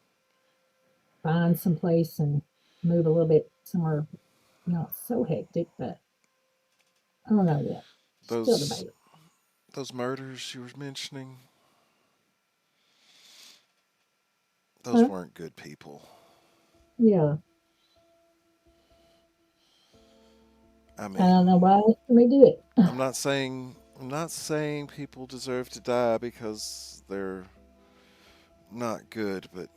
find some place and move a little bit somewhere not so hectic, but I don't know yet. Still Those debating. those murders you were mentioning, those Huh? weren't good people. Yeah. I I don't mean, know why they do it. I'm not saying people deserve to die because they're not good, but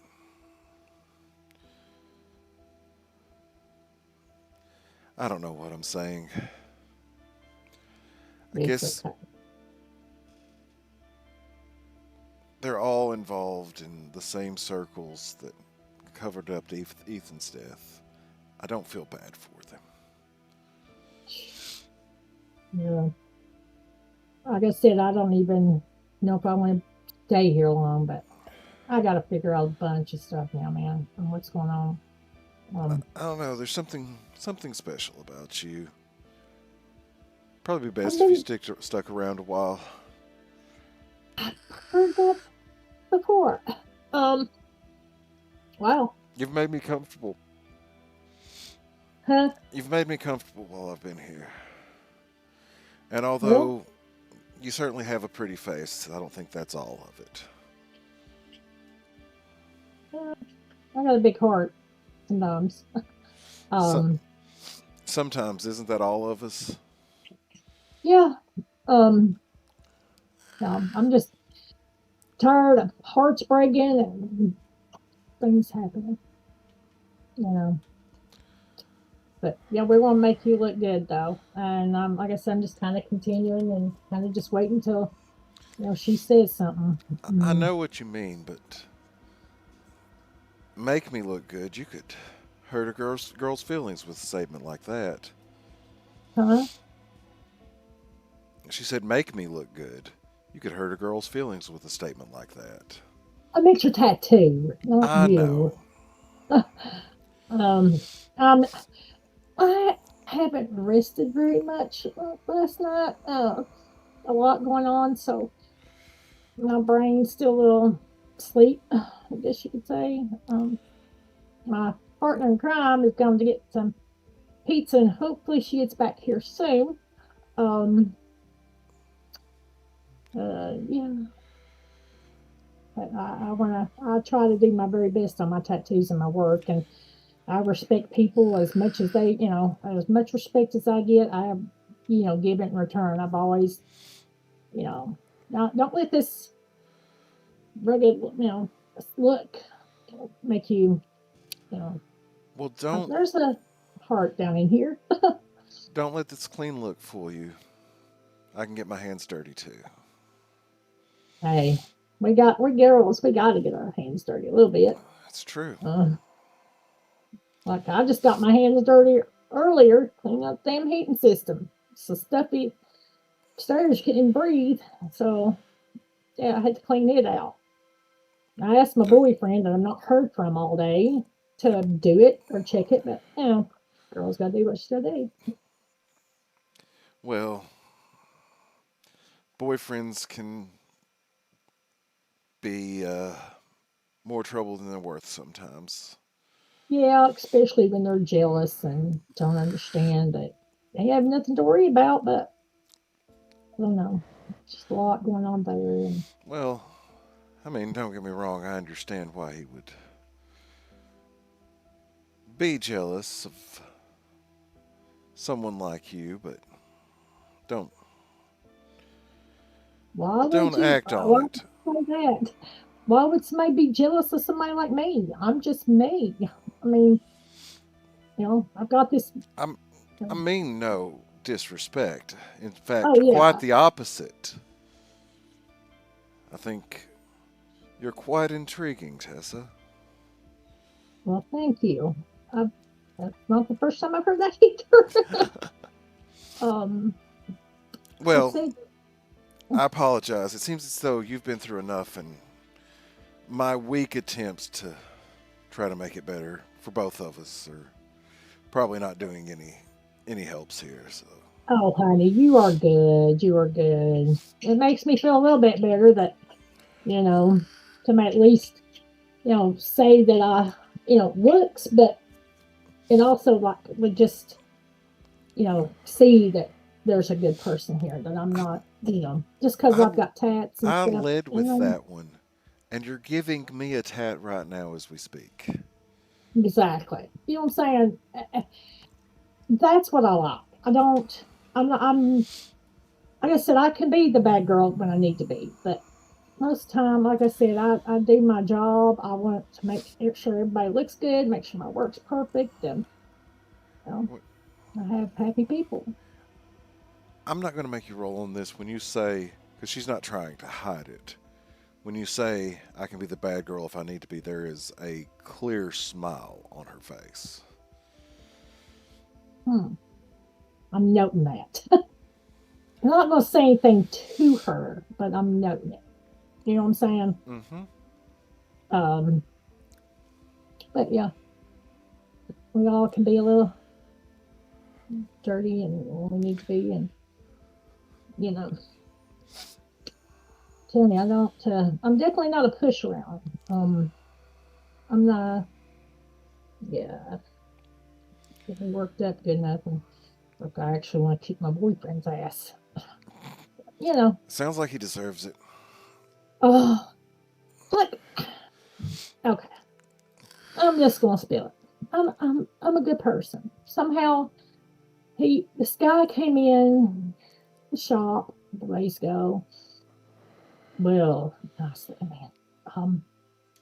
I don't know what I'm saying. I It's guess okay. they're all involved in the same circles that covered up Ethan's death. I don't feel bad for them. Yeah. Like I said, I don't even know if I want to stay here long, but I got to figure out a bunch of stuff now, man, on what's going on. Um, I don't know. There's something special about you. Probably be I've best if you been stuck around a while. heard that before. Um, wow, You've made me comfortable. huh? You've made me comfortable while I've been here. And Well, although you certainly have a pretty face, I don't think that's all of it. yeah, I got a big heart sometimes. So, Um, sometimes isn't that all of us? yeah. Um, I'm just tired of hearts breaking and things happening. You know. But yeah, we want to make you look good though. And like I said, I'm just kind of continuing and kind of just waiting until she says something. I Mm. know what you mean, but make me look good. You could hurt a girl's feelings with a statement like that. Huh? She said, "Make me look good." You could hurt a girl's feelings with a statement like that. I makes your tattoo, not I you. know. um, um, I haven't rested very much last night. A lot going on, so my brain's still a little asleep, I guess you could say. My partner in crime is going to get some pizza, and hopefully she gets back here soon. Um, yeah, but I try to do my very best on my tattoos and my work, and I respect people as much as as much respect as I get, I have, give it in return. I've always, you know, not don't let this rugged, look make you, you know, Well, don't there's a heart down in here. don't let this clean look fool you. I can get my hands dirty too. Hey, we girls, we got to get our hands dirty a little bit. That's true. Uh, like I just got my hands dirty earlier cleaning up the damn heating system. So stuffy upstairs couldn't breathe. So yeah, I had to clean it out. I asked my Uh, boyfriend that I've not heard from all day to do it or check it, but girl's got to do what she's got to do. well, boyfriends can be more trouble than they're worth sometimes. Yeah, especially when they're jealous and don't understand that they have nothing to worry about. But I don't know, just a lot going on there. And Well, I mean, don't get me wrong. I understand why he would be jealous of someone like you, but don't why would don't you? act on Why would it. you say that? Why would somebody be jealous of somebody like me? I'm just me. I mean, I've got this. I'm I You mean no disrespect. In oh fact, quite yeah. the opposite. I think you're quite intriguing, Tessa. Well, thank you. I, that's not the first time I've heard that either. um, I Well, said, I apologize. It seems as though you've been through enough, and my weak attempts to try to make it better for both of us are probably not doing any helps here. So, "Oh, honey, you are good. You are good." It makes me feel a little bit better that you know to at least say that I looks, but it also like would just see that there's a good person here. That I'm not just because I I've got tats and I stuff. led with that one, and you're giving me a tat right now as we speak. Exactly. You know what I'm saying? That's what I like. I don't. I'm not. I'm like I said. I can be the bad girl when I need to be, but most of the time, like I said, I do my job. I want to make sure everybody looks good, make sure my work's perfect, and you know, I have happy people. I'm not going to make you roll on this when you say, because she's not trying to hide it. When you say, I can be the bad girl if I need to be, there is a clear smile on her face. Hmm. I'm noting that. I'm not going to say anything to her, but I'm noting it. You know what I'm saying? Mm-hmm. Um, but yeah, we all can be a little dirty and we need to be, and you know, tell me, I don't. I'm definitely not a push around. I'm not. Yeah, get me worked up good enough, and look, I actually want to kick my boyfriend's ass. You know. Sounds like he deserves it. Oh, look. Okay, I'm just gonna spill it. I'm a good person. Somehow this guy came in the shop the days ago. Well, I said, man, um,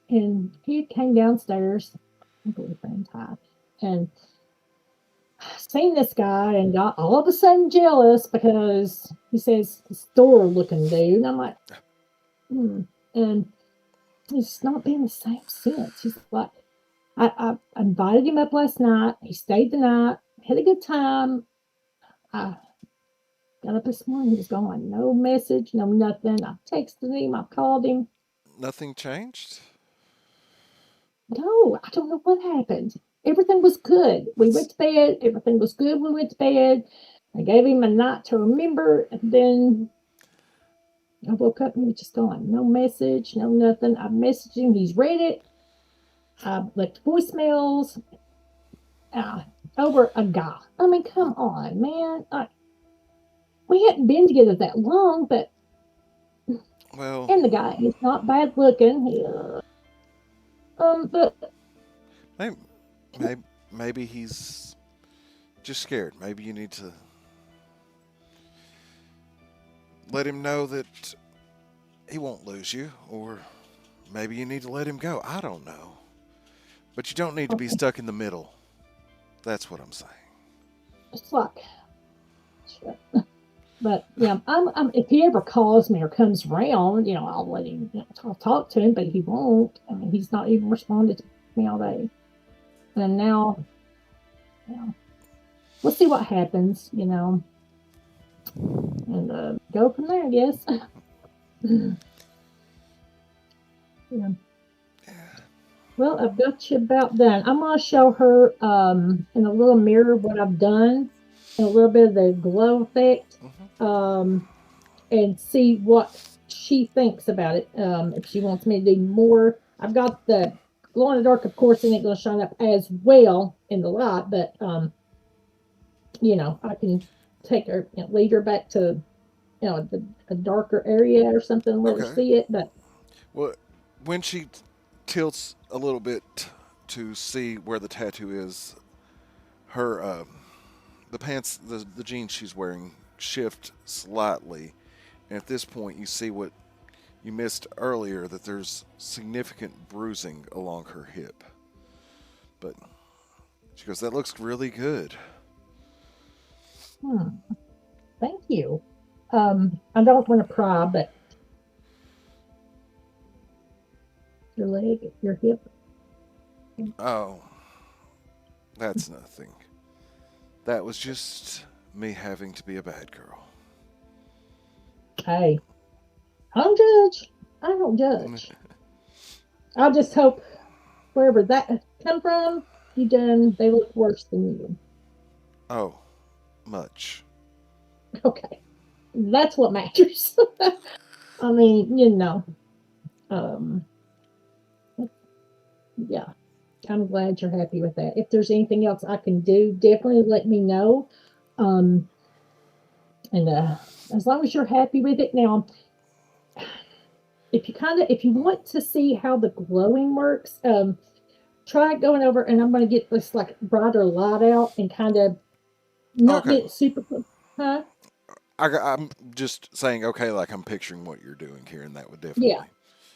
and he came downstairs, my boyfriend Ty, and seen this guy and got all of a sudden jealous because he says store looking dude. And I'm like, hmm. And he's not been the same since. He's like, I invited him up last night. He stayed the night, had a good time. I got up this morning, he was gone. No message, no nothing. I texted him, I called him. Nothing changed? No, I don't know what happened. Everything was good. We That's went to bed. Everything was good. We went to bed. I gave him a night to remember. And then I woke up and he was just gone. No message, no nothing. I messaged him. He's read it. I left voicemails uh, over a guy. I mean, come on, man. We hadn't been together that long, but, well, and the guy is not bad looking. But, maybe, maybe he's just scared. Maybe you need to let him know that he won't lose you, or maybe you need to let him go. I don't know. But you don't need to be okay, stuck in the middle. That's what I'm saying. it's like, but yeah, if he ever calls me or comes around, I'll let him, I'll talk to him, but he won't. I mean, he's not even responded to me all day. And now, we'll see what happens, and go from there, I guess. Yeah. Well, I've got you about done. I'm gonna show her in a little mirror what I've done and a little bit of the glow effect. Hmm. Um, and see what she thinks about it. If she wants me to do more, I've got the glow in the dark, of course, it ain't going to shine up as well in the light, but I can take her, lead her back to a darker area or something, and let her Okay. see it. But Well, when she tilts a little bit to see where the tattoo is, her the pants, the jeans she's wearing shift slightly, and at this point you see what you missed earlier, that there's significant bruising along her hip. But she goes, "That looks really good." hmm, thank you. I don't want to pry, but your leg, your hip. Oh, that's nothing. That was just me having to be a bad girl. Hey, I don't judge. I don't judge. I just hope wherever that come from, they look worse than you. Oh, much. Okay. That's what matters. I mean, um, yeah, I'm glad you're happy with that. If there's anything else I can do, definitely let me know. Um, and as long as you're happy with it now, if you want to see how the glowing works, try going over and I'm going to get this like brighter light out and kind of not Okay. get it super, huh? I'm just saying, okay, like I'm picturing what you're doing here, and that would Yeah. definitely.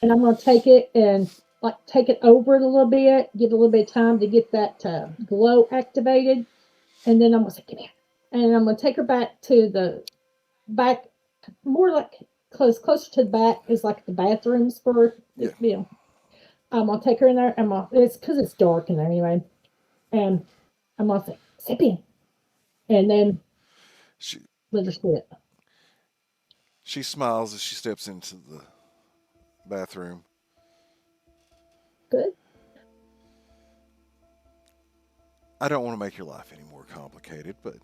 And I'm going to take it and like take it over it a little bit, give it a little bit of time to get that glow activated, and then I'm going to say, "Come here," and I'm going to take her back to the back, more like closer to the back is like the bathrooms for Yeah. I'm going to take her in there. It's because it's dark in there anyway, and I'm going to say, "Step in," and then She let her sit. she smiles as she steps into the bathroom. Good. I don't want to make your life any more complicated, but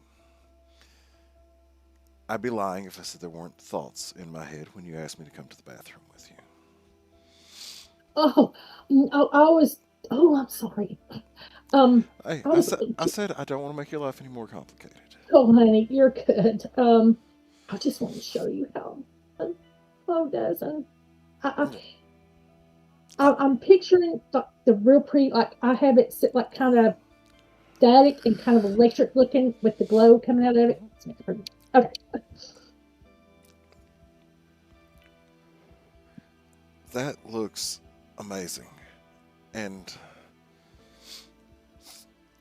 I'd be lying if I said there weren't thoughts in my head when you asked me to come to the bathroom with you. Oh, I was. Oh, I'm sorry. Um, Hey, I I was. said I don't want to make your life any more complicated. Oh, honey, you're good. I just want to show you how. Oh, doesn't. I, Yeah. I'm picturing the real pretty. Like I have it sit like kind of static and kind of electric looking with the glow coming out of it. Let's make it pretty. Okay. That looks amazing. And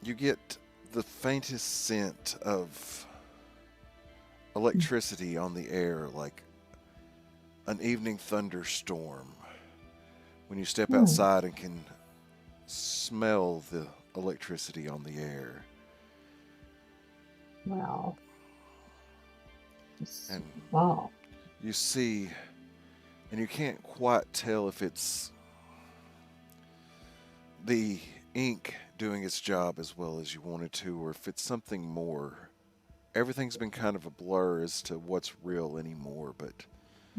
you get the faintest scent of electricity on the air, like an evening thunderstorm, when you step Hmm. outside and can smell the electricity on the air. Wow. And Wow. you see, and you can't quite tell if it's the ink doing its job as well as you wanted to, or if it's something more. Everything's been kind of a blur as to what's real anymore, but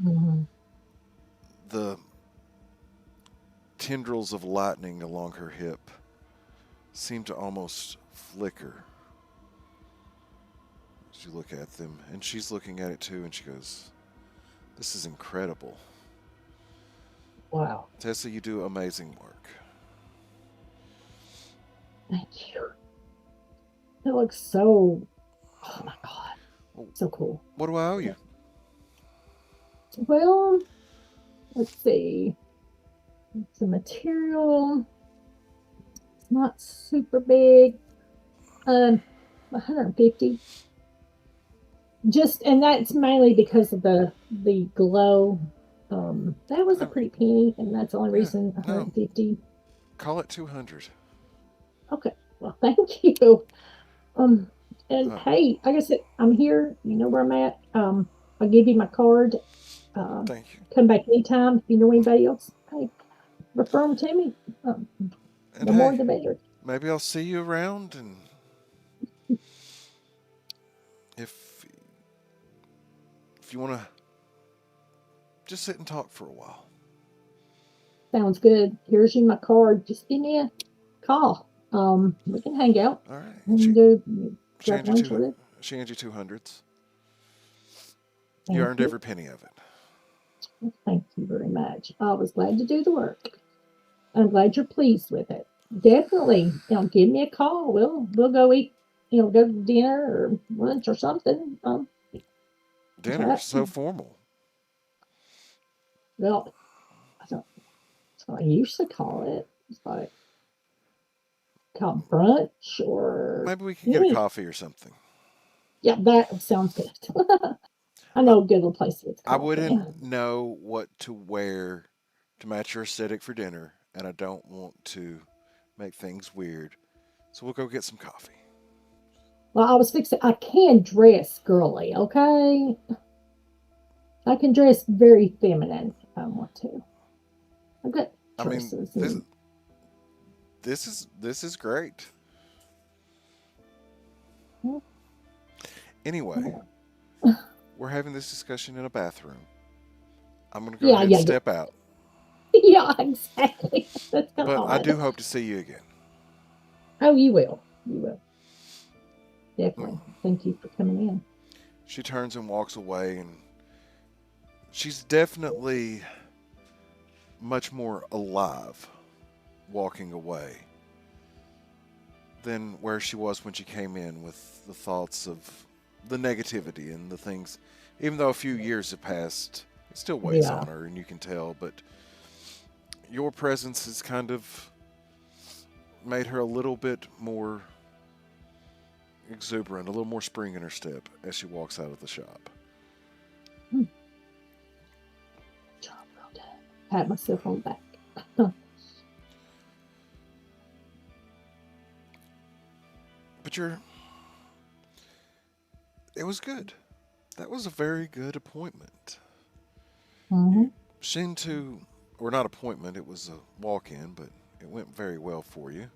Hmm. the tendrils of lightning along her hip seem to almost flicker as you look at them. And she's looking at it too, and she goes, "This is incredible. Wow. Tessa, you do amazing work." Thank you. That looks so. Oh my God. Well, So cool. what do I owe you? Well, let's see. It's a material. It's not super big. 150. Just and that's mainly because of the glow. That was a I, pretty penny, and that's the only yeah, reason no, 150. call it 200. Okay. Well, thank you. Um, and Uh, hey, like I said, I'm here. You know where I'm at. I'll give you my card. Thank you. Come back anytime if you know anybody else. Hey, refer them to me. Um, And the more hey, the better. maybe I'll see you around, and if if you want to just sit and talk for a while. Sounds good. Here's you my card. Just give me a call. We can hang out. All right. We can go She grab hands you lunch two. with it. She hands you 200s. You Thank earned you. every penny of it. Well, thank you very much. I was glad to do the work. I'm glad you're pleased with it. Definitely, give me a call. We'll go eat. Go to dinner or lunch or something. Dinner, Perhaps. so formal. Well, I don't. That's what I used to call it. It's like called brunch or Maybe we could get a any. coffee or something. Yeah, that sounds good. I I, know a good little place to get I coffee. wouldn't know what to wear to match your aesthetic for dinner, and I don't want to make things weird. So we'll go get some coffee. Well, I was fixing. I can dress girly, okay? I can dress very feminine if I want to. I've got I mean, choices, this and this is great. well, Anyway, yeah, we're having this discussion in a bathroom. I'm going to go yeah, ahead and yeah, yeah, step out, yeah, exactly. That's kind of but I odd. do hope to see you again. Oh, you will. You will Mm. definitely. Thank you for coming in. She turns and walks away, and she's definitely much more alive walking away than where she was when she came in with the thoughts of the negativity and the things. Even though a few years have passed, it still weighs Yeah. on her, and you can tell. But your presence has kind of made her a little bit more exuberant, a little more spring in her step as she walks out of the shop. Hmm. Job well done. Pat myself on the back. But it was good. That was a very good appointment. You Hmm. seemed to, or not appointment, it was a walk in, but It went very well for you.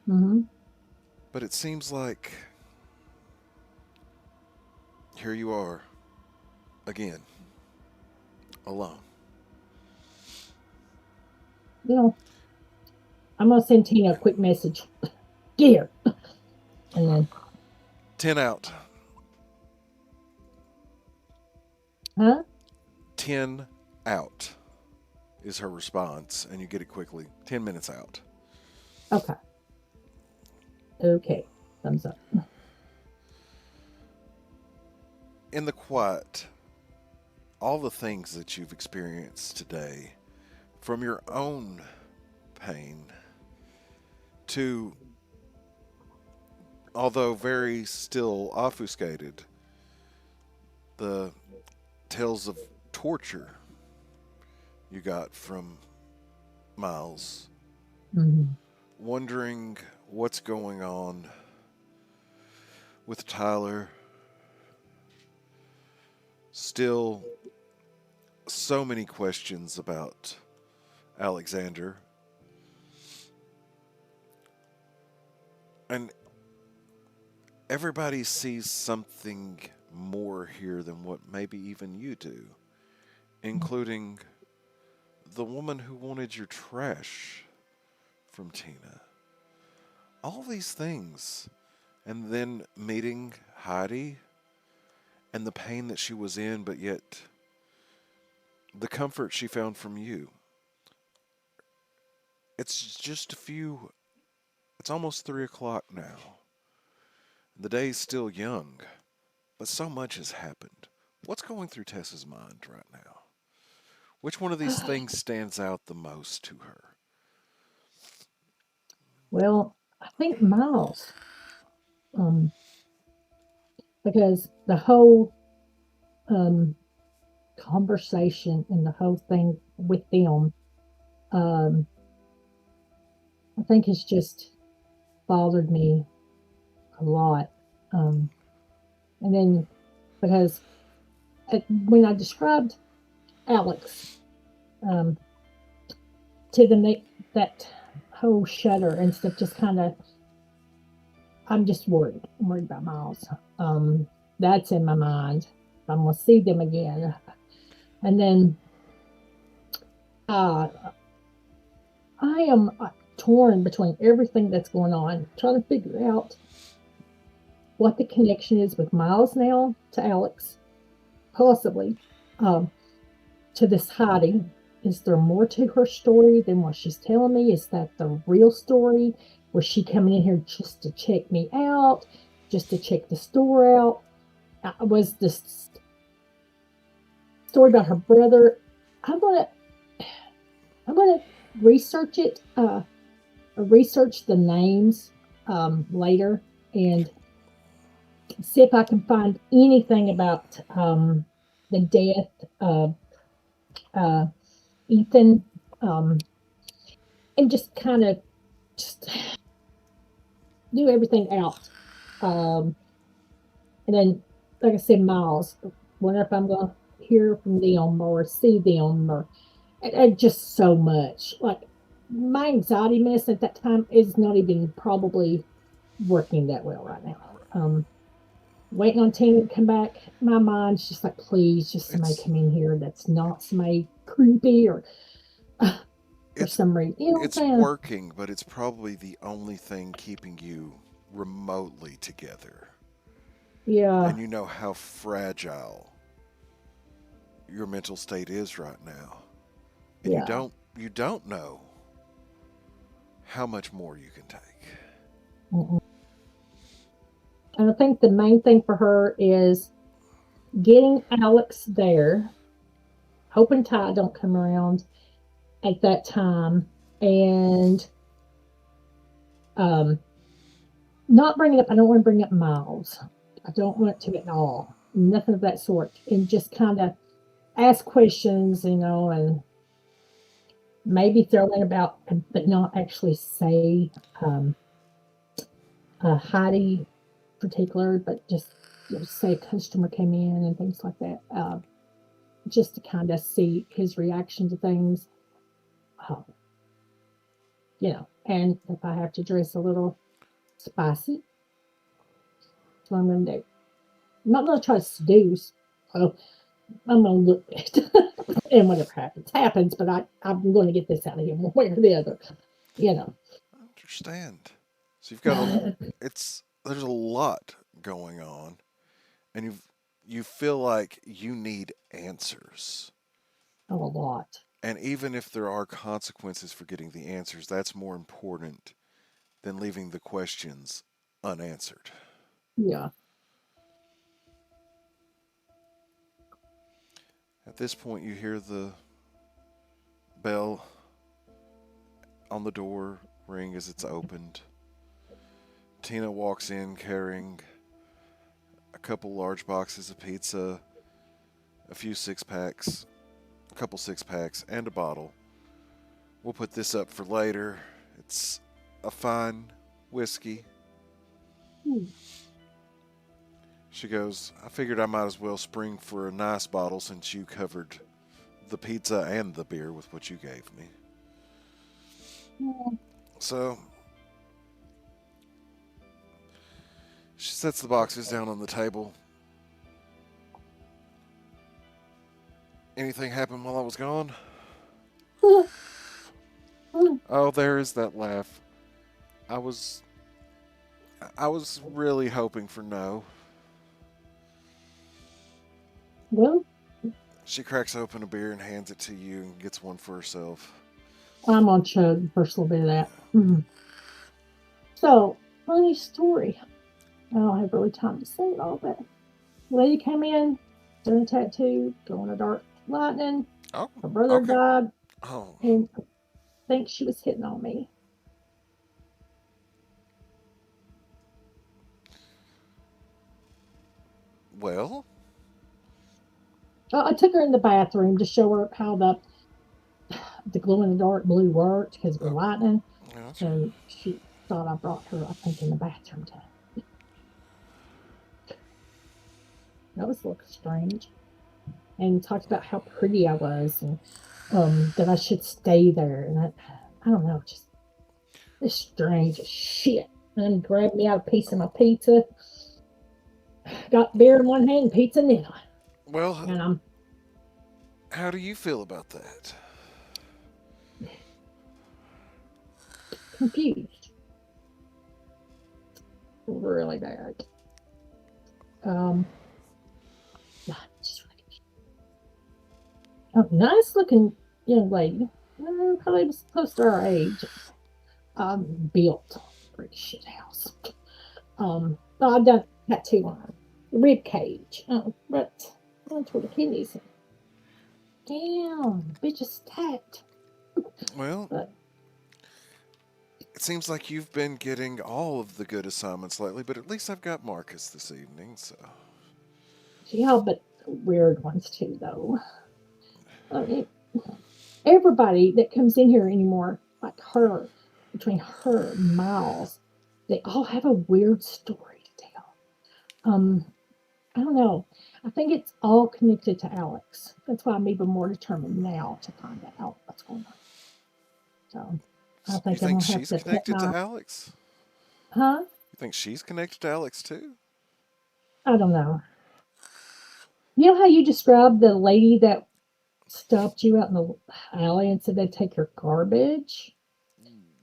Mm-hmm. But it seems like here you are again, alone. You know, I'm gonna send Tina a quick message. Get here, and then, 10 out. huh? 10 out is her response, and you get it quickly. 10 minutes out. Okay. Okay. Thumbs up. In the quiet, all the things that you've experienced today, from your own pain to, although very still obfuscated, the tales of torture you got from Miles, Mm-hmm. wondering what's going on with Tyler. Still, so many questions about Alexander. And everybody sees something more here than what maybe even you do, including the woman who wanted your trash from Tina. All these things. And then meeting Heidi and the pain that she was in, but yet the comfort she found from you. It's just a few, it's almost 3 o'clock now. The day's still young, but so much has happened. What's going through Tessa's mind right now? Which one of these things stands out the most to her? Well, I think Miles, um, because the whole um conversation and the whole thing with them, um, I think it's just bothered me a lot. Um, and then because when I described Alex um, to that whole shutter and stuff, just kind of, I'm just worried. I'm worried about Miles. That's in my mind. I'm gonna see them again, and then uh, I am torn between everything that's going on, trying to figure out what the connection is with Miles now to Alex, possibly um, to this Heidi. Is there more to her story than what she's telling me? Is that the real story? Was she coming in here just to check me out, just to check the store out? Was this story about her brother? I'm gonna I'm gonna research it, research the names later, and see if I can find anything about the death of uh, Ethan, um, and just kind of just do everything out. Um, and then, like I said, Miles, wonder if I'm going to hear from them or see them or and just so much. Like my anxiety mess at that time is not even probably working that well right now. Waiting on Tina to come back, my mind's just like, please, just somebody It's come in here that's not somebody creepy or for it's some reason. You know what I'm it's saying? working, but it's probably the only thing keeping you remotely together. Yeah, And you know how fragile your mental state is right now. And you yeah. don't know how much more you can take. Mm-mm. And I think the main thing for her is getting Alex there, hoping Ty don't come around at that time, and um, not bringing up. I don't want to bring up Miles. I don't want to at all. Nothing of that sort, and just kind of ask questions, and maybe throw in about, but not actually say um, Heidi particular, but just say a customer came in and things like that, just to kind of see his reaction to things. Uh, And if I have to dress a little spicy, that's what I'm going to do. I'm not going to try to seduce. So I'm going to look and whatever happens, but I'm going to get this out of him one way or the other, you know. I understand. So you've got there's a lot going on, and you feel like you need answers. A lot. And even if there are consequences for getting the answers, that's more important than leaving the questions unanswered. Yeah. At this point, you hear the bell on the door ring as it's opened. Tina walks in carrying a couple large boxes of pizza, a few six-packs, a couple six-packs, and a bottle. We'll put this up for later. It's a fine whiskey. She goes, I figured I might as well spring for a nice bottle since you covered the pizza and the beer with what you gave me. So she sets the boxes down on the table. Anything happened while I was gone? Oh, there is that laugh. I was really hoping for no. Well, She cracks open a beer and hands it to you and gets one for herself. I'm on chug the first little bit of that. So, funny story. I don't have really time to say it all, but lady came in, doing a tattoo, going to dark lightning. Oh, Her brother okay. died, Oh, and I think she was hitting on me. well, I took her in the bathroom to show her how the glow in the dark blue worked because it was lightning, gotcha. and she thought I brought her, I think, in the bathroom to. That was a little strange. And talked about how pretty I was and that I should stay there. And I don't know, just it's strange as shit. And grabbed me out a piece of my pizza. Got beer in one hand, pizza in the other. Well, And I'm how do you feel about that? confused. Really bad. Just really confused. A nice looking young lady. Probably was close to our age. Built pretty shit house. I've done tattoo on her rib cage. But that's where the kidneys. Damn, bitch is stacked. Well, But it seems like you've been getting all of the good assignments lately, but at least I've got Marcus this evening, so. yeah, but weird ones too, though. I mean, everybody that comes in here anymore, like her, between her and Miles, they all have a weird story to tell. I don't know. I think it's all connected to Alex. That's why I'm even more determined now to find out what's going on. So I You think I'm think gonna have she's to put connected to my Alex? huh? You think she's connected to Alex too? I don't know. You know how you described the lady that stopped you out in the alley and said they'd take your garbage?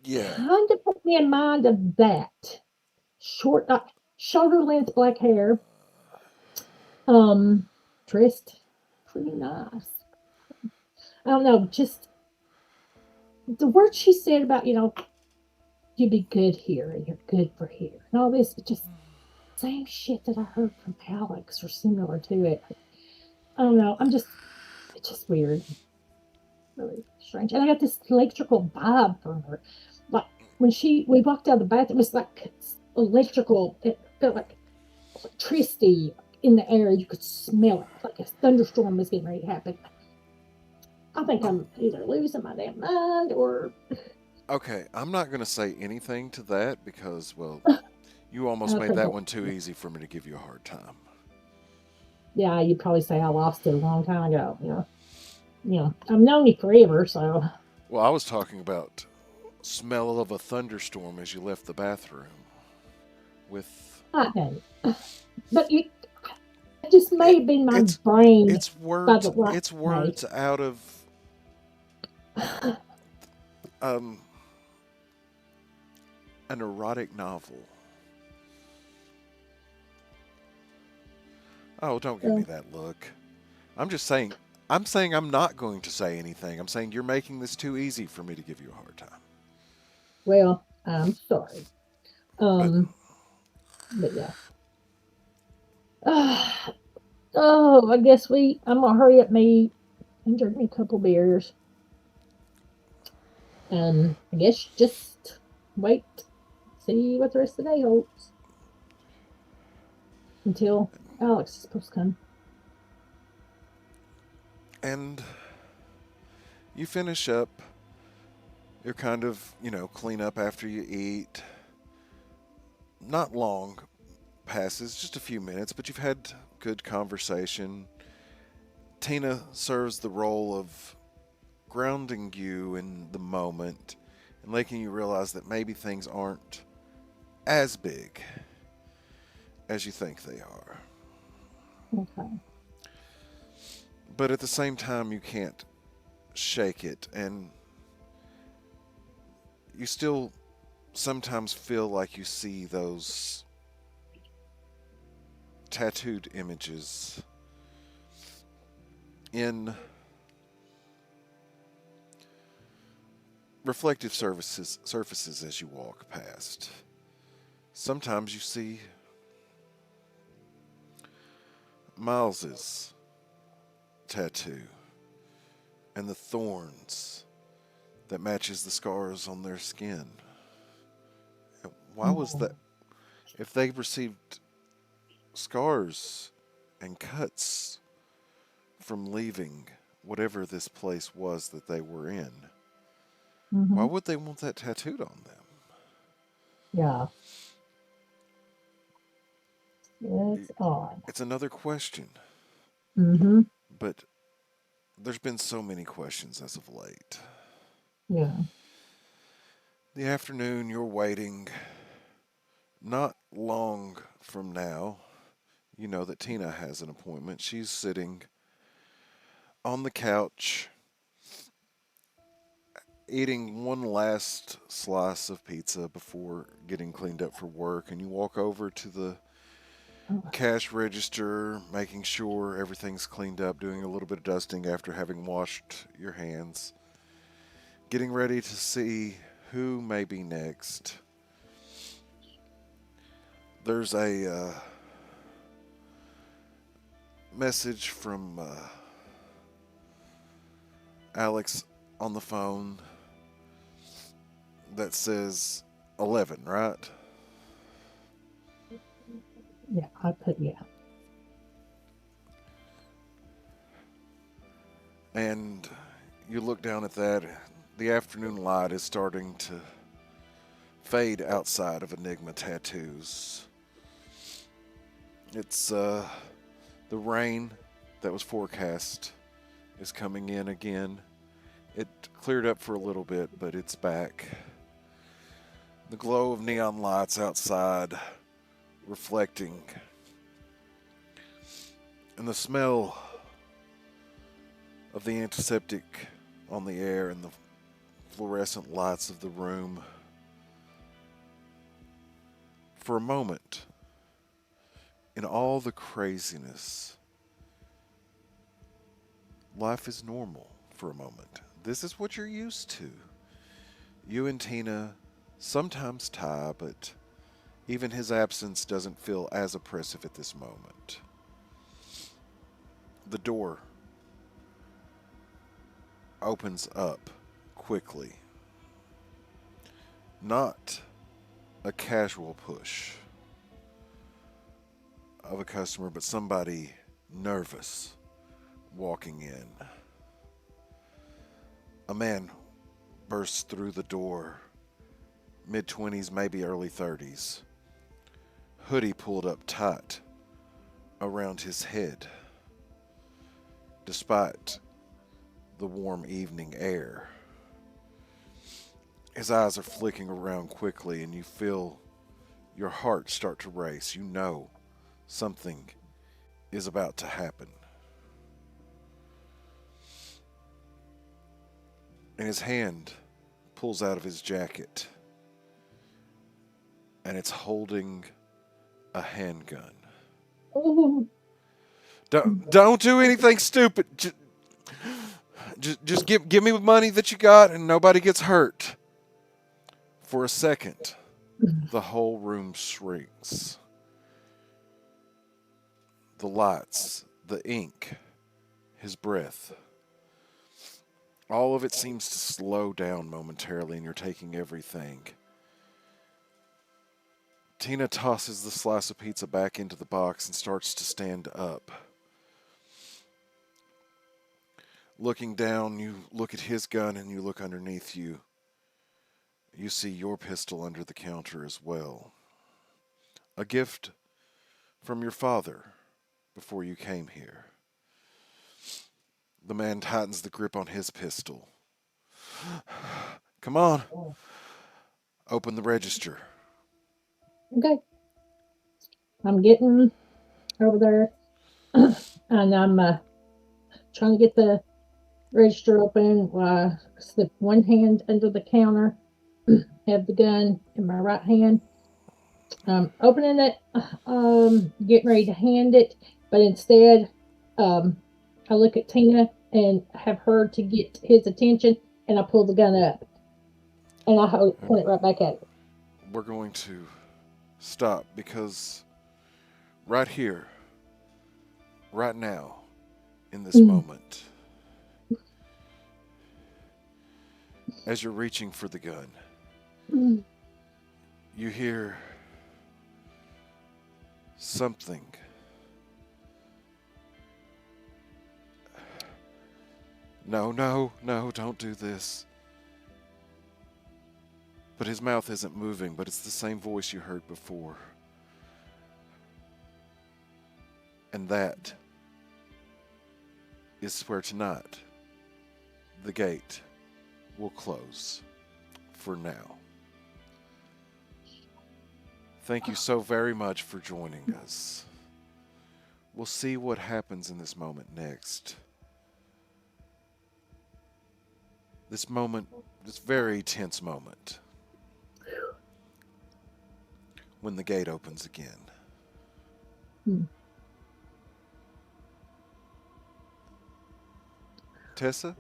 Yeah. Kind of put me in mind of that. Short, shoulder length black hair. Dressed pretty nice. I don't know, just the words she said about, you'd be good here and you're good for here. And all this, just same shit that I heard from Alex or similar to it. I don't know. It's just weird. Really strange. And I got this electrical vibe from her. Like when we walked out of the bathroom, it was like electrical. It felt like electricity in the air. You could smell it. Like a thunderstorm was getting ready to happen. I think I'm either losing my damn mind or. Okay, I'm not going to say anything to that because, well, you almost I made think that one too easy for me to give you a hard time. yeah, you'd probably say I lost it a long time ago. I've known you forever, so. Well, I was talking about smell of a thunderstorm as you left the bathroom. With I know. But it just may it, have been my it's brain it's by the words right it's way. words out of um an erotic novel. Oh, don't give me Well, that look. I'm just saying. I'm saying I'm not going to say anything. I'm saying you're making this too easy for me to give you a hard time. well, I'm sorry. But But yeah. Oh, I guess I'm gonna hurry up me and drink me a couple beers. And I guess just wait, see what the rest of the day holds until Alex is supposed to come. and you finish up. You're kind of, clean up after you eat. Not long passes, just a few minutes, but you've had good conversation. Tina serves the role of grounding you in the moment and making you realize that maybe things aren't as big as you think they are. Okay. But at the same time, you can't shake it, and you still sometimes feel like you see those tattooed images in reflective surfaces as you walk past. Sometimes you see Miles's tattoo and the thorns that matches the scars on their skin. Why was that? Oh, If they received scars and cuts from leaving whatever this place was that they were in, why mm-hmm. would they want that tattooed on them? Yeah, it's odd. It's another question, Mm-hmm. but there's been so many questions as of late. Yeah. The afternoon, you're waiting. Not long from now, you know that Tina has an appointment. She's sitting on the couch, eating one last slice of pizza before getting cleaned up for work. And you walk over to the Oh, cash register, making sure everything's cleaned up, doing a little bit of dusting after having washed your hands, getting ready to see who may be next. There's a message from Alex on the phone that says 11, right? yeah, I put yeah. And you look down at that. The afternoon light is starting to fade outside of Enigma Tattoos. It's the rain that was forecast is coming in again. It cleared up for a little bit, but it's back. The glow of neon lights outside reflecting, and the smell of the antiseptic on the air and the fluorescent lights of the room. For a moment, in all the craziness, life is normal for a moment. This is what you're used to. You and Tina sometimes tie, but even his absence doesn't feel as oppressive at this moment. The door opens up quickly. Not a casual push of a customer, but somebody nervous walking in. A man bursts through the door, mid-20s, maybe early 30s. Hoodie pulled up tight around his head, despite the warm evening air. His eyes are flicking around quickly, and you feel your heart start to race. You know something is about to happen. And his hand pulls out of his jacket, and it's holding a handgun. Oh, Don't do anything stupid. Just give me the money that you got, and nobody gets hurt. For a second, the whole room shrinks. The lights, the ink, his breath. All of it seems to slow down momentarily, and you're taking everything. Tina tosses the slice of pizza back into the box and starts to stand up. Looking down, you look at his gun and you look underneath you. You see your pistol under the counter as well. A gift from your father before you came here. The man tightens the grip on his pistol. Come on. Open the register. okay. I'm getting over there, and I'm trying to get the register open. I slip one hand under the counter, have the gun in my right hand. Opening it, getting ready to hand it, but instead, um, I look at Tina and have her to get his attention, and I pull the gun up and I point it right back at her. We're going to stop because right here, right now, in this moment, as you're reaching for the gun, you hear something. No, don't do this. But his mouth isn't moving, but it's the same voice you heard before. And that is where tonight the gate will close for now. Thank you so very much for joining us. We'll see what happens in this moment next. This moment, this very tense moment, when the gate opens again. Tessa,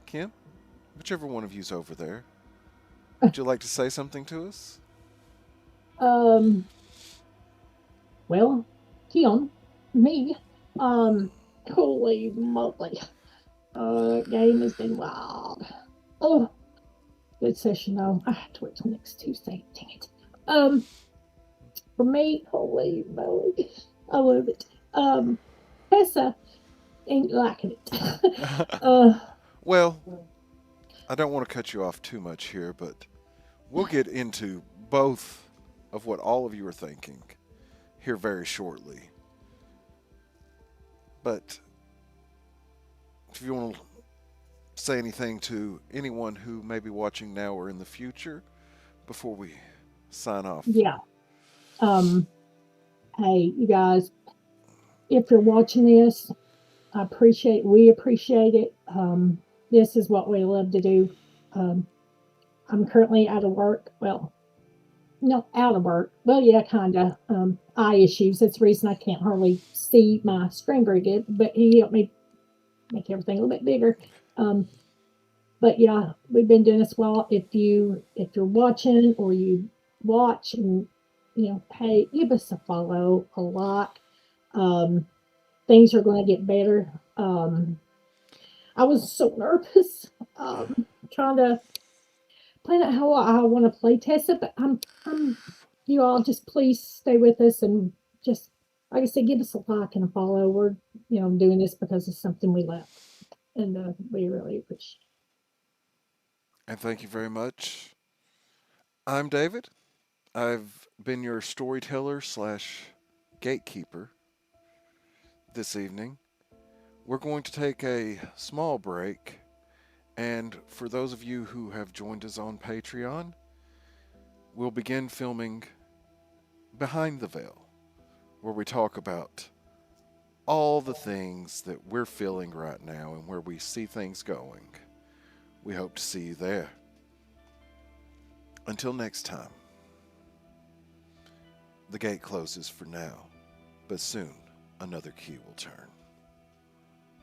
Kim, whichever one of you's over there, would you like to say something to us? Um, well, Kim, me, holy moly, game has been wild. Oh, good session though. I have to wait till next Tuesday. Dang it. For me, holy moly, I love it. Tessa ain't liking it. Well, I don't want to cut you off too much here, but we'll get into both of what all of you are thinking here very shortly. But if you want to say anything to anyone who may be watching now or in the future before we sign off. Yeah. Hey, you guys, if you're watching this, we appreciate it. This is what we love to do. I'm currently out of work. Well, no, out of work. Well, yeah, kind of. Eye issues. That's the reason I can't hardly see my screen very good. But he helped me make everything a little bit bigger. But yeah, we've been doing this well. If you're watching or you watch and hey, give us a follow, a like. Things are going to get better. I was so nervous trying to plan out how I want to play Tessa, but you all just please stay with us and just like I said, give us a like and a follow. We're doing this because it's something we love, and we really appreciate. And thank you very much. I'm David. I've been your storyteller / gatekeeper this evening. We're going to take a small break, And for those of you who have joined us on Patreon, we'll begin filming Behind the Veil, where we talk about all the things that we're feeling right now and where we see things going. We hope to see you there. Until next time, the gate closes for now, but soon another key will turn.